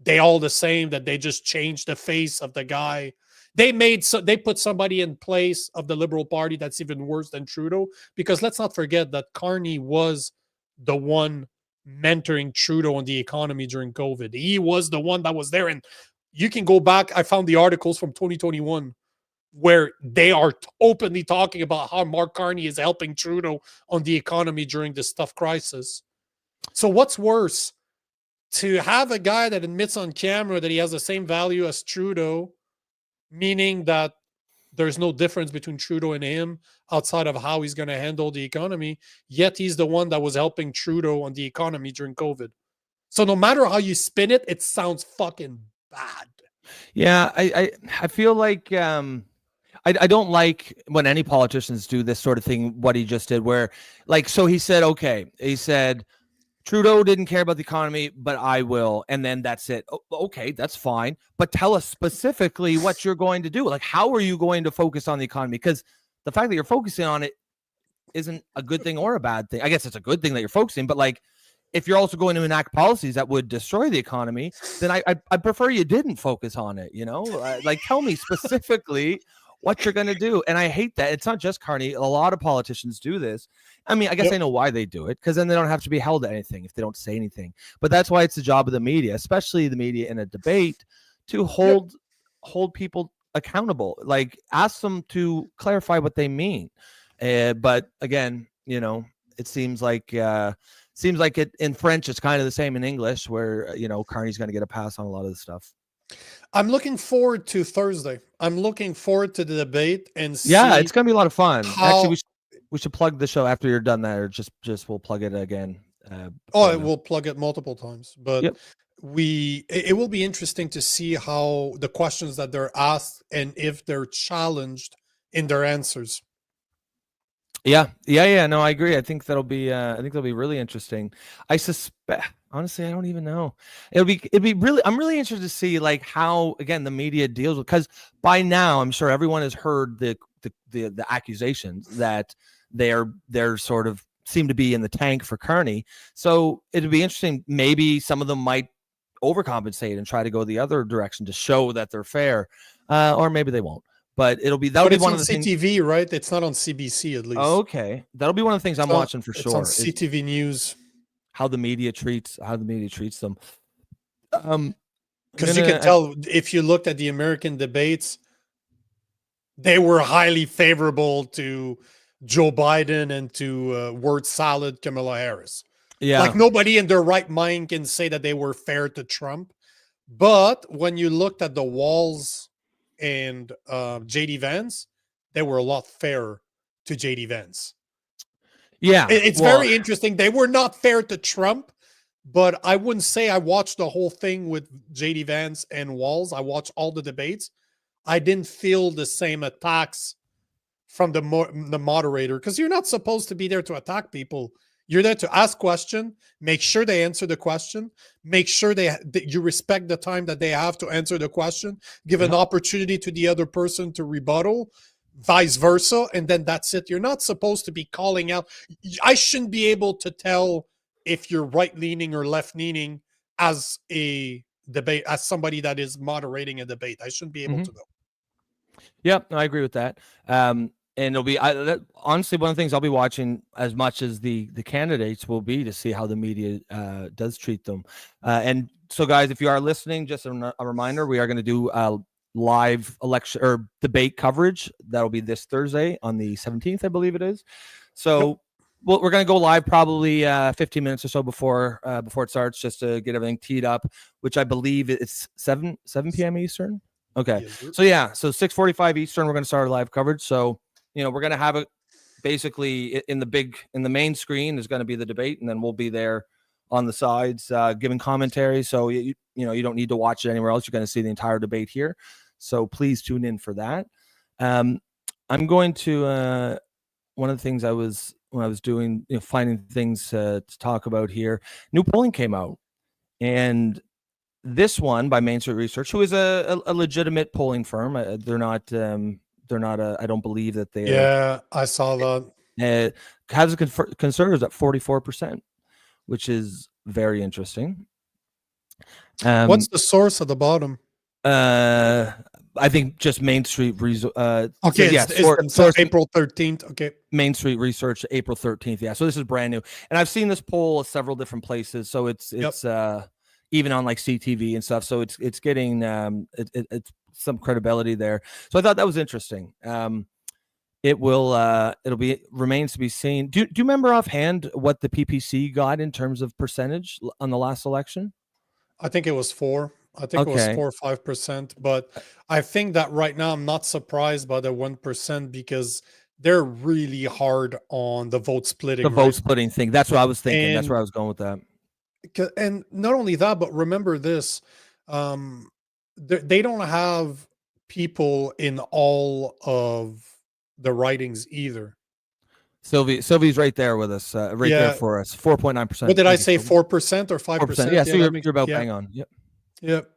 they all the same, that they just changed the face of the guy. They put somebody in place of the Liberal Party that's even worse than Trudeau, because let's not forget that Carney was the one mentoring Trudeau on the economy during COVID. He was the one that was there. And you can go back. I found the articles from 2021 where they are openly talking about how Mark Carney is helping Trudeau on the economy during this tough crisis. So what's worse, to have a guy that admits on camera that he has the same value as Trudeau, meaning that there's no difference between Trudeau and him outside of how he's going to handle the economy, yet he's the one that was helping Trudeau on the economy during COVID. So no matter how you spin it, it sounds fucking bad. Yeah, I feel like I don't like when any politicians do this sort of thing, what he just did, where, like, so he said, Trudeau didn't care about the economy, but I will. And then that's it. Okay, that's fine. But tell us specifically what you're going to do. Like, how are you going to focus on the economy? Because the fact that you're focusing on it isn't a good thing or a bad thing. I guess it's a good thing that you're focusing, but like, if you're also going to enact policies that would destroy the economy, then I prefer you didn't focus on it, you know? Like, tell me specifically what you're going to do. And I hate that. It's not just Carney. A lot of politicians do this. I mean, I guess I know why they do it, because then they don't have to be held to anything if they don't say anything. But that's why it's the job of the media, especially the media in a debate, to hold people accountable. Like, ask them to clarify what they mean. But again, you know, it seems like it in French, it's kind of the same in English, where, you know, Carney's going to get a pass on a lot of the stuff. I'm looking forward to Thursday. I'm looking forward to the debate and see. Yeah, it's going to be a lot of fun. Actually, we should plug the show after you're done that, or just we'll plug it again. We'll plug it multiple times, but it will be interesting to see how the questions that they're asked and if they're challenged in their answers. Yeah. No, I agree. I think that'll be really interesting. I suspect, honestly, I don't even know. It'd be really. I'm really interested to see like how, again, the media deals with, because by now I'm sure everyone has heard the accusations that they're sort of seem to be in the tank for Carney. So it'd be interesting. Maybe some of them might overcompensate and try to go the other direction to show that they're fair, or maybe they won't. But that'll be one of the things. It's on CTV, right? It's not on CBC, at least. Okay, that'll be one of the things I'm watching for sure. It's on CTV News. how the media treats them. Because you can tell if you looked at the American debates, they were highly favorable to Joe Biden and to word salad Kamala Harris. Yeah. Like nobody in their right mind can say that they were fair to Trump. But when you looked at the Walls and JD Vance, they were a lot fairer to JD Vance. Yeah. It's very interesting. They were not fair to Trump, but I wouldn't say I watched the whole thing with JD Vance and Walls. I watched all the debates. I didn't feel the same attacks from the moderator, because you're not supposed to be there to attack people. You're there to ask question, make sure they answer the question, make sure that you respect the time that they have to answer the question, give an opportunity to the other person to rebuttal, vice versa, and then that's it. You're not supposed to be calling out. I shouldn't be able to tell if you're right-leaning or left-leaning as a debate, as somebody that is moderating a debate. I shouldn't be able to know. Yep, I agree with that. And it'll be honestly one of the things I'll be watching as much as the candidates will be to see how the media does treat them. And so, guys, if you are listening, just a reminder, we are going to do live election or debate coverage. That'll be this Thursday on the 17th, I believe it is. So we're going to go live probably 15 minutes or so before it starts, just to get everything teed up, which I believe it's 7 p.m. Eastern. Okay. Yes, so 6:45 Eastern, we're going to start our live coverage. So, we're going to have it basically in the main screen is going to be the debate, and then we'll be there on the sides giving commentary. So you don't need to watch it anywhere else. You're going to see the entire debate here. So please tune in for that. I'm going to one of the things when I was doing, finding things to talk about here. New polling came out, and this one by Main Street Research, who is a legitimate polling firm. They're not I don't believe that they Yeah, I saw that. Has conservatives at 44%, which is very interesting. What's the source at the bottom? I think just Main Street okay, source April 13th. Okay. Main Street Research, April 13th. Yeah, so this is brand new. And I've seen this poll at several different places. So it's even on like CTV and stuff. So it's getting it's some credibility there. So I thought that was interesting. Remains to be seen. Do you remember offhand what the PPC got in terms of percentage on the last election? I think it was 4. I think it was 4 or 5%. But I think that right now I'm not surprised by the 1% because they're really hard on the vote splitting. The vote splitting thing. That's what I was thinking. That's where I was going with that. And not only that, but remember this. They don't have people in all of the writings either. Sylvie's right there with us, there for us. 4.9%. What did I say? 4% or 5%? Yeah, so you're about bang on. Yep. Yep.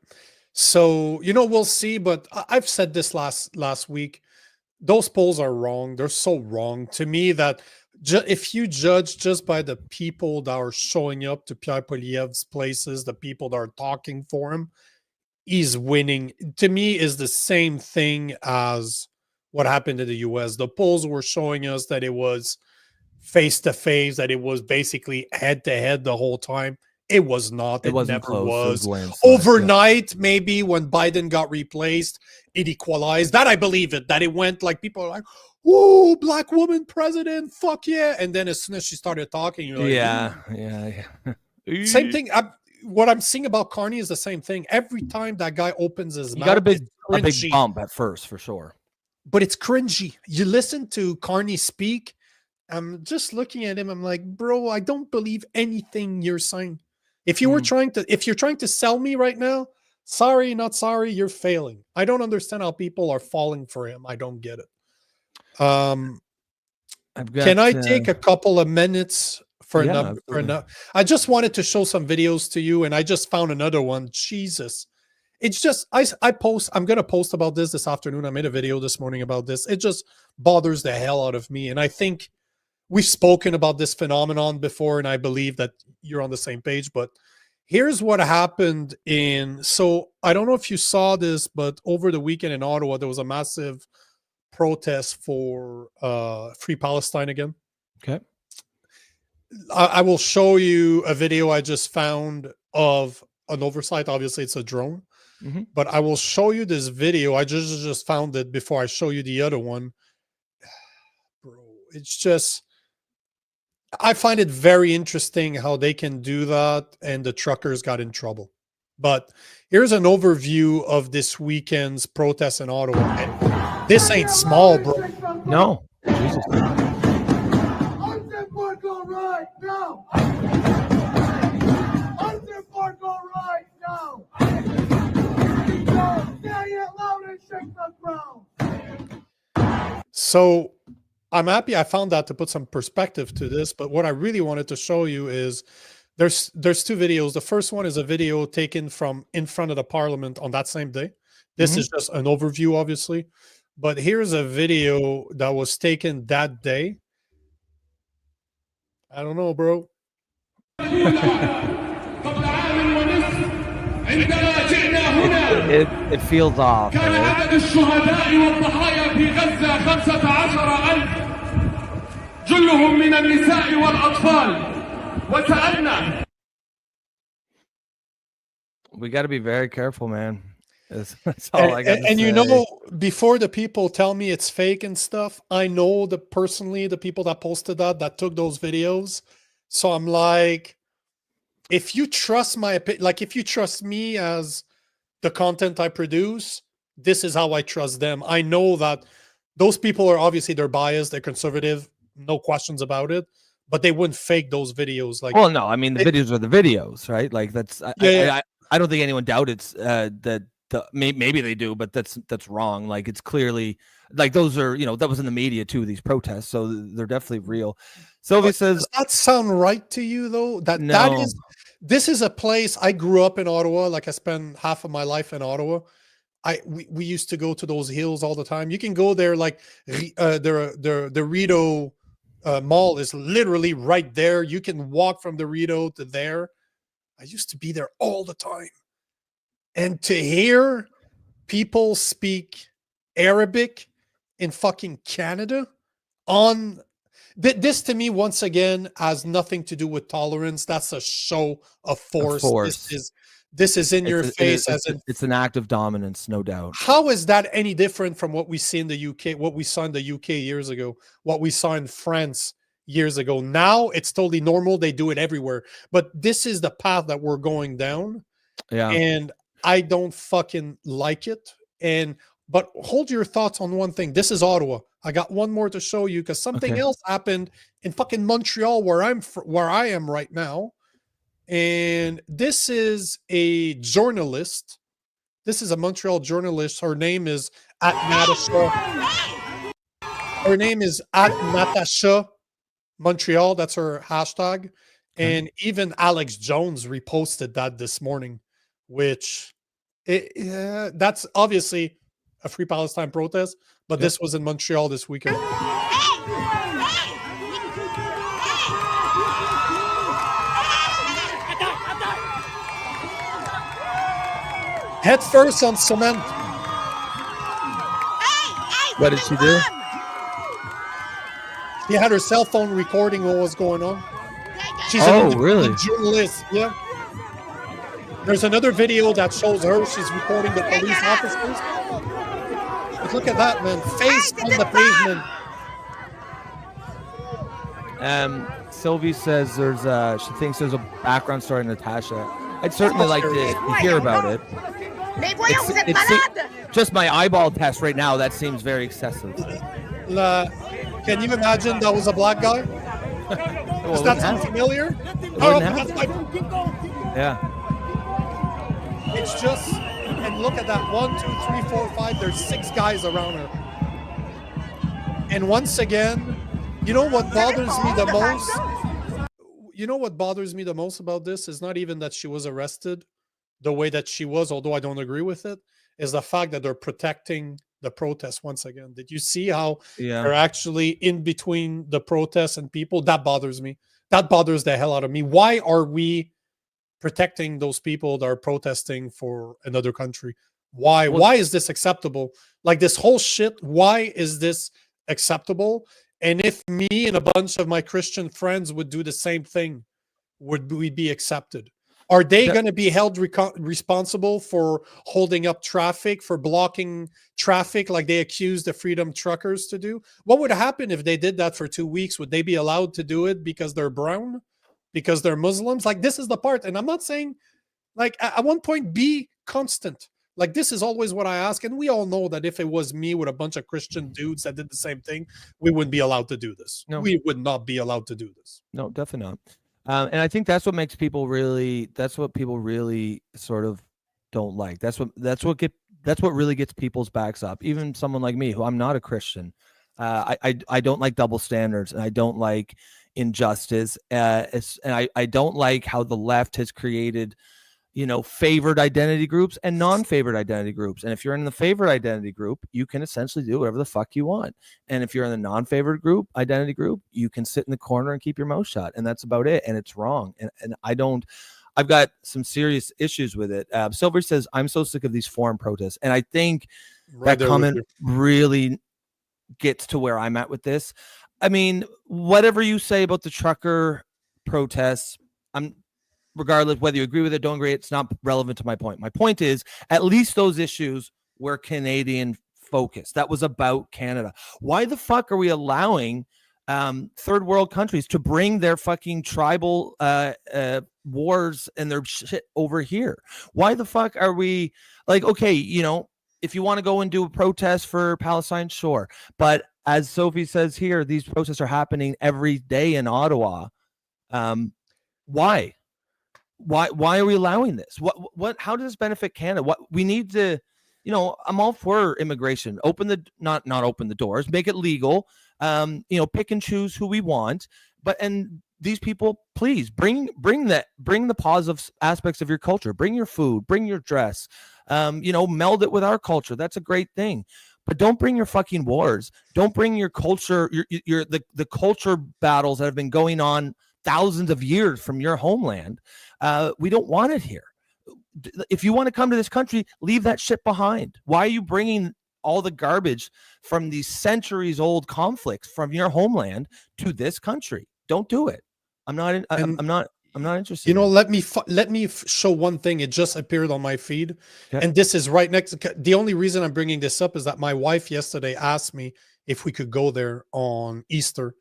So we'll see. But I've said this last week. Those polls are wrong. They're so wrong to me that if you judge just by the people that are showing up to Pierre Poilievre's places, the people that are talking for him, he's winning. To me, is the same thing as what happened in the US. The polls were showing us that it was face-to-face, that it was basically head-to-head the whole time. It was not. It wasn't never close. was. Overnight, maybe when Biden got replaced, it equalized. That I believe it. That it went like people are like, "Whoa, black woman president, fuck yeah!" And then as soon as she started talking, you're like, yeah. Same thing. What I'm seeing about Carney is the same thing. Every time that guy opens his mouth, got a big bump at first for sure. But it's cringy. You listen to Carney speak. I'm just looking at him. I'm like, bro, I don't believe anything you're saying. If you're trying to sell me right now, sorry, not sorry, you're failing. I don't understand how people are falling for him. I don't get it. Can I take a couple of minutes for another? I just wanted to show some videos to you, and I just found another one. Jesus. It's just, I'm going to post about this afternoon. I made a video this morning about this. It just bothers the hell out of me. And I think we've spoken about this phenomenon before, and I believe that you're on the same page. But here's what happened so I don't know if you saw this, but over the weekend in Ottawa, there was a massive protest for Free Palestine again. Okay. I will show you a video I just found of an oversight. Obviously, it's a drone, but I will show you this video. I just found it before I show you the other one. Bro, it's just, I find it very interesting how they can do that, and the truckers got in trouble. But here's an overview of this weekend's protests in Ottawa. And this ain't small, bro. No. Jesus. So I'm happy I found that to put some perspective to this, but what I really wanted to show you is there's two videos. The first one is a video taken from in front of the parliament on that same day. This is just an overview, obviously, but here's a video that was taken that day. I don't know, bro. It feels off. We got to be very careful, man. That's all I got to say. And you know, before the people tell me it's fake and stuff, I know personally the people that posted that took those videos. So I'm like, if you trust my opinion, like if you trust me as the content I produce, this is how I trust them. I know that those people are obviously, they're biased, they're conservative, no questions about it, but they wouldn't fake those videos. Like, well, no, I mean the videos are the videos, right? Like that's I don't think anyone doubted that. Maybe they do, but that's wrong. Like it's clearly like those are, that was in the media too, these protests, so they're definitely real. Sylvia says, does that sound right to you though? This is a place I grew up in Ottawa. Like I spent half of my life in Ottawa. We used to go to those hills all the time. You can go there, like the Rideau Mall is literally right there. You can walk from the Rideau to there. I used to be there all the time. And to hear people speak Arabic in fucking Canada on this, to me, once again, has nothing to do with tolerance. That's a show of force. This is in your face. It's an act of dominance, no doubt. How is that any different from what we see in the UK, what we saw in the UK years ago, what we saw in France years ago? Now it's totally normal. They do it everywhere. But this is the path that we're going down. Yeah. And I don't fucking like it. But hold your thoughts on one thing. This is Ottawa. I got one more to show you because something else happened in fucking Montreal where I am right now. And this is a journalist. This is a Montreal journalist. Her name is @Natasha. Her name is @Natasha Montreal. That's her hashtag. And even Alex Jones reposted that this morning, which that's obviously a Free Palestine protest, but this was in Montreal this weekend. Head first on cement. What did she do? She had her cell phone recording what was going on. She's really? Journalist, yeah. There's another video that shows her. She's recording the police officers. But look at that, man. Face on the pavement. Sylvie says she thinks there's a background story in Natasha. I'd certainly like to hear about it. Just my eyeball test right now, that seems very excessive. Can you imagine that was a black guy? Does that sound familiar? Yeah. It's just, and look at that. 1, 2, 3, 4, 5. There's 6 guys around her. And once again, you know what bothers me the most? You know what bothers me the most about this is not even that she was arrested the way that she was, although I don't agree with it, is the fact that they're protecting the protests once again. Did you see how they're actually in between the protests and people? That bothers me. That bothers the hell out of me. Why are we protecting those people that are protesting for another country? Why is this acceptable? Like this whole shit, why is this acceptable? And if me and a bunch of my Christian friends would do the same thing, would we be accepted? Are they going to be held responsible for holding up traffic, for blocking traffic like they accused the Freedom Truckers to do? What would happen if they did that for 2 weeks? Would they be allowed to do it because they're brown? Because they're Muslims? Like, this is the part. And I'm not saying, like, at one point, be constant. Like, this is always what I ask. And we all know that if it was me with a bunch of Christian dudes that did the same thing, we wouldn't be allowed to do this. No. We would not be allowed to do this. No, definitely not. And I think that's what makes people really, that's what people really sort of don't like. That's what really gets people's backs up. Even someone like me, who I'm not a Christian. I don't like double standards, and I don't like injustice. And I don't like how the left has created, favored identity groups and non-favored identity groups. And if you're in the favored identity group, you can essentially do whatever the fuck you want. And if you're in the non-favored identity group, you can sit in the corner and keep your mouth shut. And that's about it. And it's wrong. And I've got some serious issues with it. Silver says, I'm so sick of these foreign protests. And I think that comment really gets to where I'm at with this. I mean, whatever you say about the trucker protests, regardless whether you agree with it, don't agree, it's not relevant to my point. My point is, at least those issues were Canadian focused. That was about Canada. Why the fuck are we allowing third world countries to bring their fucking tribal wars and their shit over here? Why the fuck are we like, okay, if you want to go and do a protest for Palestine, sure. But as Sophie says here, these protests are happening every day in Ottawa. Why? Why are we allowing this? How does this benefit Canada? What we need to, I'm all for immigration. Not open the doors, make it legal. Pick and choose who we want. And these people, please bring the positive aspects of your culture. Bring your food, bring your dress. Meld it with our culture. That's a great thing. But don't bring your fucking wars. Don't bring your culture, the culture battles that have been going on thousands of years from your homeland. We don't want it here. If you want to come to this country, leave that shit behind. Why are you bringing all the garbage from these centuries old conflicts from your homeland to this country? Don't do it. I'm not interested. Let me show one thing. It just appeared on my feed, and this is right next. The only reason I'm bringing this up is that my wife yesterday asked me if we could go there on Easter.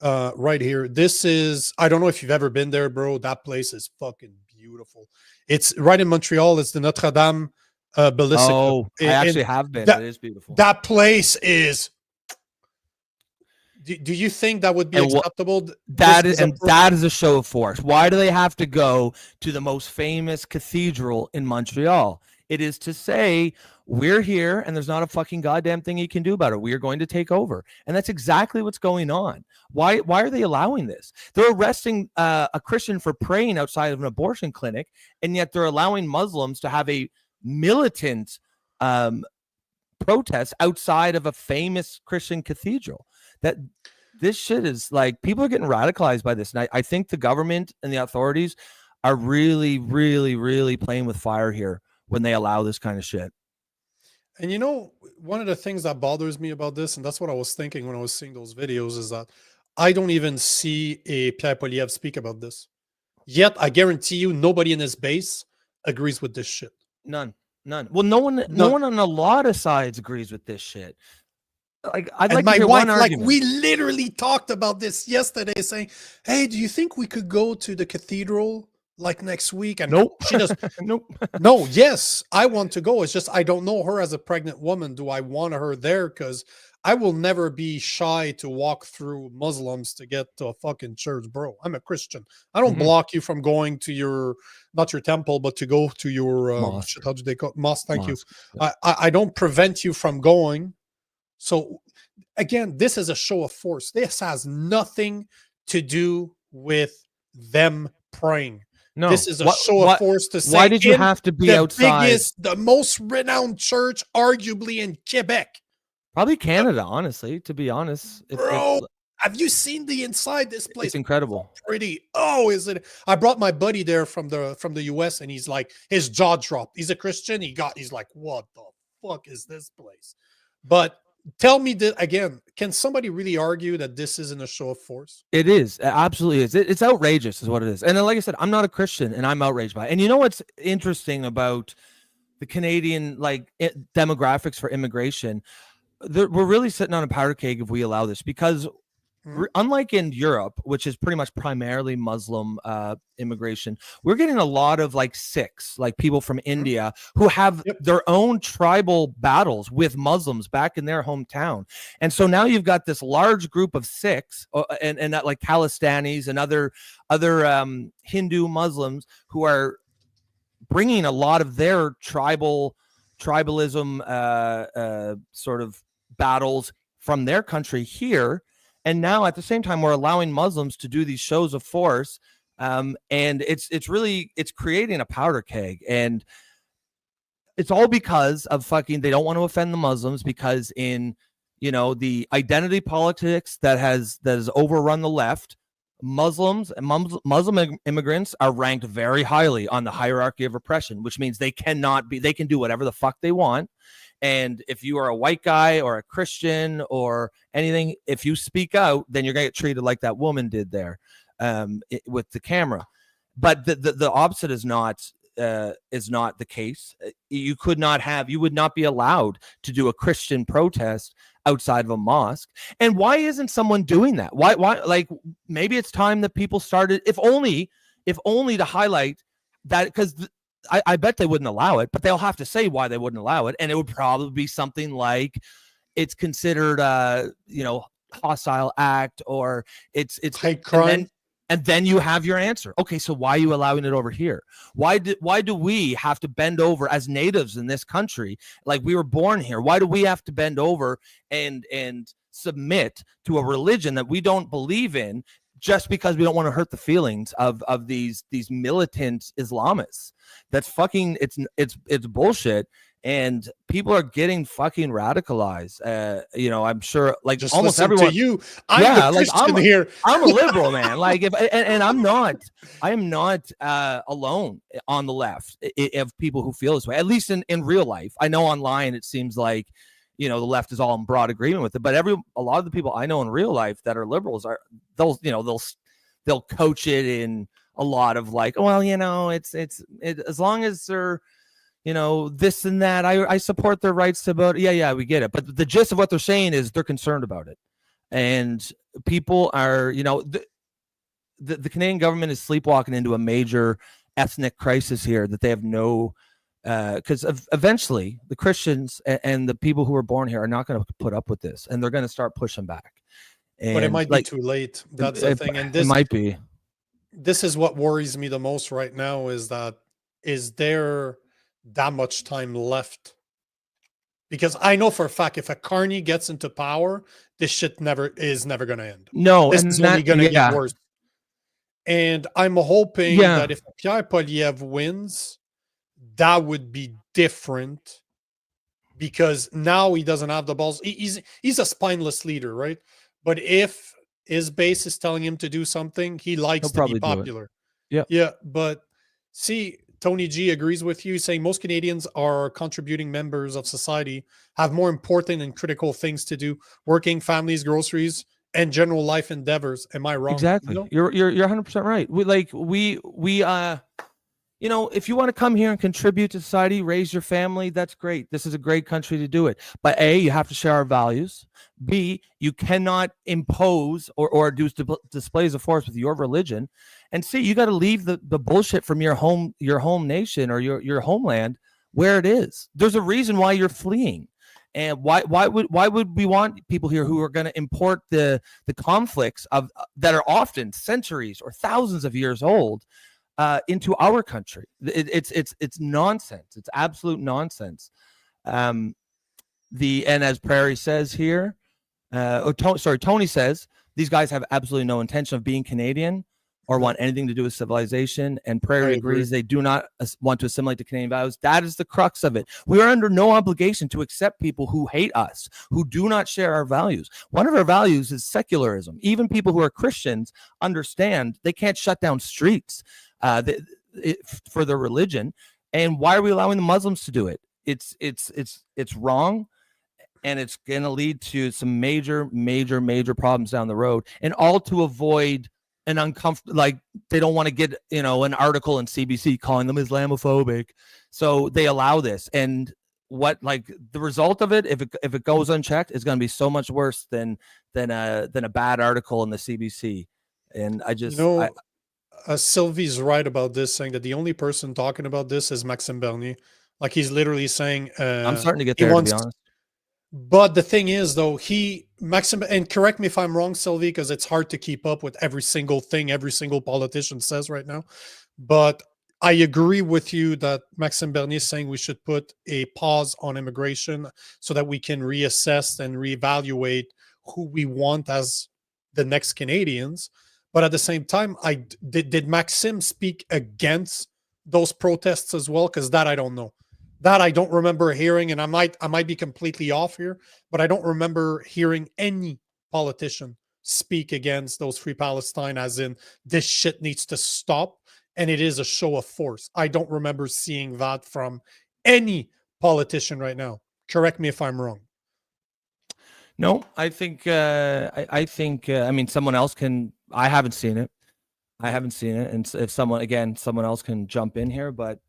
Right here. This is, I don't know if you've ever been there, bro. That place is fucking beautiful. It's right in Montreal. It's the Notre Dame Basilica. Oh, I actually have been. It is beautiful. That place is. Do you think that would be acceptable? That is a show of force. Why do they have to go to the most famous cathedral in Montreal? It is to say, we're here and there's not a fucking goddamn thing you can do about it. We are going to take over. And that's exactly what's going on. Why are they allowing this? They're arresting a Christian for praying outside of an abortion clinic, and yet they're allowing Muslims to have a militant protest outside of a famous Christian cathedral. That this shit is like, people are getting radicalized by this. And I think the government and the authorities are really, really, really playing with fire here when they allow this kind of shit. And one of the things that bothers me about this, and that's what I was thinking when I was seeing those videos, is that I don't even see a Pierre Poilievre speak about this. Yet I guarantee you nobody in his base agrees with this shit. None. Well, no one on a lot of sides agrees with this shit. Like, I'd like to hear one argument. Like, we literally talked about this yesterday, saying, "Hey, do you think we could go to the cathedral like next week?" And nope. She does. Nope. No, yes, I want to go. It's just I don't know her as a pregnant woman. Do I want her there? Because I will never be shy to walk through Muslims to get to a fucking church, bro. I'm a Christian. I don't block you from going to not your temple, but to go to your mosque. How do they call it? Mosque? Thank you. Yeah. I don't prevent you from going. So again, this is a show of force. This has nothing to do with them praying. No, this is a show of force to say. Why did you have to be outside? The most renowned church, arguably in Quebec. Probably Canada, honestly, to be honest. Bro, have you seen the inside? This place it's incredible. So pretty. Oh, is it? I brought my buddy there from the US, and he's like, his jaw dropped. He's a Christian. He's like, what the fuck is this place? But tell me that again. Can somebody really argue that this isn't a show of force? It is. It absolutely is. It's outrageous is what it is. And then, like I said, I'm not a Christian and I'm outraged by it. And you know what's interesting about the Canadian demographics for immigration? We're really sitting on a powder keg if we allow this, because unlike in Europe, which is pretty much primarily Muslim immigration, we're getting a lot of like Sikhs, like people from India who have their own tribal battles with Muslims back in their hometown. And so now you've got this large group of Sikhs and that like Khalistanis and other Hindu Muslims who are bringing a lot of their tribalism sort of battles from their country here. And now at the same time, we're allowing Muslims to do these shows of force. And it's creating a powder keg. And it's all because of they don't want to offend the Muslims, because in, the identity politics that has overrun the left, Muslim immigrants are ranked very highly on the hierarchy of oppression, which means they can do whatever the fuck they want. And if you are a white guy or a Christian or anything, if you speak out, then you're going to get treated like that woman did there with the camera. But the opposite is not the case. You would not be allowed to do a Christian protest outside of a mosque. And why isn't someone doing that? Why like maybe it's time that people started, if only to highlight that, because I bet they wouldn't allow it, but they'll have to say why they wouldn't allow it. And it would probably be something like it's considered hostile act, or it's hate crime. And then you have your answer. Okay, so why are you allowing it over here? Why do we have to bend over as natives in this country? Like, we were born here. Why do we have to bend over and submit to a religion that we don't believe in, just because we don't want to hurt the feelings of these militant Islamists? That's fucking it's bullshit. And people are getting fucking radicalized. I'm sure, like, just almost listen everyone. To you, I'm the Christian here. I'm a liberal, man. Like, and I am not alone on the left of people who feel this way. At least in real life. I know online it seems like the left is all in broad agreement with it. But a lot of the people I know in real life that are liberals they'll coach it in a lot of like, well, it's as long as they're this and that, I support their rights to vote. Yeah, we get it. But the gist of what they're saying is they're concerned about it. And people are, the Canadian government is sleepwalking into a major ethnic crisis here that they have no, because eventually the Christians and the people who are born here are not going to put up with this, and they're going to start pushing back. And but it might be too late. That's the thing. And this it might be. This is what worries me the most right now, is there that much time left? Because I know for a fact if a Carney gets into power, this shit is never going to end. No, this is only going to get worse. And I'm hoping that if Pierre Poilievre wins, that would be different, because now he doesn't have the balls. He's a spineless leader, right? But if his base is telling him to do something, he likes to be popular. Yeah. But see, Tony G agrees with you, saying most Canadians are contributing members of society, have more important and critical things to do: working, families, groceries, and general life endeavors. Am I wrong? Exactly. You're 100% right. If you want to come here and contribute to society, raise your family, that's great. This is a great country to do it. But A, you have to share our values. B, you cannot impose or do displays of force with your religion. And C, you got to leave the bullshit from your home nation or your homeland where it is. There's a reason why you're fleeing. And why would we want people here who are going to import the conflicts that are often centuries or thousands of years old into our country? It's nonsense. It's absolute nonsense. And as Prairie says here, Tony says, these guys have absolutely no intention of being Canadian or want anything to do with civilization. And Prairie agrees they do not want to assimilate to Canadian values. That is the crux of it. We are under no obligation to accept people who hate us, who do not share our values. One of our values is secularism. Even people who are Christians understand they can't shut down streets for their religion. And why are we allowing the Muslims to do it? It's wrong. and it's going to lead to some major problems down the road, and all to avoid an uncomfortable, like they don't want to get, an article in CBC calling them Islamophobic, so they allow this. And the result of it, if it goes unchecked, is going to be so much worse than a bad article in the CBC. And I just, Sylvie's right about this, saying that the only person talking about this is Maxime Bernier. Like, he's literally saying, I'm starting to get there, to be honest. But the thing is, though, Maxime, and correct me if I'm wrong, Sylvie, because it's hard to keep up with every single thing every single politician says right now. But I agree with you that Maxime Bernier is saying we should put a pause on immigration so that we can reassess and reevaluate who we want as the next Canadians. But at the same time, did Maxime speak against those protests as well? Because that I don't know. That I don't remember hearing, and I might be completely off here, but I don't remember hearing any politician speak against those Free Palestine, as in this shit needs to stop and it is a show of force. I don't remember seeing that from any politician right now. Correct me if I'm wrong. No, I think I mean, someone else can. I haven't seen it. And if someone else can jump in here, but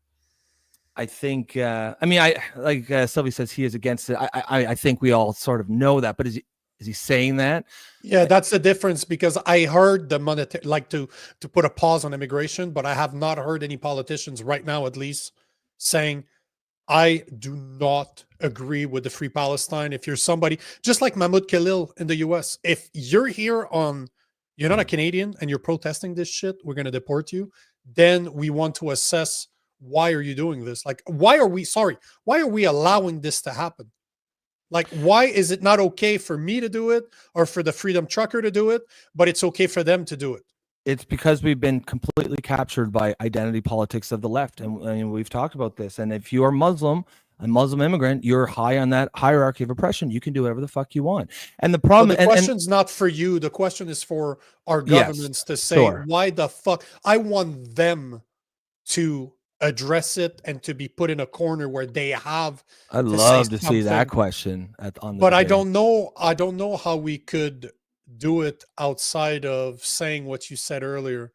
I think, Sylvie says he is against it. I think we all sort of know that, but is he saying that? Yeah, that's the difference, because I heard the monetary, like to put a pause on immigration, but I have not heard any politicians right now, at least, saying, I do not agree with the Free Palestine. If you're somebody, just like Mahmoud Khalil in the US, if you're here you're not a Canadian and you're protesting this shit, we're going to deport you. Then we want to assess, why are you doing this? Like, why are we allowing this to happen? Like, why is it not okay for me to do it or for the Freedom Trucker to do it, but it's okay for them to do it? It's because we've been completely captured by identity politics of the left. And we've talked about this. And if you are Muslim, a Muslim immigrant, you're high on that hierarchy of oppression. You can do whatever the fuck you want. And the problem, the question's not for you. The question is for our governments to say, why the fuck? I want them to address it and to be put in a corner where they have. I'd love to see that question on the but debate. I don't know how we could do it outside of saying what you said earlier.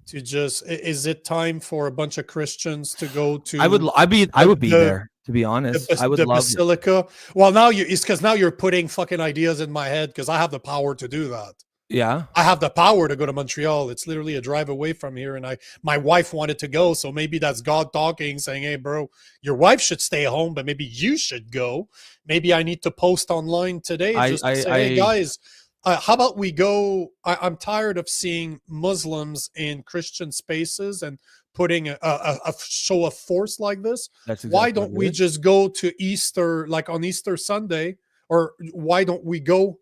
To just, is it time for a bunch of Christians to go to? I would be there, to be honest. I would love Basilica. Well, now it's because now you're putting fucking ideas in my head, because I have the power to do that. Yeah, I have the power to go to Montreal. It's literally a drive away from here, and my wife wanted to go, so maybe that's God talking, saying, "Hey, bro, your wife should stay home, but maybe you should go." Maybe I need to post online today just to say, "Hey, guys, how about we go?" I'm tired of seeing Muslims in Christian spaces and putting a show of force like this. Why don't we just go to Easter, like on Easter Sunday, or why don't we go?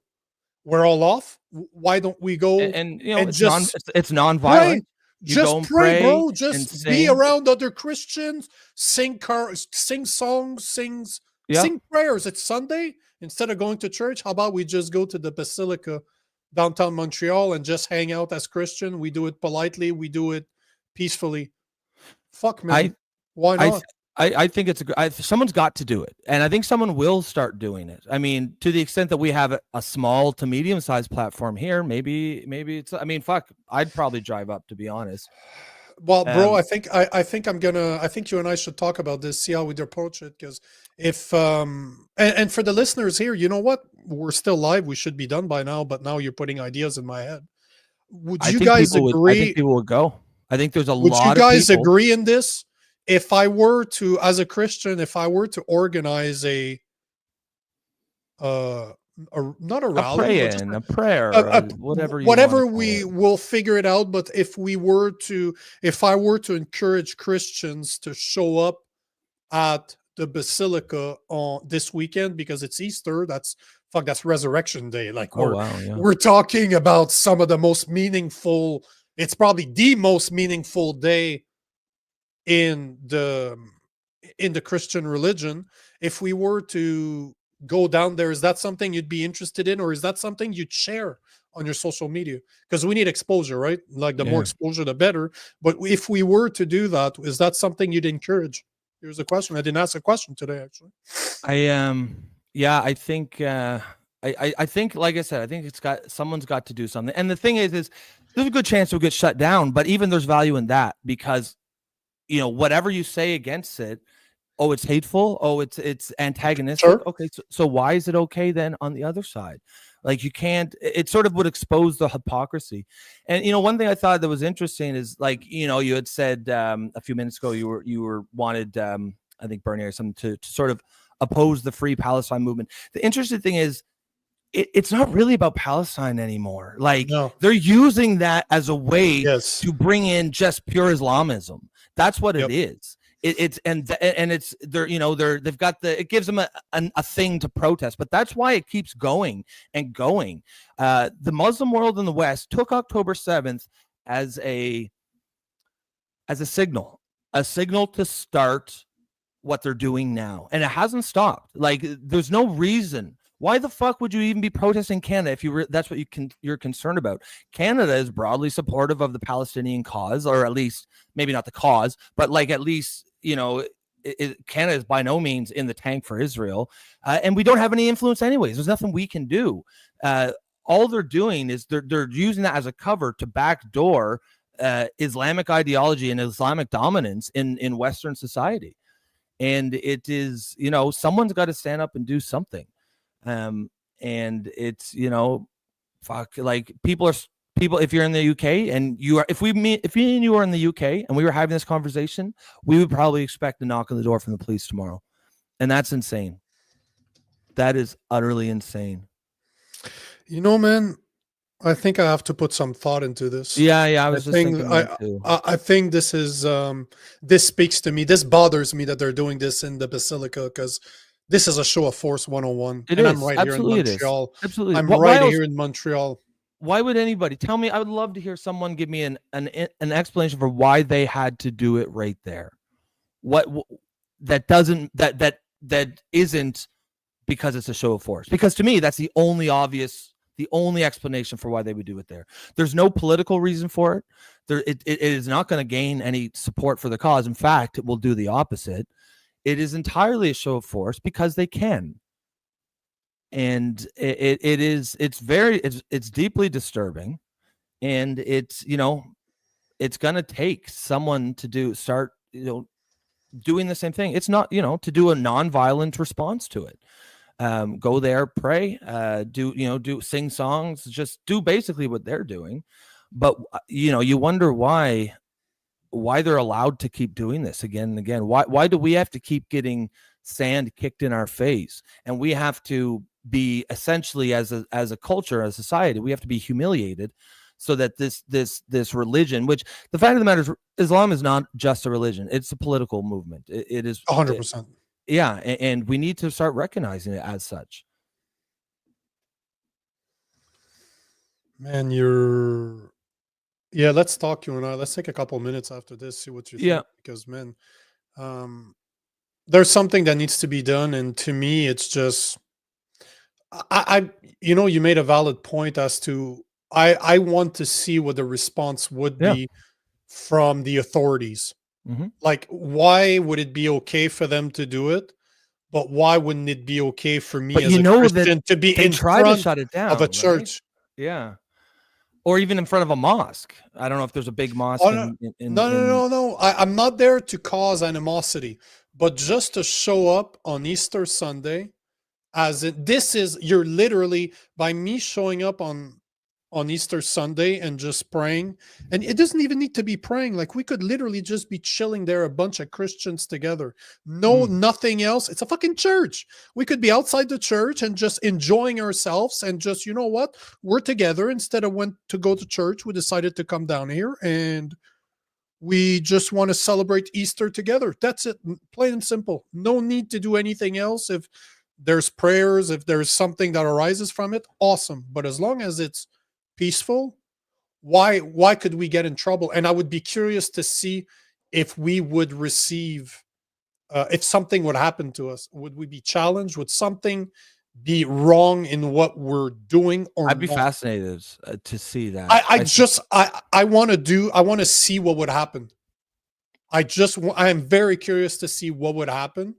We're all off. Why don't we go and it's non-violent? Just pray, bro. Just be around other Christians, sing songs, sing prayers. It's Sunday. Instead of going to church, how about we just go to the Basilica downtown Montreal and just hang out as Christian? We do it politely. We do it peacefully. Fuck, man. Why not? I think someone's got to do it. And I think someone will start doing it. I mean, to the extent that we have a small to medium-sized platform here, maybe it's, I mean, fuck, I'd probably drive up, to be honest. Well, bro, I think you and I should talk about this, see how we approach it. Because if and for the listeners here, you know what? We're still live. We should be done by now, but now you're putting ideas in my head. Would you guys agree? I think people would go. I think there's a lot of people. Would you guys agree in this? If I were to, as a Christian, if I were to organize not a rally, a prayer, whatever we will figure it out. But if I were to encourage Christians to show up at the Basilica on this weekend, because it's Easter, that's Resurrection Day. Like we're talking about some of the most meaningful. It's probably the most meaningful day in the Christian religion. If we were to go down there, is that something you'd be interested in, or is that something you'd share on your social media? Because we need exposure, right? Like the more exposure, the better. But if we were to do that, is that something you'd encourage? Here's a question. I didn't ask a question today, actually. Yeah, I think I think, like I said, I think someone's got to do something. And the thing is there's a good chance it'll get shut down, but even there's value in that because whatever you say against it, oh, it's hateful, oh, it's antagonistic. Sure. Okay, so why is it okay then on the other side? Like you can't. It sort of would expose the hypocrisy. And one thing I thought that was interesting is you had said a few minutes ago you were wanted I think Bernier or something to sort of oppose the Free Palestine movement. The interesting thing is it's not really about Palestine anymore. They're using that as a way to bring in just pure Islamism. That's what it is. It's they've got it gives them a thing to protest, but that's why it keeps going and going. The Muslim world in the West took October 7th as a signal to start what they're doing now, and it hasn't stopped. There's no reason. Why the fuck would you even be protesting Canada if that's what you're concerned about? Canada is broadly supportive of the Palestinian cause, or at least maybe not the cause, but at least Canada is by no means in the tank for Israel, and we don't have any influence anyways. There's nothing we can do. All they're doing is they're using that as a cover to backdoor Islamic ideology and Islamic dominance in Western society. And it is, someone's got to stand up and do something. And it's, people, if you're in the UK and if me and you are in the UK and we were having this conversation, we would probably expect a knock on the door from the police tomorrow. And that's insane. That is utterly insane. Man, I think I have to put some thought into this. Yeah. I was just thinking that too. I think this is, this speaks to me. This bothers me that they're doing this in the Basilica because this is a show of force 101. I'm right here in Montreal. Absolutely. I'm right here in Montreal. Why would anybody tell me? I would love to hear someone give me an explanation for why they had to do it right there. What that isn't because it's a show of force. Because to me, that's the only explanation for why they would do it there. There's no political reason for it. It is not going to gain any support for the cause. In fact, it will do the opposite. It is entirely a show of force because they can. And it's deeply disturbing. And it's going to take someone to start doing the same thing. It's not, to do a nonviolent response to it. Go there, pray, sing songs, just do basically what they're doing. But, you wonder why they're allowed to keep doing this again and again. Why do we have to keep getting sand kicked in our face? And we have to be essentially as a culture, as a society, we have to be humiliated so that this religion, which the fact of the matter is Islam is not just a religion. It's a political movement. It is 100%. Yeah. And we need to start recognizing it as such. Man, let's talk, you and I. Let's take a couple minutes after this, see what you think. Because, man, there's something that needs to be done. And to me, it's just, you made a valid point as to, I want to see what the response would be from the authorities. Mm-hmm. Why would it be okay for them to do it? But why wouldn't it be okay for me as a Christian to be in front of a church? Right? Yeah. Or even in front of a mosque. I don't know if there's a big mosque. No. I'm not there to cause animosity, but just to show up on Easter Sunday, you're literally, by me showing up on Easter Sunday and just praying, and it doesn't even need to be praying. We could literally just be chilling there, a bunch of Christians together. Nothing else. It's a fucking church. We could be outside the church and just enjoying ourselves and just, you know what? We're together. Instead of went to go to church, we decided to come down here and we just want to celebrate Easter together. That's it. Plain and simple. No need to do anything else. If there's prayers, if there's something that arises from it, awesome. But as long as it's peaceful, why could we get in trouble? And I would be curious to see if we would receive, if something would happen to us. Would we be challenged? Would something be wrong in what we're doing? Or I'd be fascinated to see that. I want to see what would happen. I am very curious to see what would happen.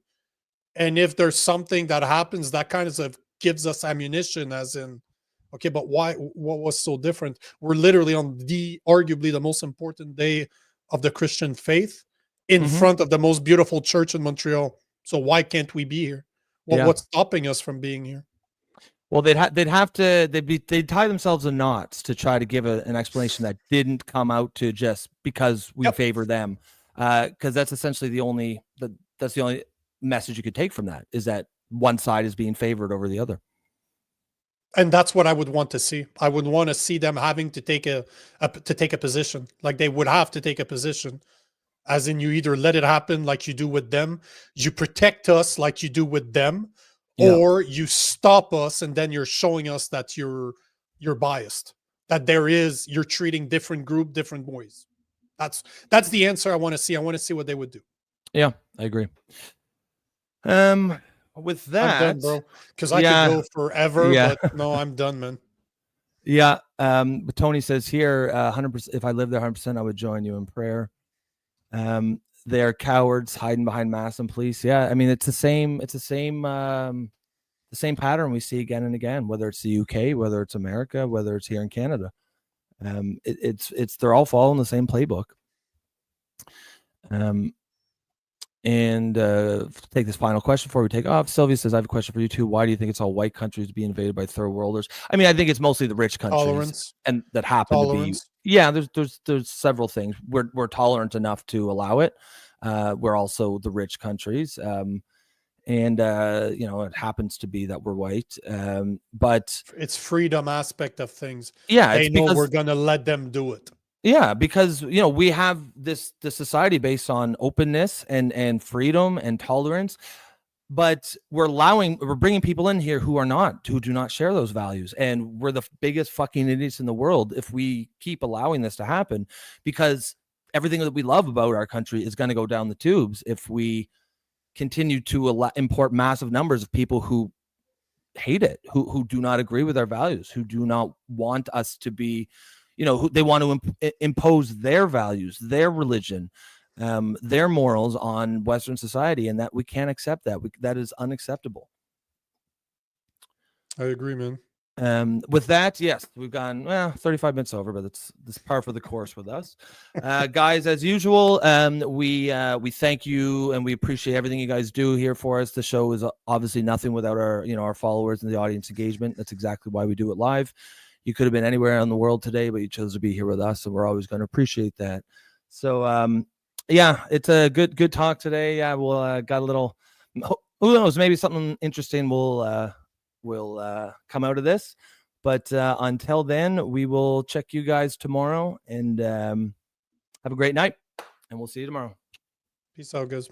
And if there's something that happens that kind of gives us ammunition, as in, okay, but why? What was so different? We're literally on arguably the most important day of the Christian faith, in front of the most beautiful church in Montreal. So why can't we be here? What's stopping us from being here? Well, they'd tie themselves in knots to try to give an explanation that didn't come out to just because we favor them, because that's essentially the only message you could take from that, is that one side is being favored over the other. And that's what I would want to see. I would want to see them having to take a position. Like, they would have to take a position, as in, you either let it happen like you do with them, you protect us like you do with them, or you stop us, and then you're showing us that you're biased, that you're treating different group different ways. That's the answer I want to see. I want to see what they would do. Yeah, I agree. With that, I'm done, bro, because I could go forever, but no, I'm done, man. Yeah. But Tony says here, 100%. If I lived there, 100%, I would join you in prayer. They're cowards hiding behind masks and police. Yeah, I mean, it's the same pattern we see again and again, whether it's the UK, whether it's America, whether it's here in Canada. They're all following the same playbook. And take this final question before we take off. Sylvia says, I have a question for you too. Why do you think it's all white countries being invaded by third worlders? I mean, I think it's mostly the rich countries and that happen to be. Yeah, there's several things. We're tolerant enough to allow it. We're also the rich countries. It happens to be that we're white. But it's freedom aspect of things. Yeah, they know we're gonna let them do it. Yeah, because we have this society based on openness and freedom and tolerance, but we're bringing people in here who do not share those values, and we're the biggest fucking idiots in the world if we keep allowing this to happen, because everything that we love about our country is going to go down the tubes if we continue to import massive numbers of people who hate it, who do not agree with our values, who do not want us to be. Who they want to impose their values, their religion, their morals on Western society, and that we can't accept that. That is unacceptable. I agree, man. With that, yes, we've gone 35 minutes over, but it's par for the course with us. Guys, as usual, we thank you and we appreciate everything you guys do here for us. The show is obviously nothing without our followers and the audience engagement. That's exactly why we do it live. You could have been anywhere in the world today, but you chose to be here with us, and we're always going to appreciate that. So, it's a good talk today. Yeah, we'll got a little. Who knows? Maybe something interesting will come out of this. But until then, we will check you guys tomorrow, and have a great night. And we'll see you tomorrow. Peace out, guys.